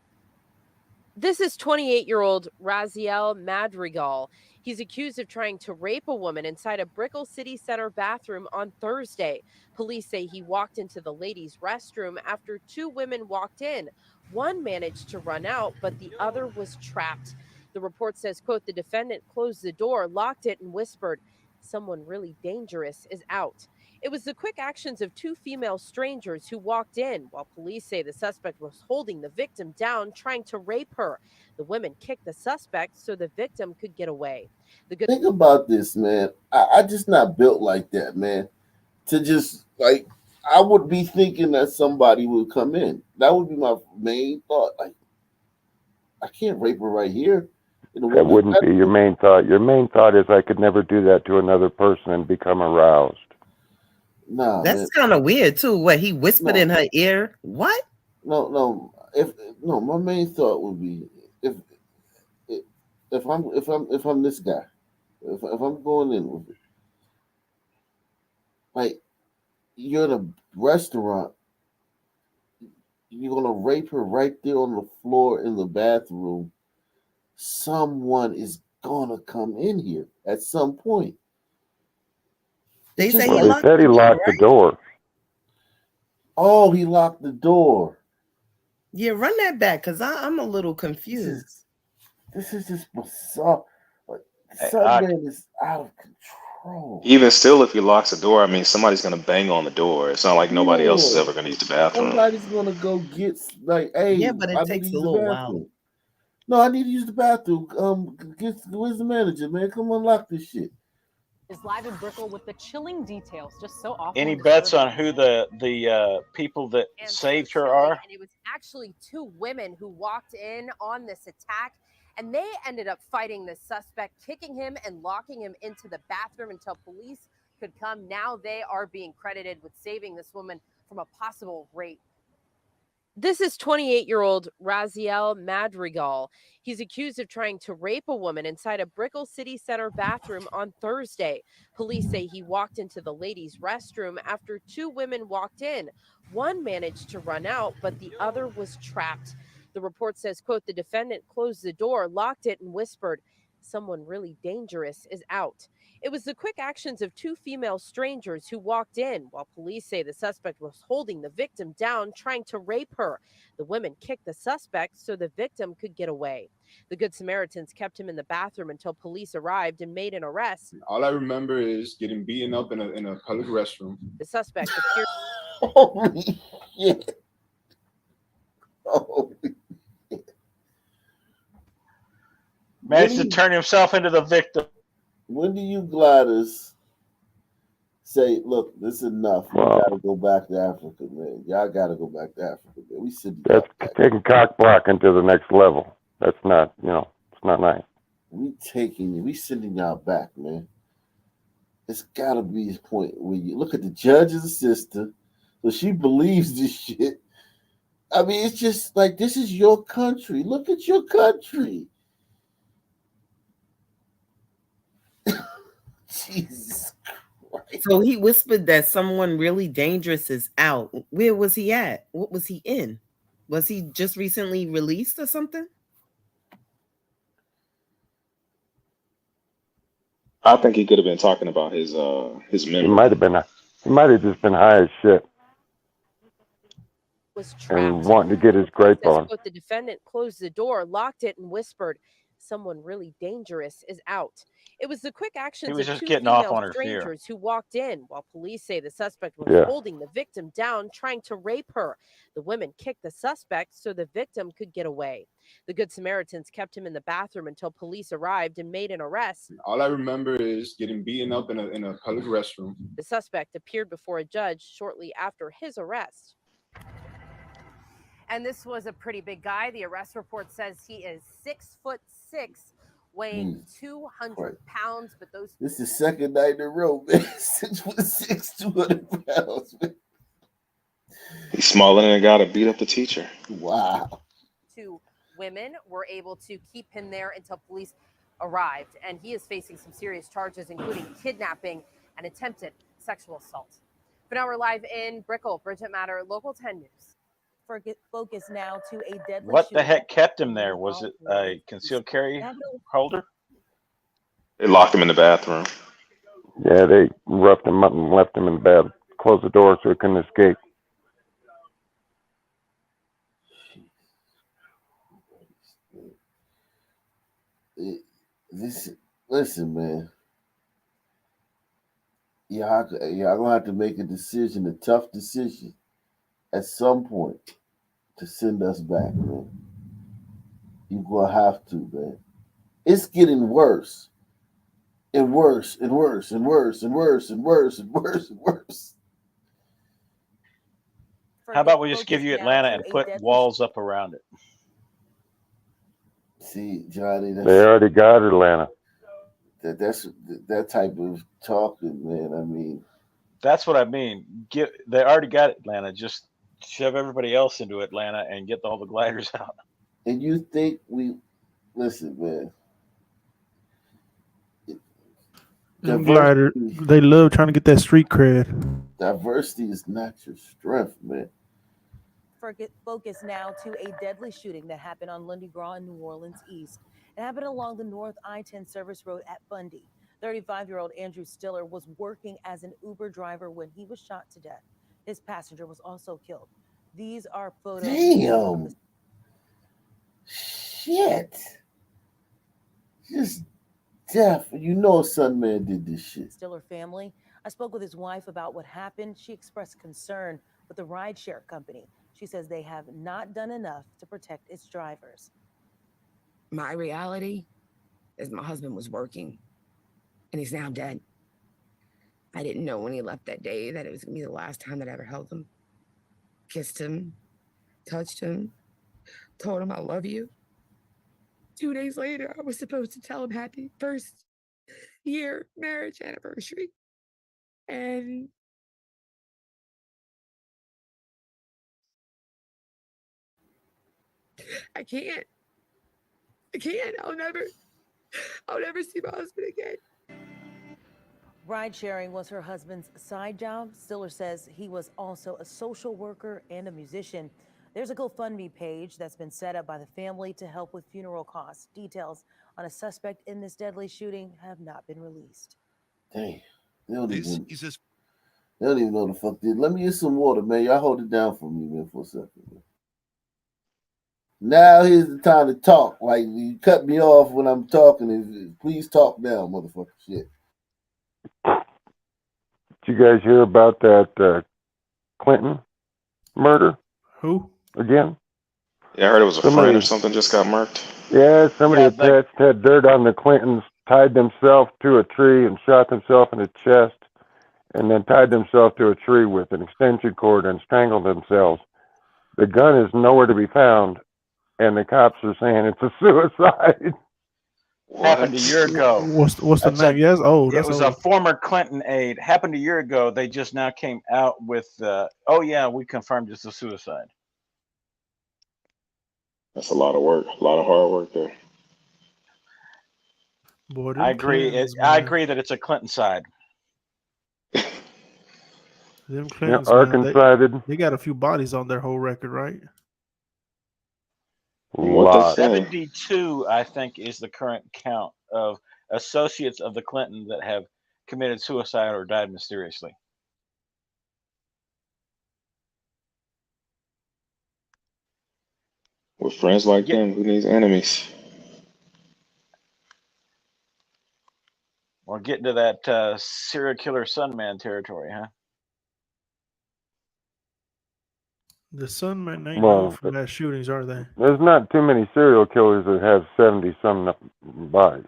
This is 28-year-old Raziel Madrigal. He's accused of trying to rape a woman inside a Brickell City Center bathroom on Thursday. Police say he walked into the ladies' restroom after two women walked in. One managed to run out, but the other was trapped. The report says, quote, the defendant closed the door, locked it, and whispered, "Someone really dangerous is out." It was the quick actions of two female strangers who walked in, while police say the suspect was holding the victim down, trying to rape her. The women kicked the suspect so the victim could get away. Think about this, man. I just not built like that, man. To just, like, I would be thinking that somebody would come in. That would be my main thought. Like, I can't rape her right here. That wouldn't be your main thought. Your main thought is, I could never do that to another person and become aroused. No, that's kind of weird too. What he whispered in her ear? What? No. My main thought would be if I'm this guy, if I'm going in with it, like, you're in a restaurant, you're gonna rape her right there on the floor in the bathroom. Someone is gonna come in here at some point. They said he locked the door. Oh, he locked the door. Yeah, run that back, because I'm a little confused. This is just bizarre. Sunman is out of control. Even still, if he locks the door, I mean, somebody's gonna bang on the door. It's not like nobody else is ever gonna use the bathroom. Somebody's gonna go get, like, hey, yeah, but it takes a little while. No, I need to use the bathroom. Where's the manager, man? Come unlock this shit. Is live in Brickell with the chilling details. Just so awful. Any bets on who the people that saved her are? And it was actually two women who walked in on this attack, and they ended up fighting the suspect, kicking him and locking him into the bathroom until police could come. Now they are being credited with saving this woman from a possible rape. This is 28-year-old Raziel Madrigal. He's accused of trying to rape a woman inside a Brickell City Center bathroom on Thursday. Police say he walked into the ladies' restroom after two women walked in. One managed to run out, but the other was trapped. The report says, quote, the defendant closed the door, locked it, and whispered, "Someone really dangerous is out." It was the quick actions of two female strangers who walked in, while police say the suspect was holding the victim down, trying to rape her. The women kicked the suspect so the victim could get away. The Good Samaritans kept him in the bathroom until police arrived and made an arrest. All I remember is getting beaten up in a public restroom. The suspect appeared. Holy shit. Holy shit. Managed to turn himself into the victim. When do you gliders say, look, this is enough? We gotta go back to Africa, man. Y'all gotta go back to Africa, man. We should. That's taking cock blocking to the next level. That's not, it's not nice. We sending y'all back, man. It's gotta be this point where you look at the judge's sister, so she believes this shit. I mean, it's just like, this is your country. Look at your country. Jesus Christ. So he whispered that someone really dangerous is out. Where was he at? What was he in? Was he just recently released or something? I think he could have been talking about his memory. He might have just been high as shit. Was trapped. And wanting to get his grape on. The defendant closed the door, locked it, and whispered, someone really dangerous is out. It was the quick He actions was of just two getting off female on her fear. strangers who walked in, while police say the suspect was Yeah. holding the victim down, trying to rape her. The women kicked the suspect so the victim could get away. The Good Samaritans kept him in the bathroom until police arrived and made an arrest. All I remember is getting beaten up in a public restroom. The suspect appeared before a judge shortly after his arrest. And this was a pretty big guy. The arrest report says he is 6'6", weighing 200 pounds. But those This is the second night in a row, man. 6'6", 200 pounds, man. He's smaller than a guy to beat up the teacher. Wow. two women were able to keep him there until police arrived. And he is facing some serious charges, including kidnapping and attempted sexual assault. But now we're live in Brickell. Bridget Matter, Local 10 News. Focus now to a deadly What the shooting. heck kept him there? Was it a concealed carry holder? They locked him in the bathroom. Yeah, they roughed him up and left him in bed. Closed the door so he couldn't escape. Listen, man. Y'all gonna have to make a decision, a tough decision, at some point, to send us back, man. You're gonna have to, man. It's getting worse and worse and worse and worse and worse and worse and worse and worse. How about we just give you Atlanta and put walls up around it? See, Johnny, They already got Atlanta. that's that type of talking, man. I mean, that's what I mean. They already got Atlanta. Just shove everybody else into Atlanta and get all the gliders out. And you think listen, man. Them glider, they love trying to get that street cred. Diversity is not your strength, man. Focus now to a deadly shooting that happened on Lundy Gras in New Orleans East. It happened along the North I-10 service road at Bundy. 35-year-old Andrew Stiller was working as an Uber driver when he was shot to death. His passenger was also killed. These are photos. Damn. Shit. Just death. You know Sunman did this shit. Stiller family. I spoke with his wife about what happened. She expressed concern with the rideshare company. She says they have not done enough to protect its drivers. My reality is my husband was working and he's now dead. I didn't know when he left that day that it was gonna be the last time that I ever held him, kissed him, touched him, told him I love you. 2 days later, I was supposed to tell him happy first year marriage anniversary. And I can't. I'll never see my husband again. Ride sharing was her husband's side job. Stiller says he was also a social worker and a musician. There's a GoFundMe page that's been set up by the family to help with funeral costs. Details on a suspect in this deadly shooting have not been released. Dang. They don't even know the fuck did. Let me get some water, man. Y'all hold it down for me, man, for a second, man. Now here's the time to talk. Like, you cut me off when I'm talking. Please talk now, motherfucker. Shit. Did you guys hear about that Clinton murder? Who? Again? Yeah, I heard it was a friend or something just got murked. Yeah, somebody had dirt on the Clintons, tied themselves to a tree and shot themselves in the chest, and then tied themselves to a tree with an extension cord and strangled themselves. The gun is nowhere to be found, and the cops are saying it's a suicide. Happened a year ago. What's the name? Yes, old. It was a former Clinton aide. Happened a year ago. They just now came out with, oh yeah, we confirmed it's a suicide. That's a lot of work, a lot of hard work there. Boy, I agree. I agree that it's a Clinton side. Them Clintons, Arkansas. They got a few bodies on their whole record, right? 72, I think, is the current count of associates of the Clinton that have committed suicide or died mysteriously. With friends like them, who needs enemies? We're getting to that serial killer Sunman territory, huh? The Sunmen ain't known Well, for mass shootings, are they? there's not too many serial killers that have 70-some bodies.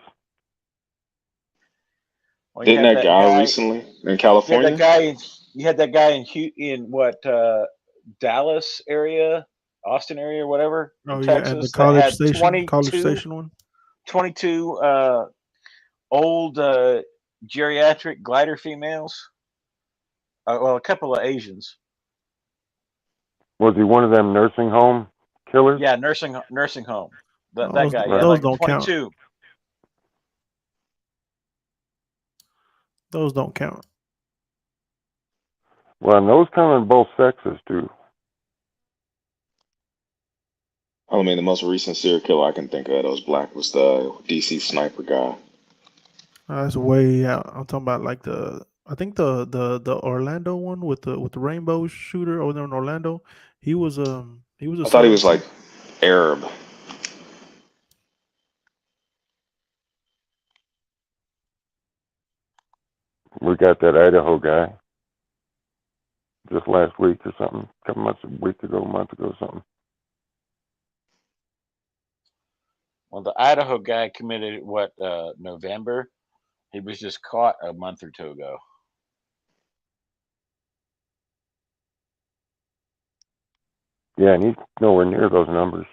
Well, you Didn't had that that guy guy. recently in You had California? that guy. You had that guy in what Dallas area, Austin area, or whatever, in Oh yeah, and the Texas, that College had Station, College Station one. 22 old geriatric glider females. Well, a couple of Asians. Was he one of them nursing home killers? Yeah, nursing home. That Those, guy. Yeah, those like don't count. 22. Those don't count. Well, and those come in both sexes too. I mean, the most recent serial killer I can think of that was black was the DC sniper guy. That's way out. I'm talking about like I think the Orlando one with the rainbow shooter over there in Orlando. He was a I thought he was like serial Arab. We got that Idaho guy just last week or something, a month ago, something. Well, the Idaho guy committed what November. He was just caught a month or two ago. Yeah, and he's nowhere near those numbers.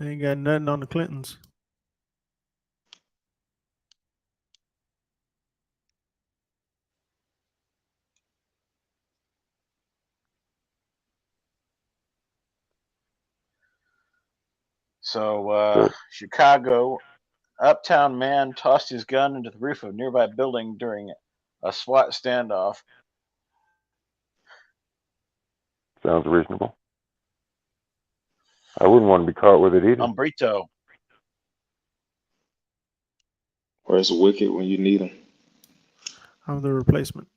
Ain't got nothing on the Clintons. So, Chicago, uptown man tossed his gun into the roof of a nearby building during a SWAT standoff. Sounds reasonable. I wouldn't want to be caught with it either. Umbrito. Where's Wicked when you need him? I'm the replacement.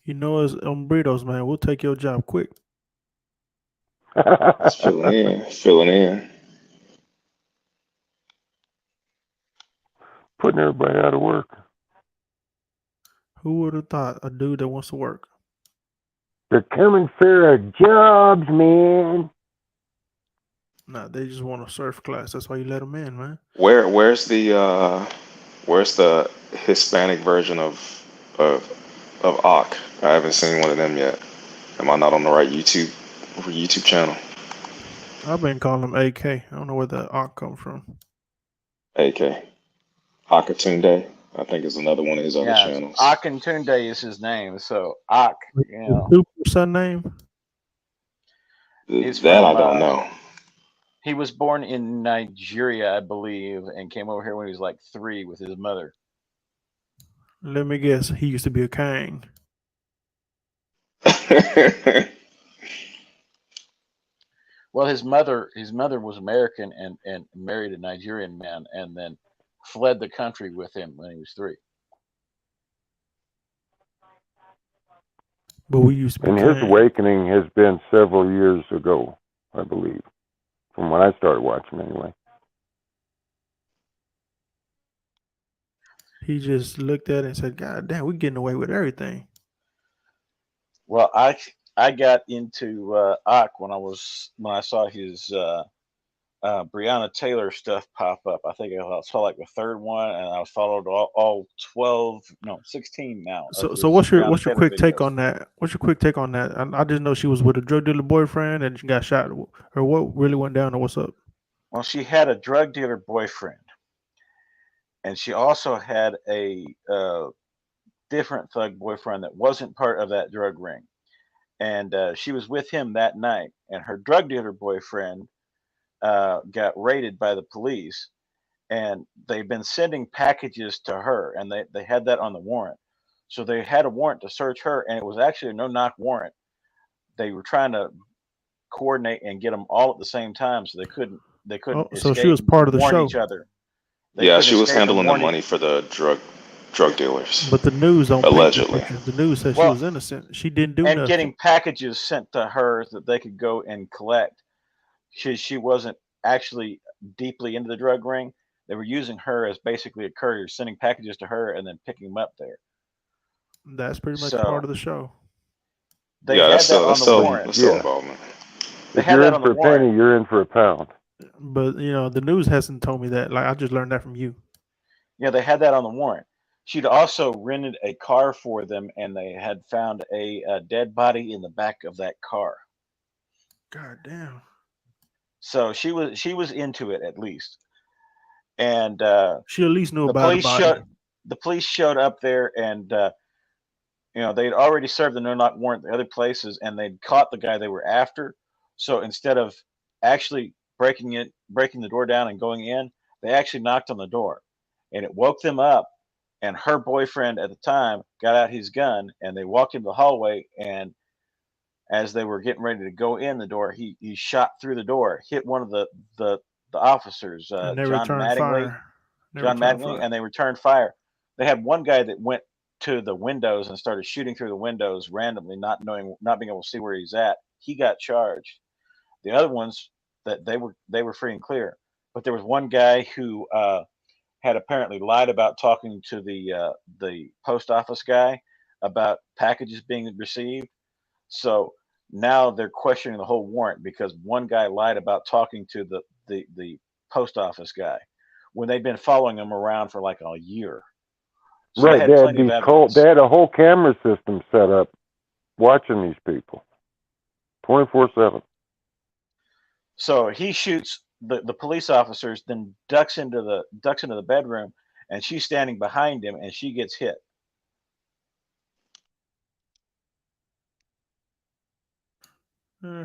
You know us Umbritos, man. We'll take your job quick. Just filling in. Putting everybody out of work. Who would have thought a dude that wants to work? They're coming for our jobs, man. Nah, they just want a surf class. That's why you let them in, man. Where's the Hispanic version of Ak? I haven't seen one of them yet. Am I not on the right YouTube channel? I've been calling him AK. I don't know where the ARC come from. AK. Akatunde, I think is another one of his other Yeah, channels. Akintunde is his name. So Ak, you know, Super son name? he's That from, I don't know. he was born in Nigeria, I believe, and came over here when he was like 3 with his mother. Let me guess. He used to be a king. Well, his mother was American and married a Nigerian man, and then fled the country with him when he was 3. But we used to be And his kings. awakening has been several years ago, I believe, from when I started watching anyway. He just looked at it and said, God damn, we're getting away with everything. Well, I got into Ak when I saw his Breonna Taylor stuff pop up. I think I saw like the 3rd one, and I followed all 16 now. So what's your quick take on that? What's your quick take on that? I just know she was with a drug dealer boyfriend and she got shot. Or what really went down or what's up? Well, she had a drug dealer boyfriend, and she also had a different thug boyfriend that wasn't part of that drug ring. And she was with him that night, and her drug dealer boyfriend got raided by the police, and they've been sending packages to her, and they had that on the warrant. So they had a warrant to search her, and it was actually a no-knock warrant. They were trying to coordinate and get them all at the same time, so they couldn't Oh, escape so she was part of the and warn show. each other. They Yeah, couldn't she was escape and handling the warn money for the drug dealers. But the news don't paint the Allegedly. picture. The news says she Well, was innocent. She didn't do and nothing. getting packages sent to her that they could go and collect. She wasn't actually deeply into the drug ring. They were using her as basically a courier, sending packages to her and then picking them up there. That's pretty much So part of the show. they Yeah, had that's that still on the warrant. that's still involvement. They If had you're that in on the for a warrant. penny, you're in for a pound. But the news hasn't told me that. Like I just learned that from you. Yeah, they had that on the warrant. She'd also rented a car for them, and they had found a dead body in the back of that car. God damn. So she was into it at least, and She at least knew the about the body. the police showed up there, and they'd already served the no-knock warrant at the other places, and they'd caught the guy they were after. So instead of actually breaking the door down and going in, they actually knocked on the door, and it woke them up. And her boyfriend at the time got out his gun, and they walked into the hallway. And as they were getting ready to go in the door, he shot through the door, hit one of the officers, And they John returned Mattingly. fire. And they returned fire. They had one guy that went to the windows and started shooting through the windows randomly, not being able to see where he's at. He got charged. The other ones that they were free and clear. But there was one guy who had apparently lied about talking to the post office guy about packages being received. So now they're questioning the whole warrant because one guy lied about talking to the post office guy when they'd been following him around for like a year. So Right, they had plenty of evidence. they had a whole camera system set up watching these people 24/7. So he shoots the police officers, then ducks into the bedroom, and she's standing behind him, and she gets hit.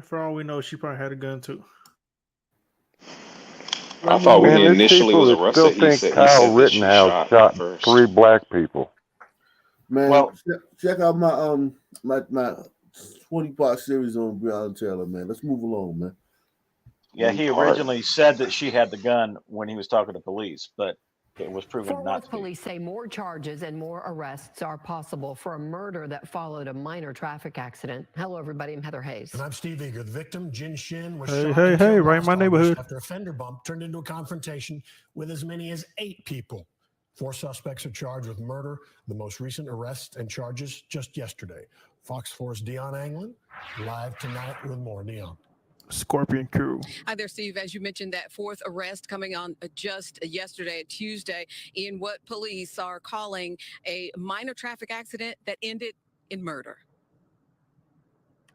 For all we know, she probably had a gun too. I thought when he there's initially people was that still arrested, he think said Kyle that she Rittenhouse shot shot first. 3 black people. Man, Well, check out my my 20-part series on Breonna Taylor, man. Let's move along, man. Yeah, he originally said that she had the gun when he was talking to police, but it was proven Fort not Worth to be. police say more charges and more arrests are possible for a murder that followed a minor traffic accident. Hello, everybody. I'm Heather Hayes. And I'm Steve Eager. The victim, Jin Shin, was Hey, shot hey, and hey, killed right in last my August neighborhood. after a fender bump turned into a confrontation with as many as 8 people. 4 suspects are charged with murder. The most recent arrests and charges just yesterday. Fox 4's Dion Anglin, live tonight with more. Dion. Scorpion Crew. Hi there, Steve. As you mentioned, that 4th arrest coming on just yesterday, Tuesday, in what police are calling a minor traffic accident that ended in murder.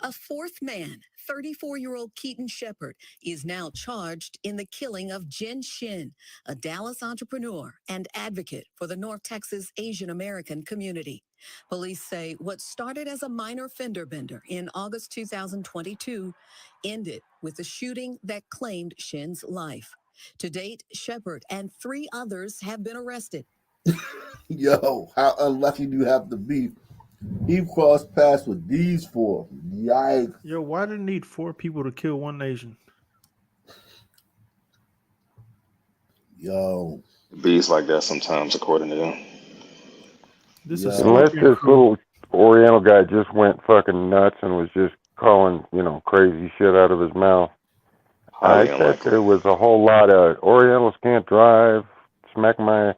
A 4th man, 34-year-old Keaton Shepard, is now charged in the killing of Jin Shin, a Dallas entrepreneur and advocate for the North Texas Asian American community. Police say what started as a minor fender bender in August 2022 ended with a shooting that claimed Shin's life. To date, Shepard and 3 others have been arrested. Yo, how unlucky do you have to be? He crossed paths with these 4. Yikes. Yo, why did it need 4 people to kill one nation? Yo. It bees like that sometimes, according to them. Unless this little Oriental guy just went fucking nuts and was just calling, crazy shit out of his mouth. Highly I bet unlikely. there was a whole lot of Orientals can't drive. Smack my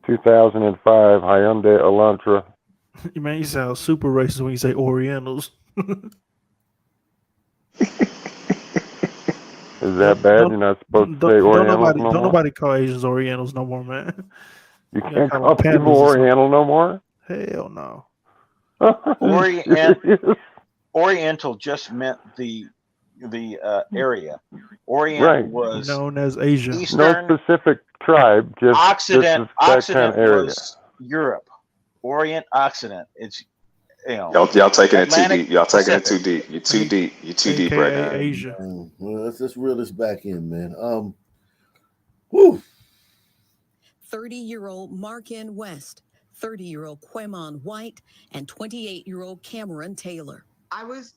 2005 Hyundai Elantra. Man, you sound super racist when you say Orientals. Is that bad? You're not supposed to say Orientals no don't more? nobody call Asians Orientals no more, man. You gotta can't call call them people pandas or something. Oriental no more? Hell no. Oriental just meant the area. Orient Right. was known as Asia. Eastern. No specific tribe, just Occident. this, that Occident kind of area. was Europe. Orient, Occident. It's Y'all taking Atlantic, it too deep. Y'all taking it Pacific. too deep. You're too deep. You're too deep right now. Asia. Well, let's reel this back in, man. Whew. 30-year-old Markin West, 30-year-old Quemon White, and 28-year-old Cameron Taylor. I was,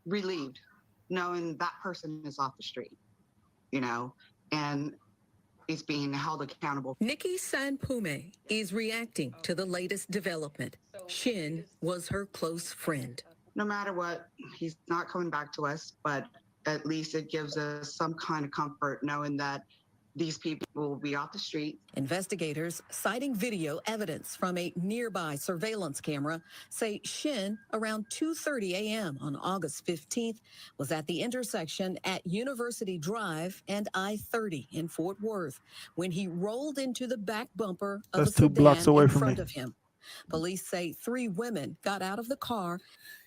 relieved knowing that person is off the street, and is being held accountable. Nikki Sanpume is reacting to the latest development. Shin was her close friend. No matter what, he's not coming back to us, but at least it gives us some kind of comfort knowing that these people will be off the street. Investigators, citing video evidence from a nearby surveillance camera, say Shin, around 2:30 a.m. on August 15th, was at the intersection at University Drive and I-30 in Fort Worth when he rolled into the back bumper of That's a 2 blocks sedan away in from front me. of him. Police say 3 women got out of the car.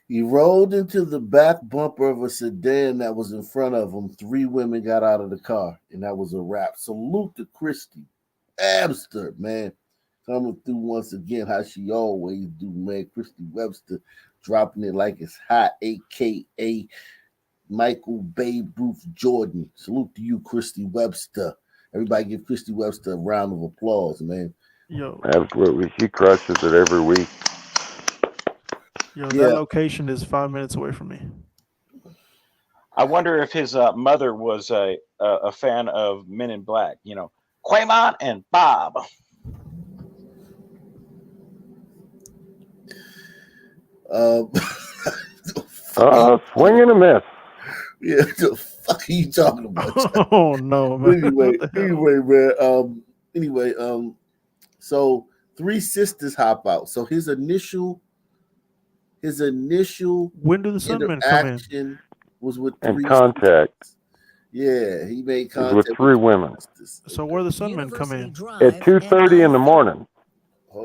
He rolled into the back bumper of a sedan that was in front of him. 3 women got out of the car, and that was a wrap. Salute to Christy Webster, man. Coming through once again, how she always do, man. Christy Webster dropping it like it's hot, a.k.a. Michael Babe Ruth Jordan. Salute to you, Christy Webster. Everybody give Christy Webster a round of applause, man. Yo, Absolutely. She crushes it every week. yo, Yeah. that location is 5 minutes away from me. I wonder if his mother was a fan of Men in Black. You know, Quamon and Bob. Swing and a miss. Yeah, the fuck are you talking about? Oh no, man. Anyway, so 3 sisters hop out. So his initial when do the Sunmen come in? interaction was with And 3 contact. sisters. Yeah, he made It was contact with 3 women. So where the Sunmen come in? At 2:30 in the morning.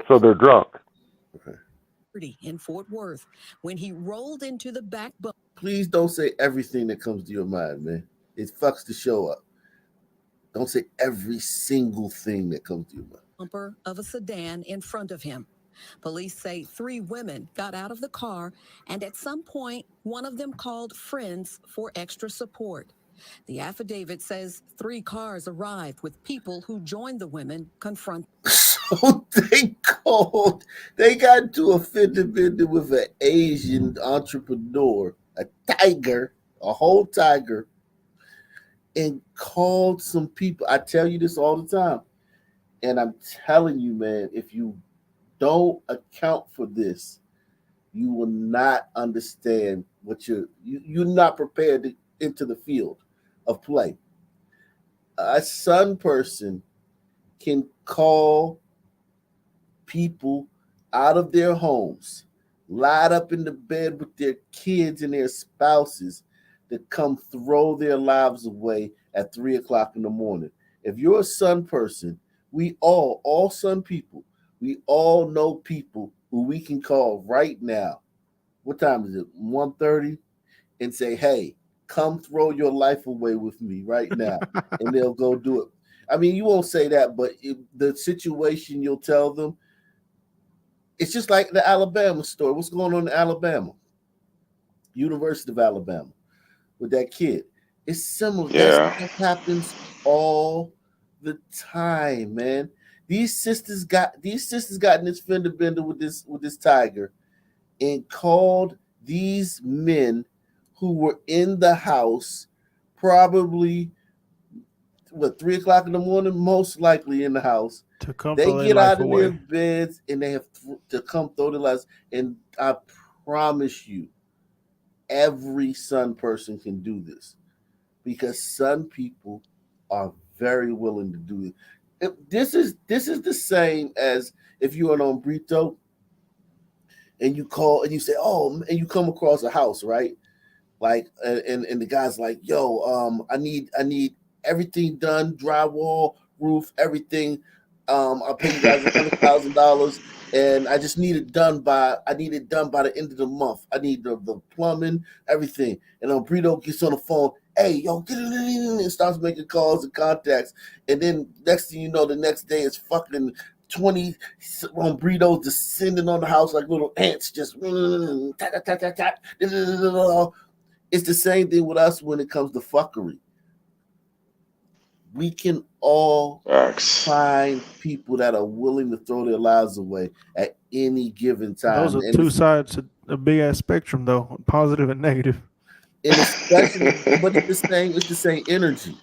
So they're drunk. In Fort Worth when he rolled into the back bumper. Please don't say everything that comes to your mind, man. It fucks the show up. Don't say every single thing that comes to your mind. Bumper of a sedan in front of him. Police say 3 women got out of the car, and at some point, one of them called friends for extra support. The affidavit says 3 cars arrived with people who joined the women confront. So they got into a fender bender with an Asian entrepreneur, a whole tiger, and called some people. I tell you this all the time. And I'm telling you, man, if you don't account for this, you will not understand what you're not prepared to enter the field of play. A Sun person can call people out of their homes, lied up in the bed with their kids and their spouses to come throw their lives away at 3 o'clock in the morning. If you're a Sun person, we all Sun people, we all know people who we can call right now. What time is it? 1:30, and say, hey, come throw your life away with me right now. And they'll go do it. I mean, you won't say that, but the situation you'll tell them, it's just like the Alabama story. What's going on in Alabama? University of Alabama with that kid. It's similar. Yeah. That happens all the time, man. These sisters got in this fender bender with this tiger and called these men who were in the house probably 3 o'clock in the morning, most likely in the house. To come They throw their get life out of away. their beds and they have to come throw their lives. And I promise you, every Sun person can do this because Sun people are very willing to do it. This is the same as if you're an hombrito and you call and you say, oh, and you come across a house, right? Like, and the guy's like, yo, I need everything done, drywall, roof, everything. I'll pay you guys $100,000, and I just need it done by the end of the month. I need the plumbing, everything. And Brito gets on the phone, hey, yo, get it in, and starts making calls and contacts. And then next thing you know, the next day it's fucking 20 Britos descending on the house like little ants, just it's the same thing with us when it comes to fuckery. We can all find people that are willing to throw their lives away at any given time. Those are 2 sides of a big ass spectrum, though, positive and negative. And especially, but it's the same energy.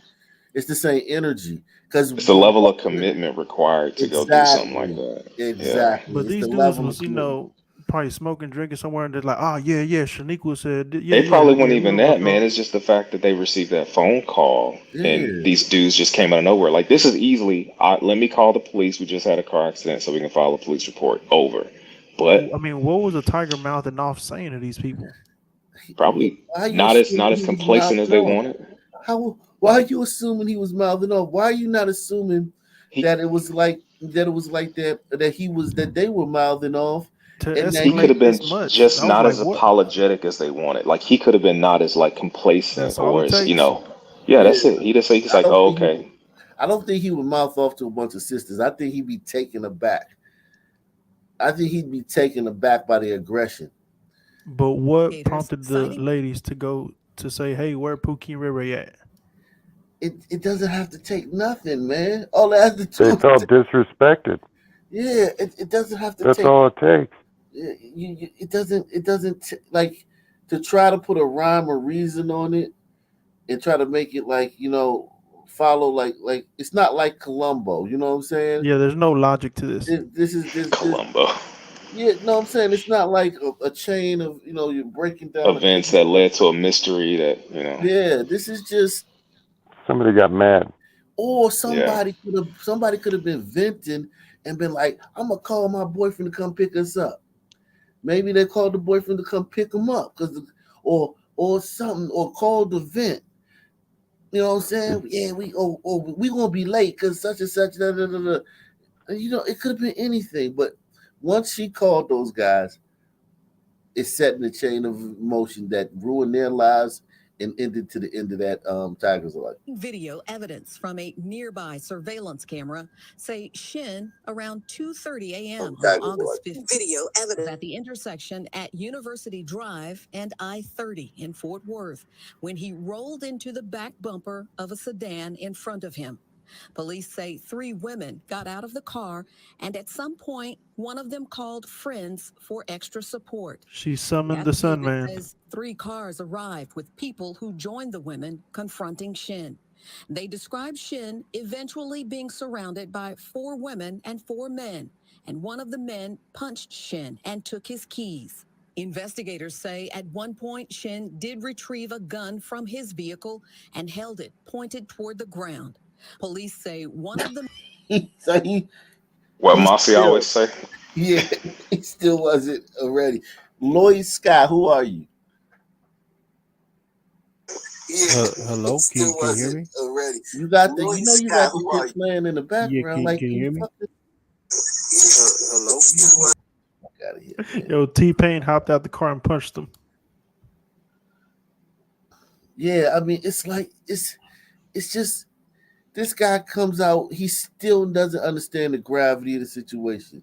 It's the same energy because it's the level of commitment required to go do something like that. Exactly. But it's these the dudes level was, of probably smoking, drinking somewhere, and they're like, "Oh yeah, Shaniqua said, They probably weren't we even don't know that, what's man. wrong." It's just the fact that they received that phone call and Yeah. these dudes just came out of nowhere. Like, this is easily, let me call the police. We just had a car accident so we can file a police report. Over. But I mean, what was a Tiger Mouth and off saying to these people? probably Why are you not as assuming not he as was complacent as mouthing they off? wanted. Why are you assuming he was mouthing off? Why are you not assuming that it was like that they were mouthing off, To and that He could escalate have been this much, just I was not like, as "What?" apologetic as they wanted. Like, he could have been not as like complacent That's all or it as, takes. yeah, Yeah, that's it. He just say he's I like, don't oh, think okay. I don't think he would mouth off to a bunch of sisters. I think he'd be taken aback. I think he'd be taken aback by the aggression. But what Gators prompted the citing ladies to go to say, "Hey, where Pookie River at?" It doesn't have to take nothing, man. All it has to They do, felt disrespected. yeah, it doesn't have to That's take. all it takes. It doesn't like to try to put a rhyme or reason on it and try to make it like follow like it's not like Columbo. You know what I'm saying? Yeah, there's no logic to this. This is this. Columbo. Yeah, no, I'm saying it's not like a chain of you're breaking down a Events case. that led to a mystery that, Yeah, this is just Somebody got mad. or yeah. somebody could have been venting and been like, I'm gonna call my boyfriend to come pick us up. Maybe they called the boyfriend to come pick him up or something, or called the vent. You know what I'm saying? Yeah, we gonna be late because such and such. Da, da, da, da. And, it could have been anything, but once she called those guys, it's setting a chain of emotion that ruined their lives and ended to the end of that Tiger's life. video evidence from a nearby surveillance camera say Shin around 2:30 a.m. on Tiger's August life. 15th. Video evidence at the intersection at University Drive and I-30 in Fort Worth when he rolled into the back bumper of a sedan in front of him. Police say 3 women got out of the car, and at some point, one of them called friends for extra support. She summoned the The Sun affidavit Man. says 3 cars arrived with people who joined the women confronting Shin. They describe Shin eventually being surrounded by 4 women and 4 men, and one of the men punched Shin and took his keys. Investigators say at one point Shin did retrieve a gun from his vehicle and held it pointed toward the ground. Police say one of them. So he Mossy still, always say. yeah, he still wasn't ready. Lloyd Scott, who are you? Hello, can you hear me? Ready. You got the, you got the shit playing in the Yeah, background. Like, can you hear me? Hello. Fuck out of here, man. Yo, T-Pain hopped out the car and punched him. Yeah, I mean, it's like it's just this guy comes out. He still doesn't understand the gravity of the situation.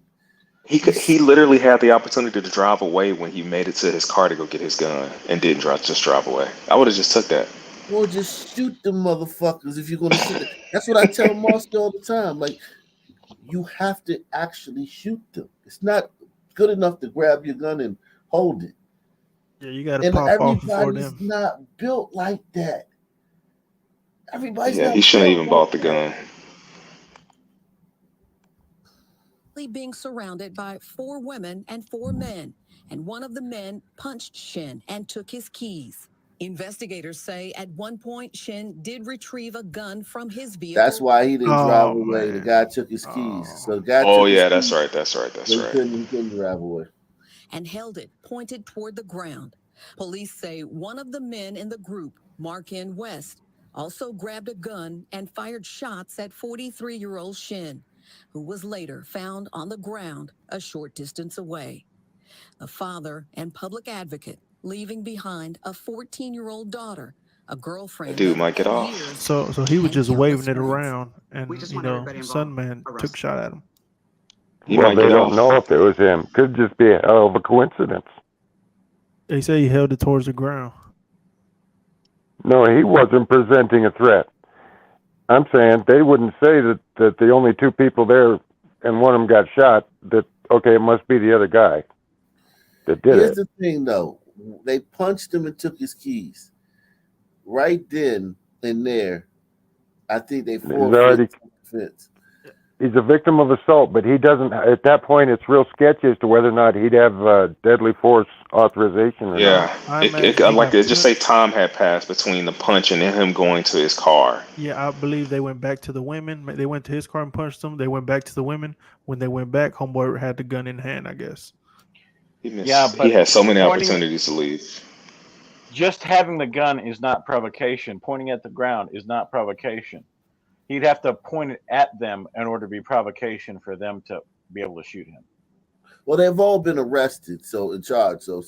He literally had the opportunity to drive away when he made it to his car to go get his gun and didn't just drive away. I would have just took that. Or just shoot the motherfuckers if you're gonna sit there. That's what I tell Marcy all the time. Like, you have to actually shoot them. It's not good enough to grab your gun and hold it. Yeah, you got to And pop off before everybody's them. not built like that. Everybody's Yeah, not he shouldn't built even like bought the that. gun. Being surrounded by 4 women and 4 men, and one of the men punched Shin and took his keys. Investigators say at one point Shin did retrieve a gun from his vehicle. That's why he didn't drive Oh away. The man. guy took his keys. So the guy Oh took his yeah, that's keys, right. That's right. so That's he right. couldn't drive away. And held it pointed toward the ground. Police say one of the men in the group, Markin West, also grabbed a gun and fired shots at 43-year-old Shin, who was later found on the ground a short distance away. The father and public advocate leaving behind a 14-year-old daughter, a girlfriend That dude of might get 8 off. years, So he was and just countless waving it friends. around, and We just want everybody Sun involved Man took arrested. shot at him. He Well, might they get don't off. know if it was him. Could just be a hell of a coincidence. They say he held it towards the ground. No, he wasn't presenting a threat. I'm saying they wouldn't say that the only 2 people there and one of them got shot, that, okay, it must be the other guy that did Here's it. the thing, though. They punched him and took his keys. Right then and there, I think they He's already, forfeit self-defense. He's a victim of assault, but he doesn't. At that point, it's real sketchy as to whether or not he'd have deadly force authorization or Yeah, not. I'd like to just say time had passed between the punch and then him going to his car. Yeah, I believe they went back to the women. They went to his car and punched them. They went back to the women. When they went back, homeboy had the gun in hand, I guess. Yeah, He but had so many pointing, opportunities to leave. just having the gun is not provocation. Pointing at the ground is not provocation. He'd have to point it at them in order to be provocation for them to be able to shoot him. Well, they've all been arrested, so in charge. So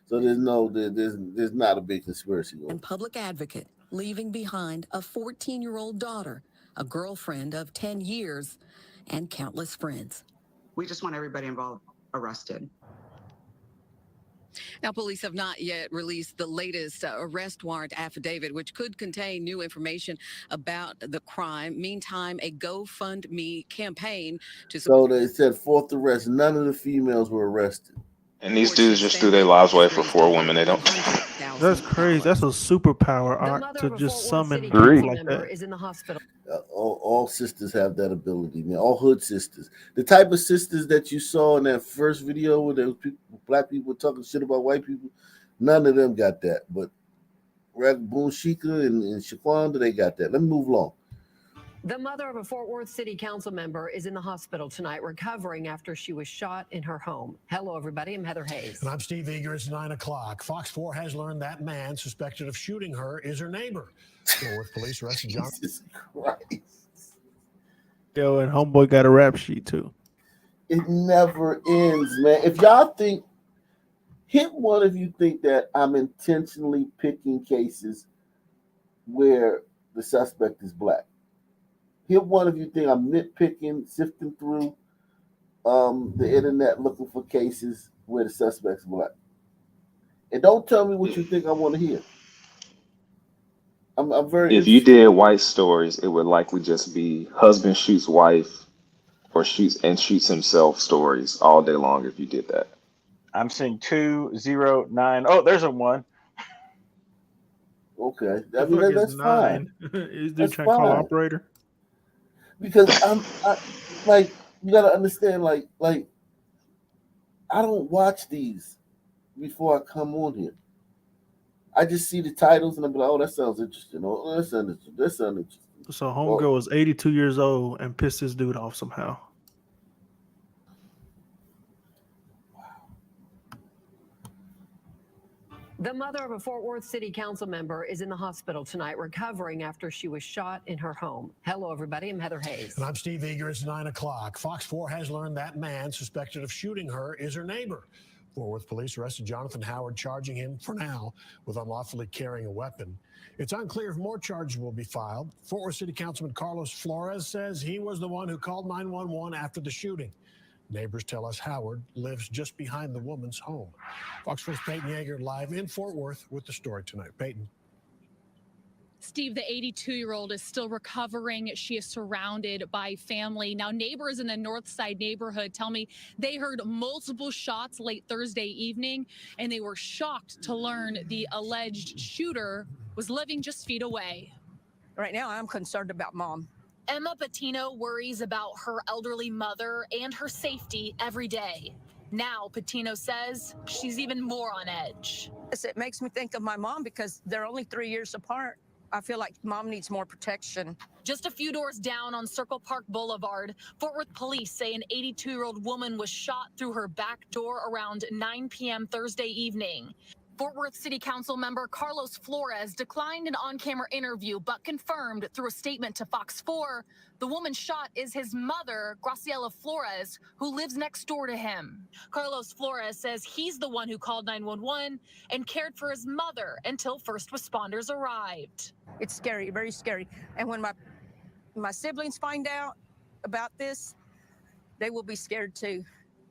there's not a big conspiracy going. And public advocate leaving behind a 14-year-old daughter, a girlfriend of 10 years, and countless friends. We just want everybody involved arrested. Now, police have not yet released the latest arrest warrant affidavit, which could contain new information about the crime. Meantime, a GoFundMe campaign to So they said fourth arrest. None of the females were arrested. And these dudes just threw their lives away for 4 women. They don't. That's crazy. That's a superpower, to just summon Three. people like that. Is in the hospital. All sisters have that ability, man. All hood sisters. The type of sisters that you saw in that first video where there was black people talking shit about white people, none of them got that. But Boone Shika and Shaquanda, they got that. Let me move along. The mother of a Fort Worth City Council member is in the hospital tonight recovering after she was shot in her home. Hello, everybody. I'm Heather Hayes. And I'm Steve Eager. It's 9 o'clock. Fox 4 has learned that man suspected of shooting her is her neighbor. Fort Worth police arrested John. Jesus Christ. Yo, and homeboy got a rap sheet too. It never ends, man. If y'all think, hit one if you think that I'm intentionally picking cases where the suspect is black. Hit one if you think I'm nitpicking, sifting through the internet looking for cases where the suspect's black. And don't tell me what you think I want to hear. I'm very. If you did white stories, it would likely just be husband shoots wife or shoots himself stories all day long if you did that. I'm seeing 209. Oh, there's a 1. Okay, I mean, that's fine. Is dude trying to call operator? Because I like, you gotta understand, like I don't watch these before I come on here. I just see the titles and I'm like, oh, that sounds interesting. Oh, that sounds interesting. So homegirl was 82 years old and pissed this dude off somehow. The mother of a Fort Worth City Council member is in the hospital tonight recovering after she was shot in her home. Hello, everybody. I'm Heather Hayes. And I'm Steve Eager. It's 9 o'clock. Fox 4 has learned that man suspected of shooting her is her neighbor. Fort Worth police arrested Jonathan Howard, charging him, for now, with unlawfully carrying a weapon. It's unclear if more charges will be filed. Fort Worth City Councilman Carlos Flores says he was the one who called 911 after the shooting. Neighbors tell us Howard lives just behind the woman's home. Fox 4's Peyton Yeager live in Fort Worth with the story tonight. Peyton. Steve, the 82-year-old is still recovering. She is surrounded by family. Now, neighbors in the North Side neighborhood tell me they heard multiple shots late Thursday evening, and they were shocked to learn the alleged shooter was living just feet away. Right now, I'm concerned about Mom. Emma Patino worries about her elderly mother and her safety every day. Now, Patino says she's even more on edge. It makes me think of my mom because they're only 3 years apart. I feel like Mom needs more protection. Just a few doors down on Circle Park Boulevard, Fort Worth police say an 82-year-old woman was shot through her back door around 9 p.m. Thursday evening. Fort Worth City Council member Carlos Flores declined an on-camera interview, but confirmed through a statement to Fox 4, the woman shot is his mother, Graciela Flores, who lives next door to him. Carlos Flores says he's the one who called 911 and cared for his mother until first responders arrived. It's scary, very scary. And when my siblings find out about this, they will be scared too.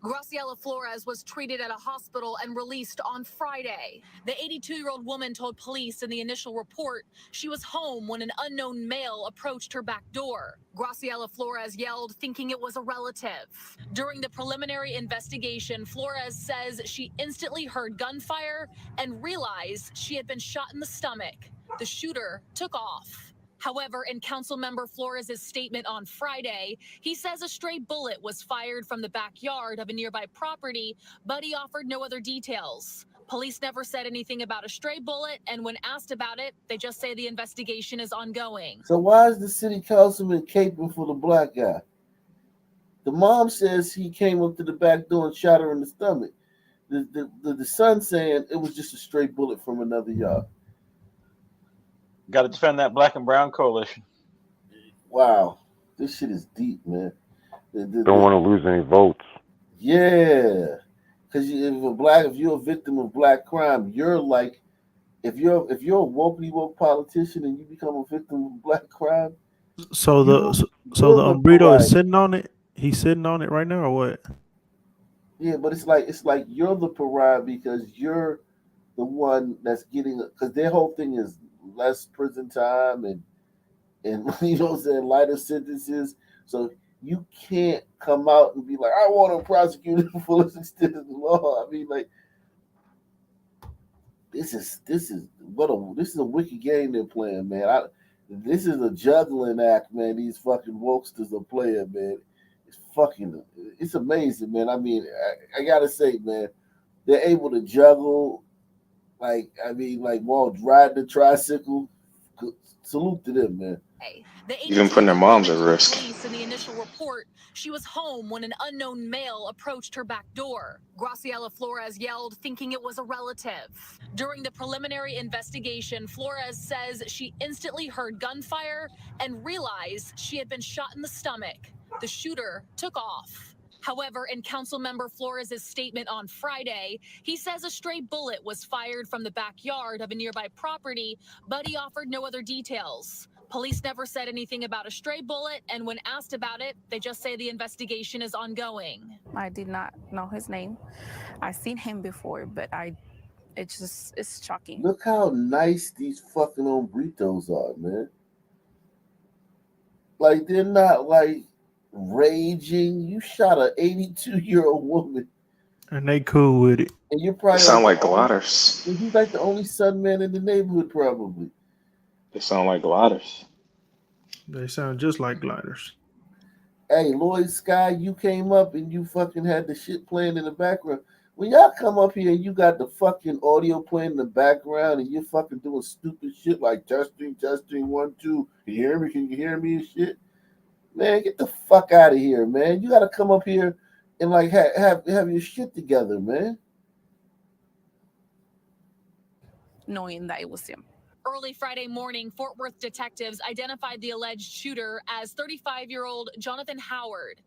Graciela Flores was treated at a hospital and released on Friday. The 82-year-old woman told police in the initial report she was home when an unknown male approached her back door. Graciela Flores yelled, thinking it was a relative. During the preliminary investigation, Flores says she instantly heard gunfire and realized she had been shot in the stomach. The shooter took off. However, in Councilmember Flores' statement on Friday, he says a stray bullet was fired from the backyard of a nearby property, but he offered no other details. Police never said anything about a stray bullet, and when asked about it, they just say the investigation is ongoing. So why is the city councilman caping for the black guy? The mom says he came up to the back door and shot her in the stomach. The son saying it was just a stray bullet from another yard. Got to defend that black and brown coalition. Wow, this shit is deep, man. Don't want to lose any votes. Yeah, because if you're a victim of black crime, you're like, if you're a woke politician and you become a victim of black crime. So the umbrito is sitting on it. He's sitting on it right now, or what? Yeah, but it's like you're the pariah because you're the one that's getting, because their whole thing is less prison time and you know what I'm saying, lighter sentences. So you can't come out and be like, I want to prosecute him for the extent of the law. I mean, like, this is a wicked game they're playing, man. This is a juggling act, man. These fucking wokesters are playing, man. It's amazing, man. I mean, I gotta say, man, they're able to juggle, like while riding the tricycle. Salute to them, man. Even putting their moms at risk. Police in the initial report, she was home when an unknown male approached her back door. Graciela Flores yelled, thinking it was a relative. During the preliminary investigation, Flores says she instantly heard gunfire and realized she had been shot in the stomach. The shooter took off. However, in Councilmember Flores' statement on Friday, he says a stray bullet was fired from the backyard of a nearby property, but he offered no other details. Police never said anything about a stray bullet, and when asked about it, they just say the investigation is ongoing. I did not know his name. I've seen him before, but it's shocking. Look how nice these fucking hombritos are, man. Like, they're not like raging. You shot an 82-year-old woman, and they cool with it. And you're probably They sound like gliders. He's like the only son man in the neighborhood, probably. They sound like gliders. They sound just like gliders. Hey, Lloyd Sky, you came up and you fucking had the shit playing in the background. When y'all come up here and you got the fucking audio playing in the background and you're fucking doing stupid shit like testing, 1, 2, can you hear me? Can you hear me and shit? Man, get the fuck out of here, man. You gotta come up here and like have your shit together, man. Knowing that it was him. Early Friday morning, Fort Worth detectives identified the alleged shooter as 35-year-old Jonathan Howard.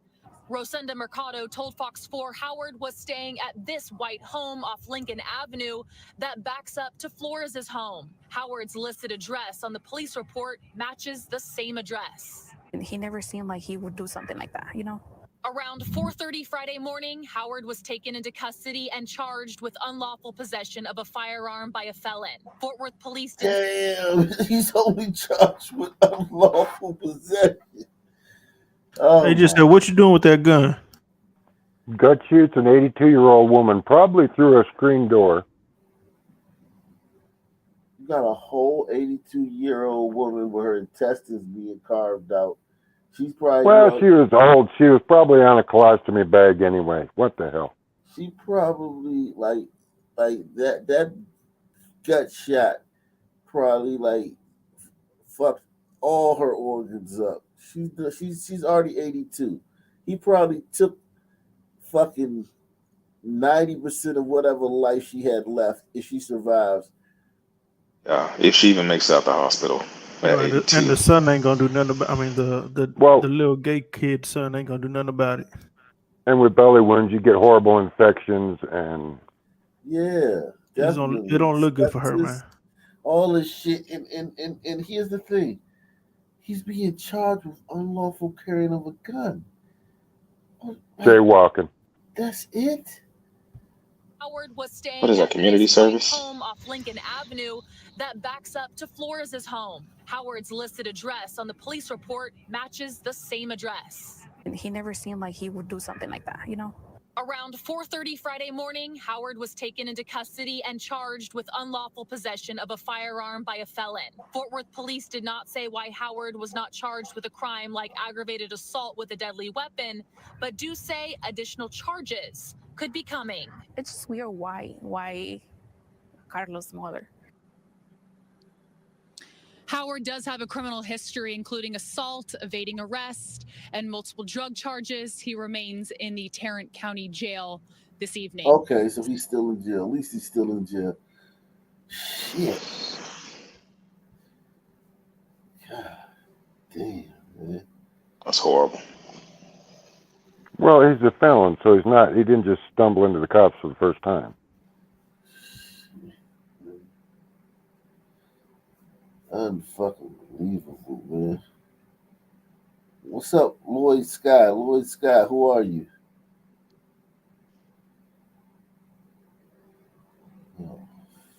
Rosenda Mercado told Fox 4 Howard was staying at this white home off Lincoln Avenue that backs up to Flores' home. Howard's listed address on the police report matches the same address. And he never seemed like he would do something like that, you know? Around 4:30 Friday morning, Howard was taken into custody and charged with unlawful possession of a firearm by a felon. Fort Worth police Damn, he's only charged with unlawful possession. Oh, they just said, what you doing with that gun? Gut shoots an 82-year-old woman, probably through a screen door. You got a whole 82-year-old woman with her intestines being carved out. She's probably Well, she was old. She was probably on a colostomy bag anyway. What the hell? She probably like that gut shot probably like fucked all her organs up. She's already 82. He probably took fucking 90% of whatever life she had left if she survives. Yeah, if she even makes it out the hospital. Right, and the son ain't gonna do nothing about. I mean, the little gay kid son ain't gonna do nothing about it. And with belly wounds, you get horrible infections, and yeah, it don't look good for her, man. All this shit, and here's the thing: he's being charged with unlawful carrying of a gun. jaywalking. That's it. Howard was staying What is that, at community this white service? home off Lincoln Avenue that backs up to Flores' home. Howard's listed address on the police report matches the same address. And he never seemed like he would do something like that, you know? Around 4:30 Friday morning, Howard was taken into custody and charged with unlawful possession of a firearm by a felon. Fort Worth police did not say why Howard was not charged with a crime like aggravated assault with a deadly weapon, but do say additional charges could be coming. It's just weird why Carlos' mother. Howard does have a criminal history, including assault, evading arrest, and multiple drug charges. He remains in the Tarrant County Jail this evening. Okay, so he's still in jail. At least he's still in jail. Shit. God damn, man. That's horrible. Well, he's a felon, so he didn't just stumble into the cops for the first time. Unfucking believable, man. What's up, Lloyd Sky? Lloyd Sky, who are you? Oh,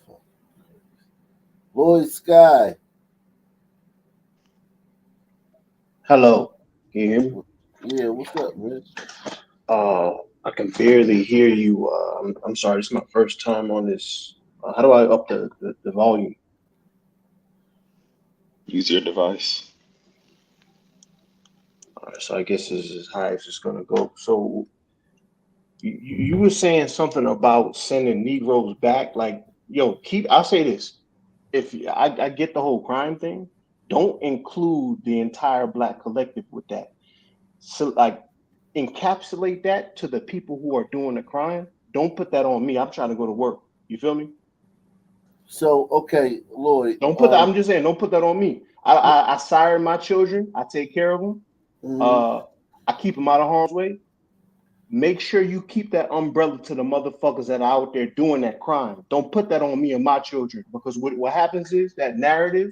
fuck. Lloyd Sky. Hello. Can you hear me? Yeah, what's up, man? I can barely hear you. I'm sorry, this is my first time on this. How do I up the volume? Use your device. All right, so I guess this is as high as it's gonna go. So you were saying something about sending Negroes back. Like, yo, I'll say this. If I get the whole crime thing, don't include the entire Black collective with that. So, like, encapsulate that to the people who are doing the crime. Don't put that on me. I'm trying to go to work. You feel me? So, okay, Lloyd. Don't put that. I'm just saying, don't put that on me. I sire my children. I take care of them. Mhm. I keep them out of harm's way. Make sure you keep that umbrella to the motherfuckers that are out there doing that crime. Don't put that on me and my children, because what happens is that narrative,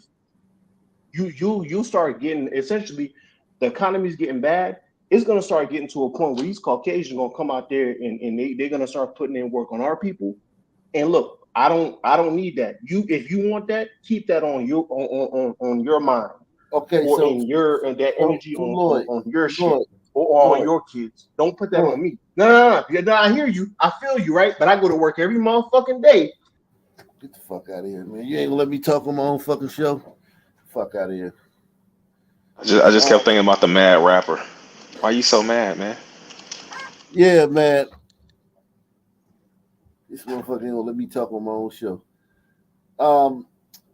you start getting, essentially, the economy's getting bad. It's gonna start getting to a point where these Caucasians are gonna come out there and they're gonna start putting in work on our people. And look, I don't need that. If you want that, keep that on your mind. Okay, or so in that energy Lloyd, on your shit Lloyd, or on Lloyd, your kids. Don't put that Lloyd. on me. No. I hear you. I feel you, right? But I go to work every motherfucking day. Get the fuck out of here, man. You ain't gonna let me talk on my own fucking show? Fuck out of here. I just kept thinking about the mad rapper. Why you so mad, man? Yeah, man. This motherfucker ain't gonna let me talk on my own show.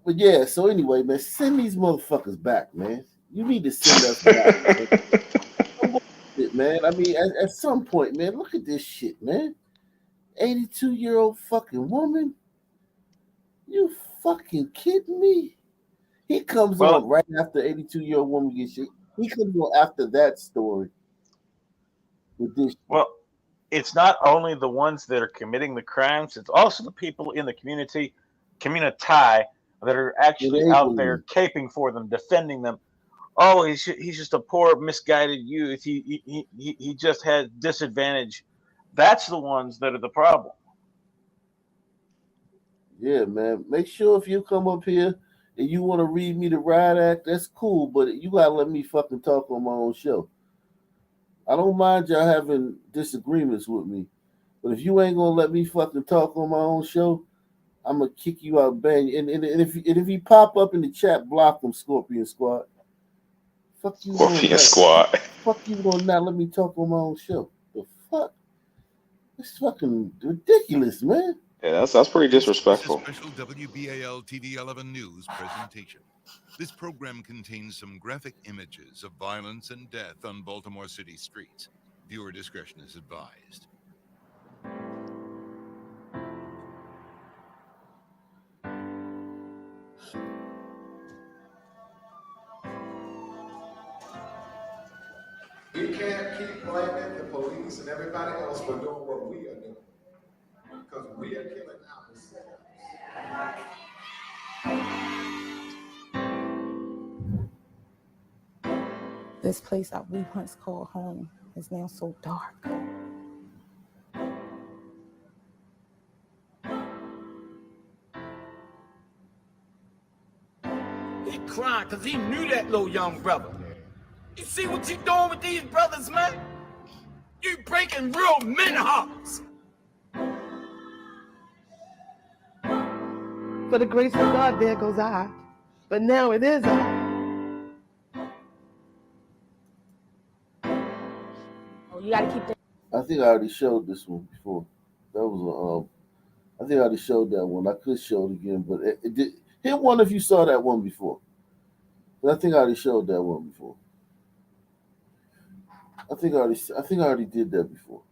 But yeah, so anyway, man, send these motherfuckers back, man. You need to send us back, man. I mean, at some point, man, look at this shit, man. 82-year-old fucking woman. You fucking kidding me? He comes on right after 82-year-old woman gets shit. He comes on after that story. With this. Well, it's not only the ones that are committing the crimes; it's also the people in the community that are actually out there caping for them, defending them. Oh, he's just a poor, misguided youth. He just had disadvantage. That's the ones that are the problem. Yeah, man. Make sure if you come up here and you want to read me the riot act, that's cool, but you gotta let me fucking talk on my own show. I don't mind y'all having disagreements with me, but if you ain't gonna let me fucking talk on my own show, I'm gonna kick you out, bang. And if you pop up in the chat, block them, Scorpion Squad. Fuck you, Scorpion Squad. Fuck you, gonna not let me talk on my own show. The fuck? It's fucking ridiculous, man. Yeah, that's pretty disrespectful. This is a special WBAL TV 11 News presentation. This program contains some graphic images of violence and death on Baltimore City streets. Viewer discretion is advised. We can't keep blaming the police and everybody else for doing what we are doing, because we are killing ourselves. This place that we once called home is now so dark. He crying because he knew that little young brother. You see what you doing with these brothers, man? You breaking real men hearts. For the grace of God, there goes I. But now it is I. Oh, you gotta keep that. I think I already showed this one before. That was I think I already showed that one. I could show it again, but it did. Hit one if you saw that one before. But I think I already showed that one before. I think I already did that before.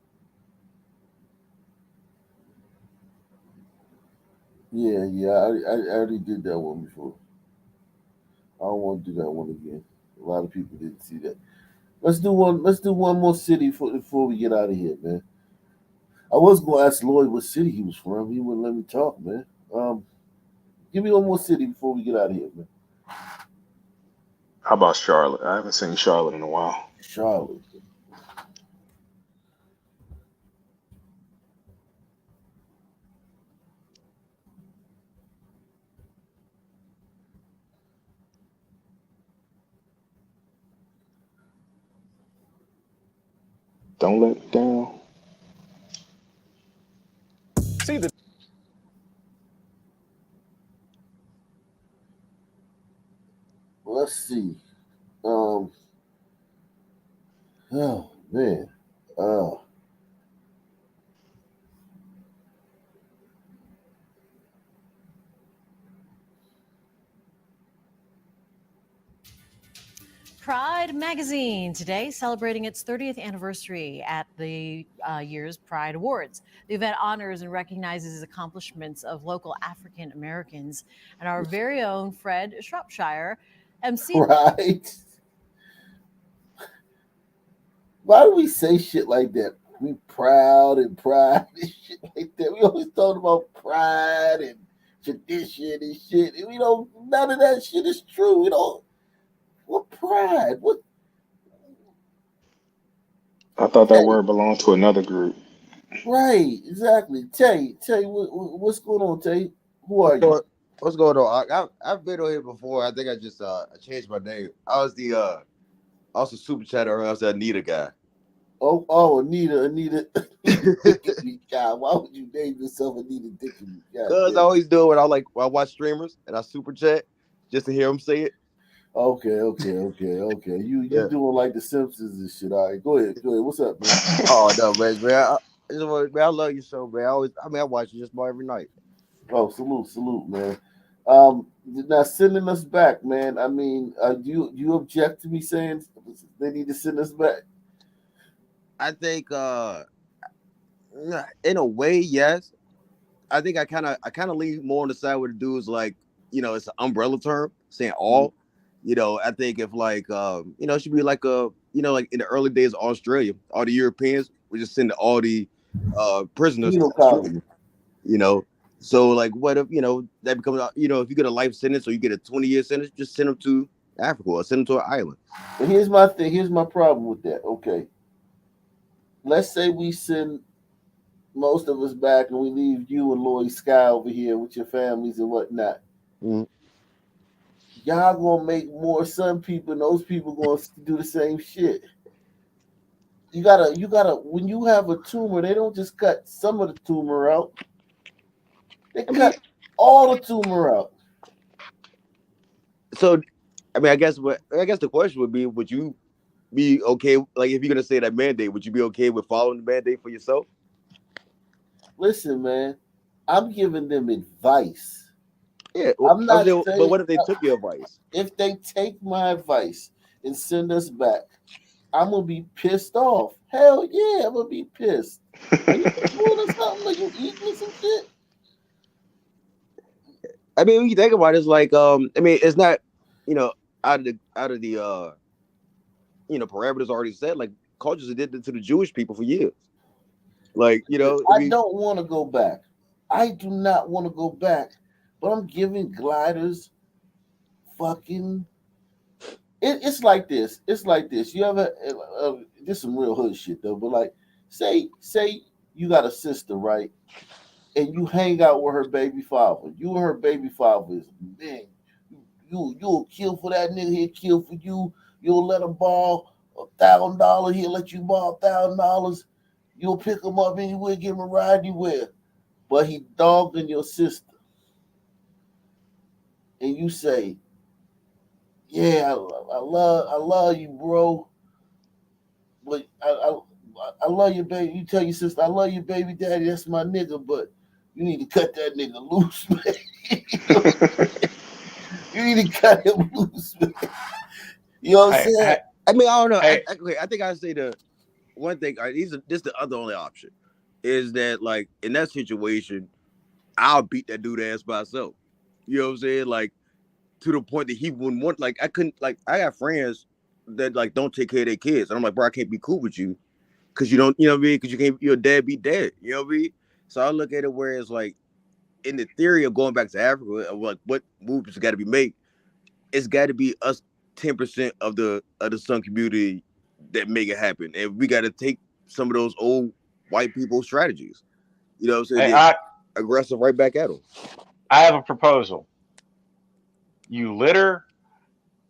Yeah, I already did that one before. I don't want to do that one again. A lot of people didn't see that. Let's do one. Let's do one more city before we get out of here, man. I was gonna ask Lloyd what city he was from. He wouldn't let me talk, man. Give me one more city before we get out of here, man. How about Charlotte? I haven't seen Charlotte in a while. Charlotte. Don't let it down. See the Let's see. Oh man. Uh Pride Magazine today celebrating its 30th anniversary at the year's Pride Awards. The event honors and recognizes the accomplishments of local African Americans, and our very own Fred Shropshire, MC. right. Why do we say shit like that? We proud and pride and shit like that. We always talk about pride and tradition and shit. And we don't. None of that shit is true. We don't. What pride? What? I thought that Tay, word belonged to another group. right? Exactly. Tay, what's going on, Tay? Who are you? What's going on? I've been on here before. I think I just I changed my name. I was the also super chatter. I was the Anita guy. Oh, Anita. God, why would you name yourself Anita Dickinson? Cause I always do it when I watch streamers and I super chat just to hear them say it. Okay. You doing like the Simpsons and shit. All right, go ahead. What's up, man? Oh no, man. I love your show, man. I watch it just about every night. Oh, salute, man. Now sending us back, man. I mean, do you object to me saying they need to send us back? I think in a way, yes. I think I kind of lean more on the side where the dude's like, it's an umbrella term saying all. I think if it should be like like in the early days of Australia, all the Europeans would just send all the prisoners to Penal Australia. colony. So like what if that becomes if you get a life sentence or you get a 20-year sentence, just send them to Africa or send them to an island. But here's my thing. Here's my problem with that. Okay, let's say we send most of us back and we leave you and Lloyd Sky over here with your families and whatnot. Mm-hmm. Y'all gonna make more Sun people, and those people gonna do the same shit. You gotta. When you have a tumor, they don't just cut some of the tumor out. They cut all the tumor out. So, I mean, I guess the question would be: would you be okay? Like, if you're gonna say that mandate, would you be okay with following the mandate for yourself? Listen, man, I'm giving them advice. Yeah, I'm not saying, but what if they took your advice? If they take my advice and send us back, I'm gonna be pissed off. Hell yeah, I'm gonna be pissed. Are you doing something? Like you eating some shit? I mean, when you think about it, it's like, I mean, it's not, out of the parameters already set. Like cultures did it to the Jewish people for years. Like, I don't want to go back. I do not want to go back. But I'm giving gliders fucking. It's like this. It's like this. You ever? This some real hood shit though. But like, say you got a sister, right? And you hang out with her baby father. You and her baby father is man. You'll kill for that nigga. He'll kill for you. You'll let him ball $1,000, he'll let you borrow $1,000. You'll pick him up anywhere, give him a ride anywhere. But he dogging your sister. And you say, yeah, I love you, bro. But I love you, baby. You tell your sister, I love you, baby daddy. That's my nigga, but you need to cut that nigga loose, man. You need to cut him loose, man. You know what I'm saying? I mean, I don't know. Hey. I think I say the one thing. This is the other only option is that like in that situation, I'll beat that dude ass by myself. You know what I'm saying? Like to the point that he wouldn't want. Like I couldn't. Like I got friends that like don't take care of their kids, and I'm like, bro, I can't be cool with you because you don't. You know what I mean? Because you can't. Your dad be dead. You know what I mean? So I look at it where it's like in the theory of going back to Africa, of like what moves got to be made. It's got to be us 10% of the Sun community that make it happen, and we got to take some of those old white people strategies. You know what I'm saying? Hey, Aggressive right back at them. I have a proposal. You litter,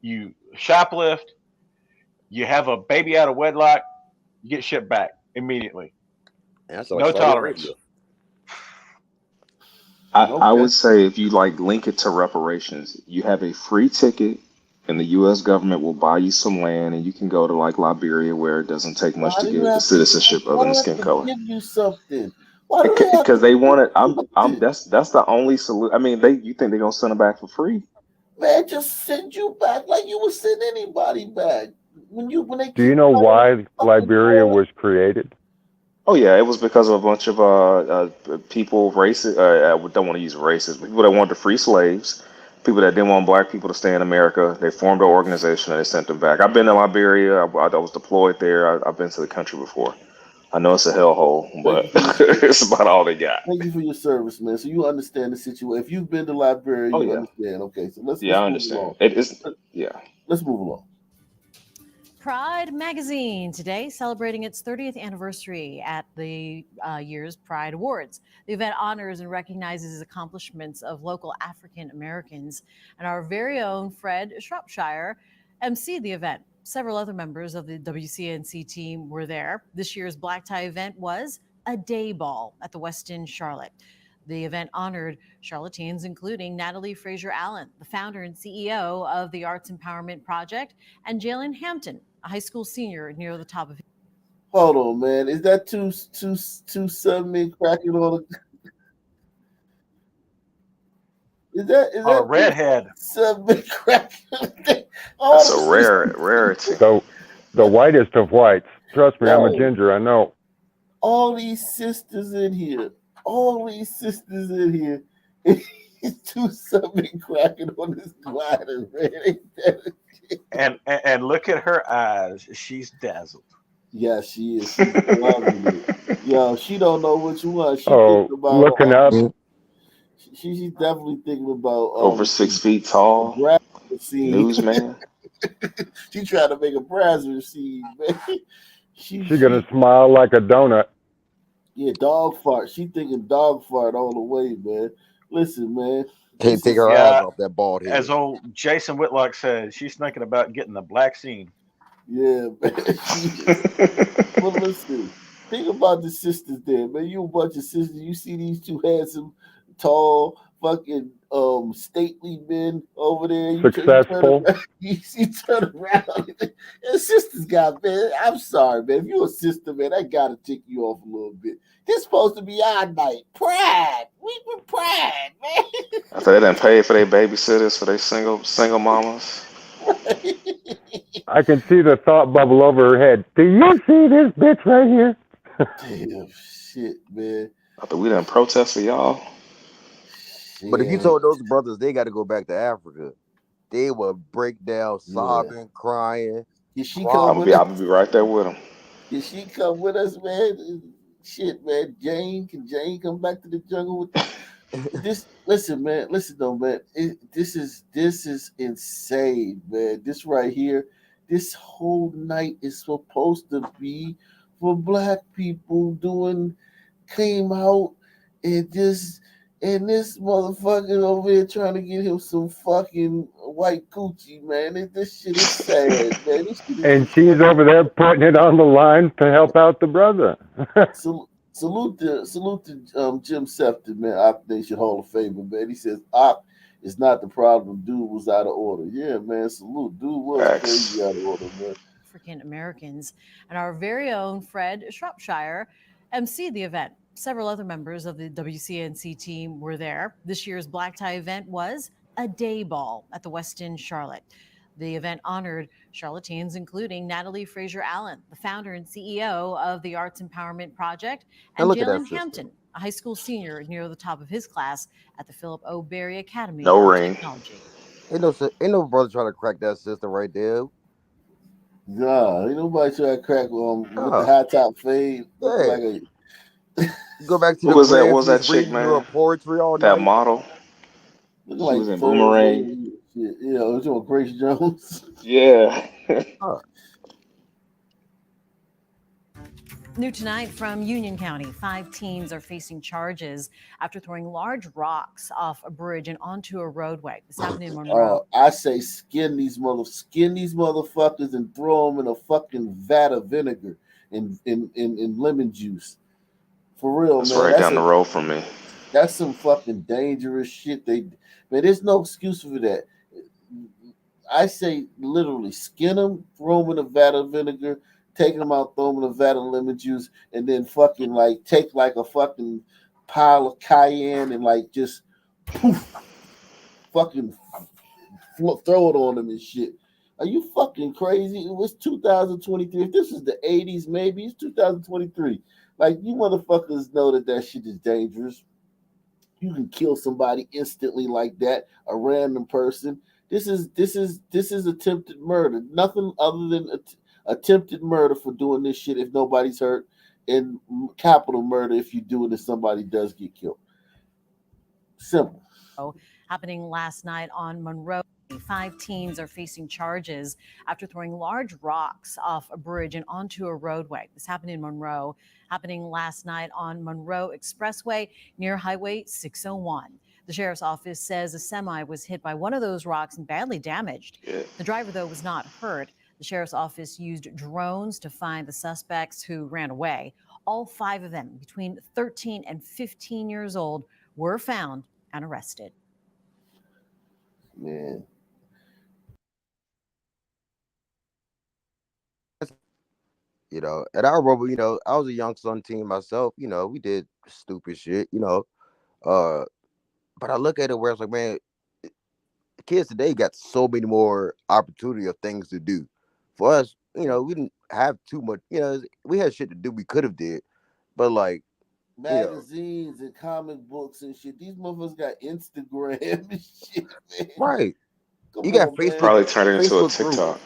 you shoplift, you have a baby out of wedlock, you get shipped back immediately. No tolerance. I would say if you like link it to reparations, you have a free ticket and the US government will buy you some land and you can go to like Liberia where it doesn't take much to get the citizenship other than skin color. Give you something. Why do they have Because they want it. That's the only solution. I mean, you think they're gonna send them back for free? Man, just send you back like you would send anybody back. When they Do you know why Liberia was created? Oh yeah, it was because of a bunch of people, racist. I don't want to use racist, but people that wanted to free slaves, people that didn't want black people to stay in America. They formed an organization and they sent them back. I've been to Liberia. I was deployed there. I've been to the country before. I know it's a hellhole, but it's about all they got. Thank you for your service, man. So you understand the situation. If you've been to Liberia, you understand. Okay, so let's I move understand. along. It is Let's move along. Pride Magazine today celebrating its 30th anniversary at the year's Pride Awards. The event honors and recognizes accomplishments of local African Americans, and our very own Fred Shropshire emceed the event. Several other members of the WCNC team were there. This year's black tie event was a day ball at the Westin Charlotte. The event honored Charlotteans, including Natalie Fraser Allen, the founder and CEO of the Arts Empowerment Project, and Jalen Hampton, a high school senior near the top of his. Hold on, man. Is that two suddenly cracking on the? Is that a redhead? Suddenly cracking. That's a rarity. So the whitest of whites. Trust me, I'm a ginger. I know. All these sisters in here. Two something cracking on this glider, man. And look at her eyes. She's dazzled. Yeah, she is. She's loving it. Yo, she don't know which one. She thinking about looking up. She's definitely thinking about over 6 feet tall. Newsman. She trying to make a Brazos scene, man. She gonna smile like a donut. Yeah, dog fart. She thinking dog fart all the way, man. Listen, man. Can't take her eyes off that bald head. As old Jason Whitlock said, she's thinking about getting the black scene. Yeah, man. Well, listen. Think about the sisters there, man. You a bunch of sisters. You see these two handsome, tall, fucking stately men over there. Successful. You turn around. And sisters got, man. I'm sorry, man. If you're a sister, man, I gotta tick you off a little bit. This supposed to be our night. Pride. We pride, man. I thought they didn't pay for their babysitters, for their single mamas. I can see the thought bubble over her head. Do you see this bitch right here? Damn shit, man. I thought we didn't protest for y'all. But if you told those brothers they got to go back to Africa, they would break down, sobbing, crying. Did she I'm gonna be right there with them. Did she come with us, man? Shit, man. Can Jane come back to the jungle with this? Listen, man. Listen, though, man. This is insane, man. This right here, this whole night is supposed to be for black people came out and this motherfucker over here trying to get him some fucking white coochie, man. This shit is sad, man. This shit is And she's over there putting it on the line to help out the brother. Salute to Jim Sefton, man. Ock Nation Hall of Famer, man. He says Ock is not the problem. Dude was out of order. Yeah, man. Salute. Dude was crazy out of order, man. African Americans, and our very own Fred Shropshire emceed the event. Several other members of the WCNC team were there. This year's black tie event was a day ball at the Westin Charlotte. The event honored Charlotteans, including Natalie Fraser Allen, the founder and CEO of the Arts Empowerment Project, and Jalen Hampton, a high school senior near the top of his class at the Philip O. Berry Academy No of ring. Technology. Ain't no brother trying to crack that system right there. Nah, ain't nobody trying to crack with the high top fade. Looking like a Go back to Who the was that? crib, What was that just chick, reading your man? poetry all That night. model. looking She like was in third Boomerang. grade shit. You know, it's on Grace Jones. Yeah. New tonight from Union County, 5 teens are facing charges after throwing large rocks off a bridge and onto a roadway. This happened in Monroe. I say skin these motherfuckers and throw them in a fucking vat of vinegar and in lemon juice. For real, That's man. right down the road from me. That's some fucking dangerous shit. Man, there's no excuse for that. I say literally skin them, throw them in a vat of vinegar, take them out, throw them in a vat of lemon juice, and then fucking like take like a fucking pile of cayenne and like just poof, fucking throw it on them and shit. Are you fucking crazy? It was 2023. If this is the 80s, maybe it's 2023. Like, you motherfuckers know that shit is dangerous. You can kill somebody instantly like that, a random person. This is attempted murder. Nothing other than attempted murder for doing this shit if nobody's hurt, and capital murder if you do it if somebody does get killed. Simple. Happening last night on Monroe. 5 teens are facing charges after throwing large rocks off a bridge and onto a roadway. This happened in Monroe, happening last night on Monroe Expressway near Highway 601. The sheriff's office says a semi was hit by one of those rocks and badly damaged. The driver, though, was not hurt. The sheriff's office used drones to find the suspects who ran away. All 5 of them, between 13 and 15 years old, were found and arrested. Man. You know, and I remember, you know, I was a young son team myself. You know, we did stupid shit. You know, but I look at it where it's like, man, kids today got so many more opportunity of things to do. For us, you know, we didn't have too much. You know, we had shit to do. We could have did, but like magazines and comic books and shit. These motherfuckers got Instagram and shit, man. Right. Come You got on, Facebook. man. Probably turn it into a Facebook group. TikTok.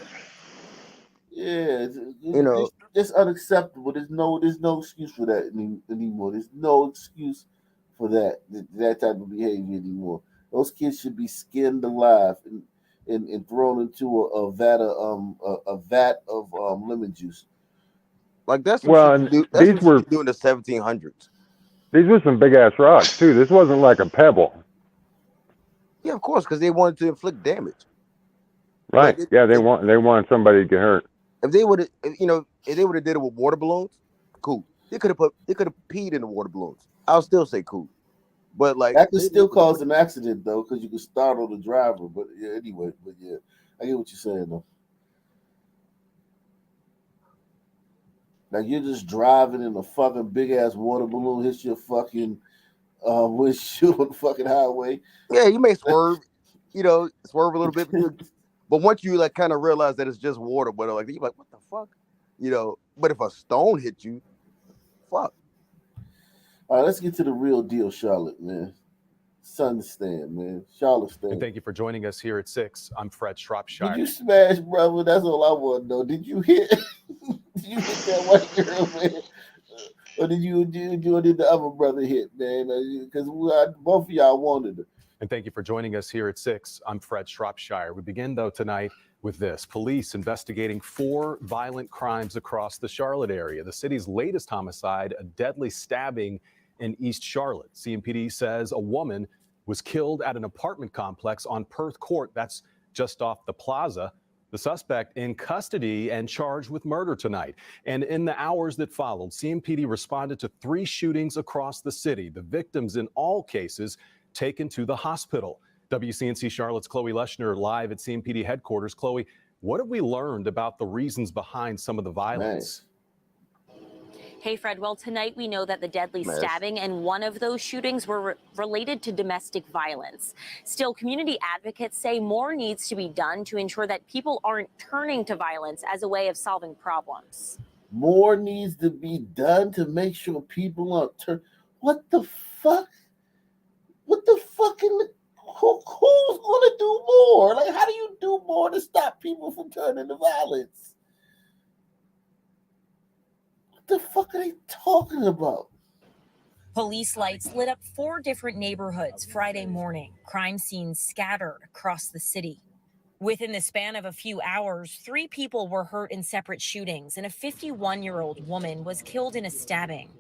Yeah, You know, it's unacceptable. There's no excuse for that anymore. There's no excuse for that type of behavior anymore. Those kids should be skinned alive and thrown into a vat of lemon juice. like that's some Well, shit you and do. That's these some were shit you do in the 1700s. these were some big ass rocks too. This wasn't like a pebble, Yeah, of course, because they wanted to inflict damage. right? Yeah, they wanted somebody to get hurt. If they would have, if they would have did it with water balloons, cool. They could have peed in the water balloons. I'll still say cool. But like That could still cause an accident though, because you could startle the driver. But yeah, anyway, I get what you're saying though. Like you're just driving in a fucking big ass water balloon, hits your fucking windshield on the fucking highway. Yeah, you may swerve, swerve a little bit, but once you like kind of realize that it's just water, but like you're like, what the fuck, But if a stone hit you, fuck. All right, let's get to the real deal, Charlotte, man. Sun stand, man. Charlotte stand. And thank you for joining us here at 6. I'm Fred Shropshire. Did you smash, brother? That's all I want to know. Did you hit? Did you hit that white girl, man? Or did the other brother hit, man? Because both of y'all wanted it. And thank you for joining us here at 6. I'm Fred Shropshire. We begin, though, tonight with this. Police investigating 4 violent crimes across the Charlotte area. The city's latest homicide, a deadly stabbing in East Charlotte. CMPD says a woman was killed at an apartment complex on Perth Court. That's just off the plaza. The suspect in custody and charged with murder tonight. And in the hours that followed, CMPD responded to 3 shootings across the city. The victims in all cases taken to the hospital. WCNC Charlotte's Chloe Leshner live at CMPD headquarters. Chloe, what have we learned about the reasons behind some of the violence? Hey, Fred. Well, tonight we know that the deadly stabbing and one of those shootings were related to domestic violence. Still, community advocates say more needs to be done to ensure that people aren't turning to violence as a way of solving problems. More needs to be done to make sure people aren't What the fuck? What the fucking... Who's going to do more? Like, how do you do more to stop people from turning to violence? What the fuck are they talking about? Police lights lit up 4 different neighborhoods Friday morning. Crime scenes scattered across the city. Within the span of a few hours, 3 people were hurt in separate shootings, and a 51-year-old woman was killed in a stabbing.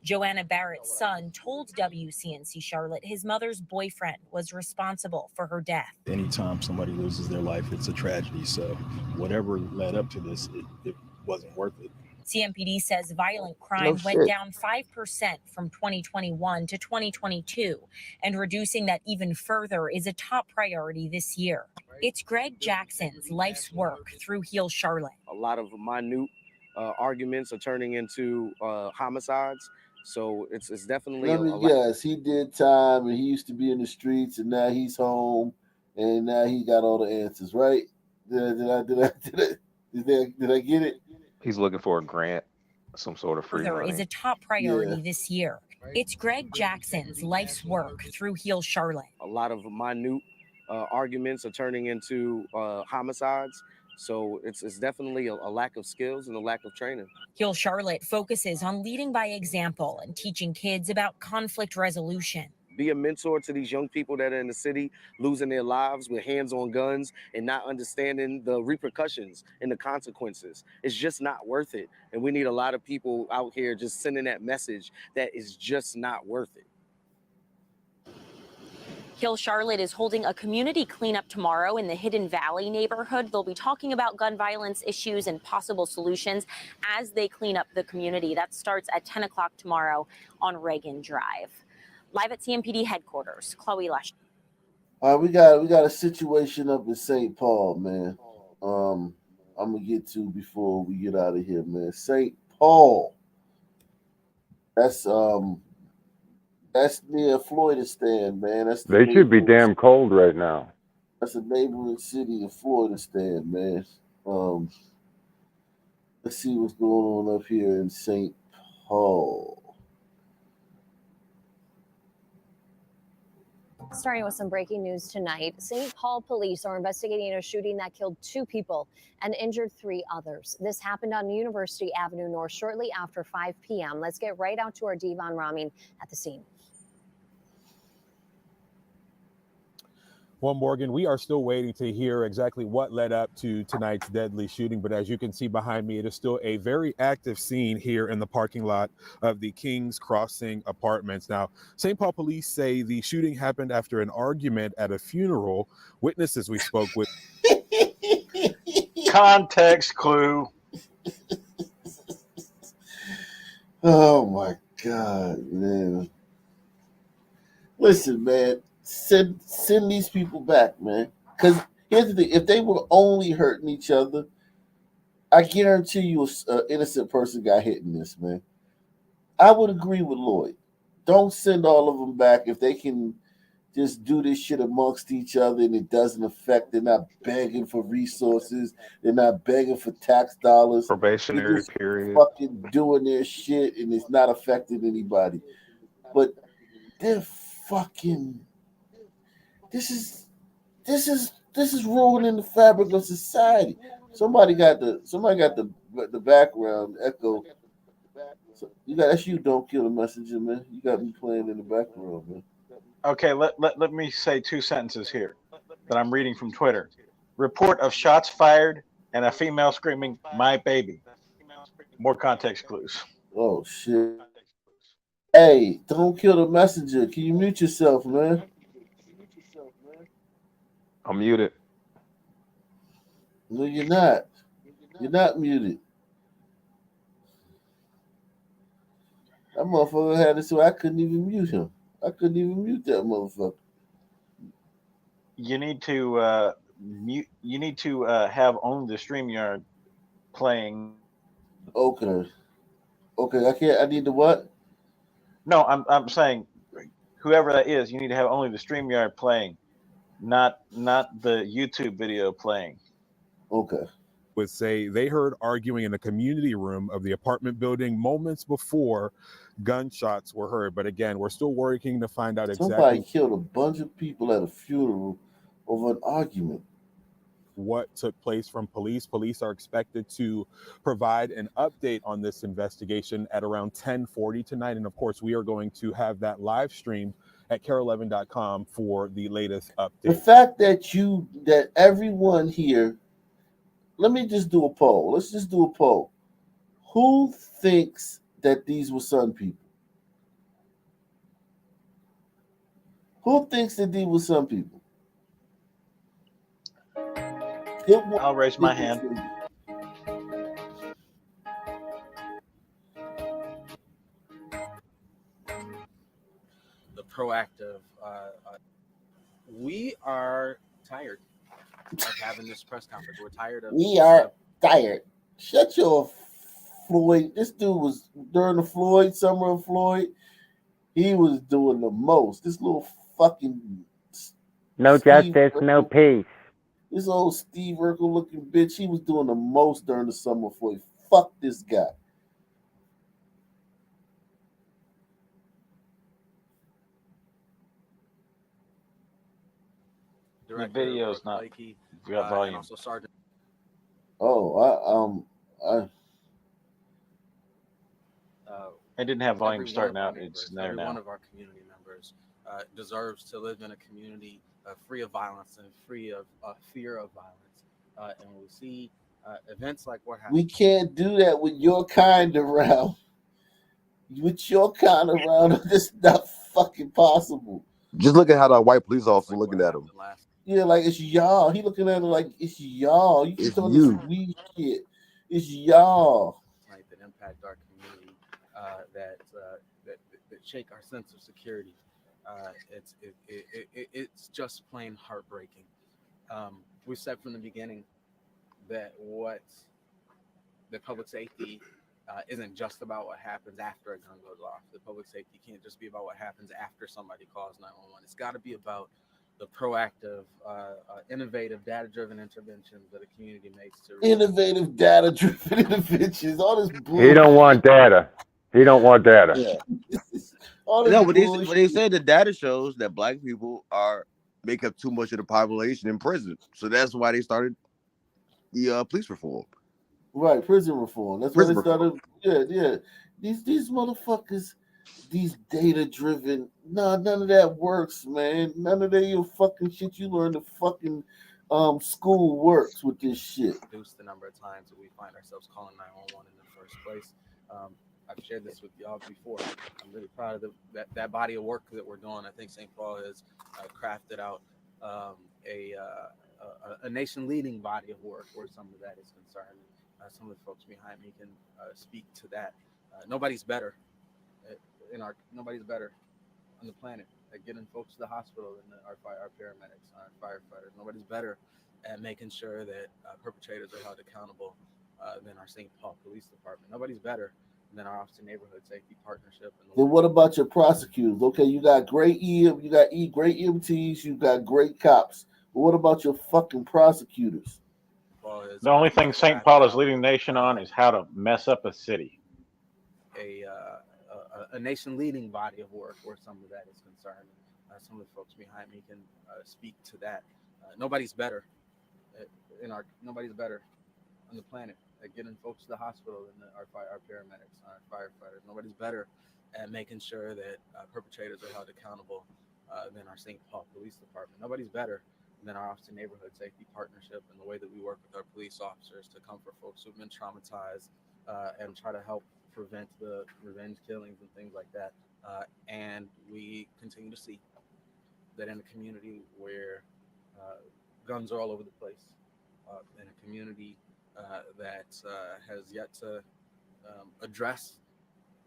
Joanna Barrett's son told WCNC Charlotte his mother's boyfriend was responsible for her death. Anytime somebody loses their life, it's a tragedy. So whatever led up to this, it wasn't worth it. CMPD says violent crime went down 5% from 2021 to 2022, and reducing that even further is a top priority this year. It's Greg Jackson's life's work through Heal Charlotte. A lot of minute arguments are turning into homicides, so it's definitely Let me guess, he did time and he used to be in the streets and now he's home and now he got all the answers, right? Did I get it? He's looking for a grant, some sort of free Further money. is a top priority this year. It's Greg Jackson's life's work through Heal Charlotte. A lot of minute arguments are turning into homicides, so it's definitely a lack of skills and a lack of training. Heal Charlotte focuses on leading by example and teaching kids about conflict resolution. Be a mentor to these young people that are in the city losing their lives with hands on guns and not understanding the repercussions and the consequences. It's just not worth it. And we need a lot of people out here just sending that message that is just not worth it. Heal Charlotte is holding a community cleanup tomorrow in the Hidden Valley neighborhood. They'll be talking about gun violence issues and possible solutions as they clean up the community. That starts at 10 o'clock tomorrow on Reagan Drive. Live at CMPD headquarters, Chloe Leshner. All right, we got a situation up in St. Paul, man. I'm gonna get to before we get out of here, man. St. Paul. That's near Floydistan, man. They should be damn cold right now. That's a neighboring city in Floydistan, man. Let's see what's going on up here in St. Paul. Starting with some breaking news tonight, St. Paul police are investigating a shooting that killed 2 people and injured 3 others. This happened on University Avenue North shortly after 5 p.m. Let's get right out to our Devon Ramin at the scene. Well, Morgan, we are still waiting to hear exactly what led up to tonight's deadly shooting. But as you can see behind me, it is still a very active scene here in the parking lot of the Kings Crossing Apartments. Now, St. Paul police say the shooting happened after an argument at a funeral. Witnesses we spoke with. Context clue. Oh, my God, man. Listen, man. Send these people back, man. Because here's the thing: if they were only hurting each other, I guarantee you, an innocent person got hit in this, man. I would agree with Lloyd. Don't send all of them back if they can just do this shit amongst each other and it doesn't affect. They're not begging for resources. They're not begging for tax dollars. Probationary period. Fucking doing their shit and it's not affecting anybody. But they're fucking. This is ruining the fabric of society. Somebody got the background echo. So that's you. Don't kill the messenger, man. You got me playing in the background, man. Okay, let me say 2 sentences here that I'm reading from Twitter. Report of shots fired and a female screaming, "My baby." More context clues. Oh shit! Hey, don't kill the messenger. Can you mute yourself, man? I'm muted. No, you're not. You're not muted. That motherfucker had it so I couldn't even mute him. I couldn't even mute that motherfucker. You need to mute. You need to have only the StreamYard playing. Okay. Okay, I can't. I need the what? No, I'm saying whoever that is, you need to have only the StreamYard playing, not the YouTube video playing. Okay. Would say they heard arguing in the community room of the apartment building moments before gunshots were heard. But again, we're still working to find out Somebody exactly killed a bunch of people at a funeral over an argument. what took place from police. Police are expected to provide an update on this investigation at around 10:40 tonight. And of course, we are going to have that live streamed at care11.com for the latest The update. fact that everyone here, let me just do a poll. Let's just do a poll. Who thinks that these were Sun people? Who thinks that these were Sun people? I'll raise my hand. The proactive. We are tired of having this press conference. We're tired of. We are tired. Shut your Floyd. This dude was during the Floyd, summer of Floyd. He was doing the most. This little fucking No Steve justice, no Urkel, peace. this old Steve Urkel looking bitch. He was doing the most during the summer of Floyd. Fuck this guy. The video's not got volume. And also Sergeant. Oh, It didn't have volume Every starting one of out. our It's members, there every now. one of our community members deserves to live in a community free of violence and free of fear of violence. And we see events like what happened. we can't do that with your kind around. With your kind around, it's not fucking possible. Just look at how that white police officer looking at him. Yeah, like it's y'all. He looking at it like it's y'all. You keep It's talking this you. weed shit. It's y'all. Right, that impact our community, that shake our sense of security. It's just plain heartbreaking. We said from the beginning that the public safety isn't just about what happens after a gun goes off. The public safety can't just be about what happens after somebody calls 911. It's got to be about the proactive, innovative, data-driven interventions that a community makes to Innovative data-driven interventions. All this bullshit. He don't want data. He don't want data. Yeah. All this No, but bullshit. they said the data shows that black people make up too much of the population in prison, so that's why they started the police reform. Right, prison reform. That's why they started. Yeah. These motherfuckers, these data-driven. Nah, none of that works, man. None of that your fucking shit you learn the fucking school works with this shit. Reduce the number of times that we find ourselves calling 911 in the first place. I've shared this with y'all before. I'm really proud of that body of work that we're doing. I think St. Paul has crafted out a nation-leading body of work where some of that is concerned. Some of the folks behind me can speak to that. Nobody's better nobody's better on the planet at getting folks to the hospital than our paramedics, our firefighters. Nobody's better at making sure that perpetrators are held accountable than our St. Paul Police Department. Nobody's better than our Office of Neighborhood Safety Partnership. Then what about your prosecutors? Okay, you got great great EMTs, you got great cops. But what about your fucking prosecutors? The only thing St. Paul is leading the nation on is how to mess up a city. A nation-leading body of work where some of that is concerned. Some of the folks behind me can speak to that. Nobody's better nobody's better on the planet at getting folks to the hospital than our paramedics, our firefighters. Nobody's better at making sure that perpetrators are held accountable than our St. Paul Police Department. Nobody's better than our Office of Neighborhood Safety Partnership and the way that we work with our police officers to comfort folks who've been traumatized and try to help prevent the revenge killings and things like that. And we continue to see that in a community where guns are all over the place, in a community that has yet to address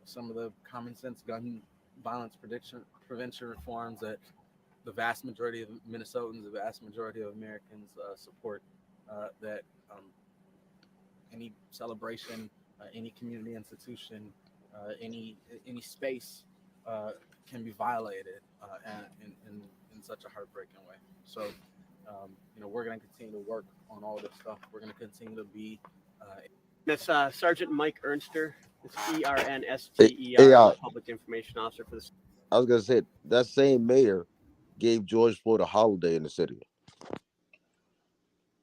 some of the common sense gun violence prevention reforms that the vast majority of Minnesotans, the vast majority of Americans support. That any celebration, any community institution, any space can be violated in such a heartbreaking way. So, we're going to continue to work on all this stuff. We're going to continue to be. That's Sergeant Mike Ernster. It's Ernster, Public Information Officer for the. I was gonna say that same mayor gave George Floyd a holiday in the city.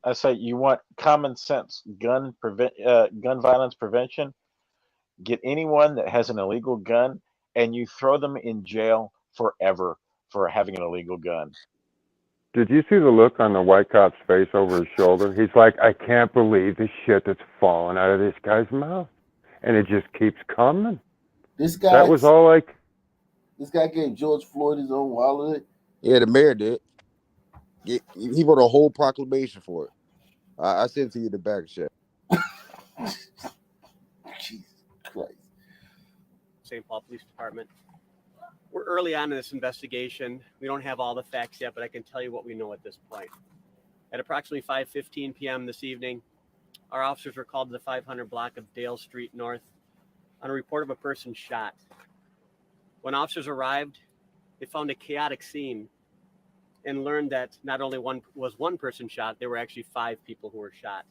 I say you want common sense gun violence prevention. Get anyone that has an illegal gun and you throw them in jail forever for having an illegal gun. Did you see the look on the white cop's face over his shoulder? He's like, I can't believe the shit that's falling out of this guy's mouth. And it just keeps coming. This guy. That was all like. This guy gave George Floyd his own holiday. Yeah, the mayor did. He wrote a whole proclamation for it. I sent it to you in the back check. Jesus Christ. St. Paul Police Department. We're early on in this investigation. We don't have all the facts yet, but I can tell you what we know at this point. At approximately 5:15 p.m. this evening, our officers were called to the 500 block of Dale Street North on a report of a person shot. When officers arrived, they found a chaotic scene and learned that not only one person shot, there were actually 5 people who were shot.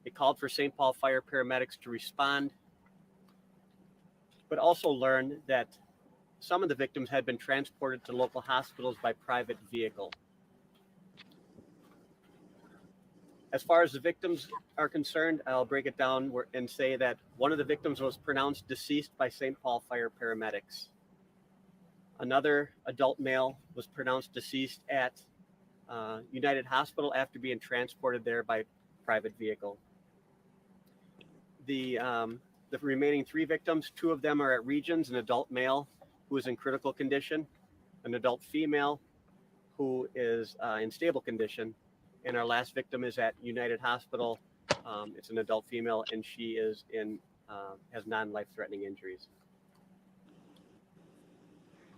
They called for St. Paul fire paramedics to respond, but also learned that some of the victims had been transported to local hospitals by private vehicle. As far as the victims are concerned, I'll break it down and say that one of the victims was pronounced deceased by St. Paul fire paramedics. Another adult male was pronounced deceased at United Hospital after being transported there by private vehicle. The remaining 3 victims, 2 of them are at Regions, an adult male who is in critical condition, an adult female who is in stable condition, and our last victim is at United Hospital. It's an adult female, and she is has non-life-threatening injuries.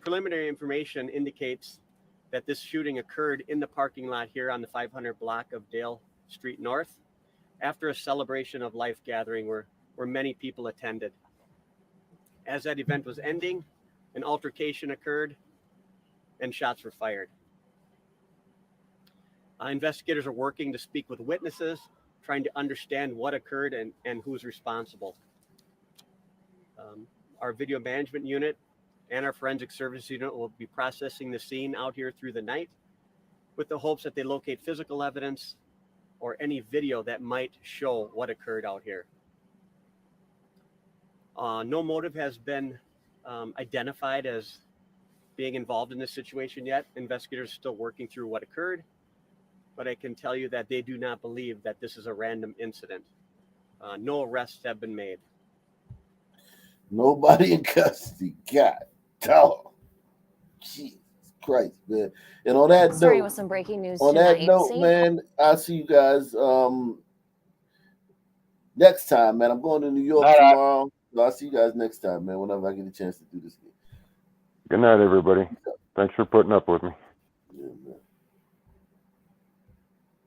Preliminary information indicates that this shooting occurred in the parking lot here on the 500 block of Dale Street North after a celebration of life gathering where many people attended. As that event was ending, an altercation occurred and shots were fired. Investigators are working to speak with witnesses, trying to understand what occurred and who's responsible. Our video management unit and our forensic service unit will be processing the scene out here through the night with the hopes that they locate physical evidence or any video that might show what occurred out here. No motive has been identified as being involved in this situation yet. Investigators are still working through what occurred, but I can tell you that they do not believe that this is a random incident. No arrests have been made. Nobody in custody. God, dog. Jesus Christ, man. And on that Starting note, with some breaking news on tonight. that note, man, I'll see you guys next time, man. I'm going to New York tomorrow. So I'll see you guys next time, man, whenever I get a chance to do this again. Good night, everybody. Thanks for putting up with me.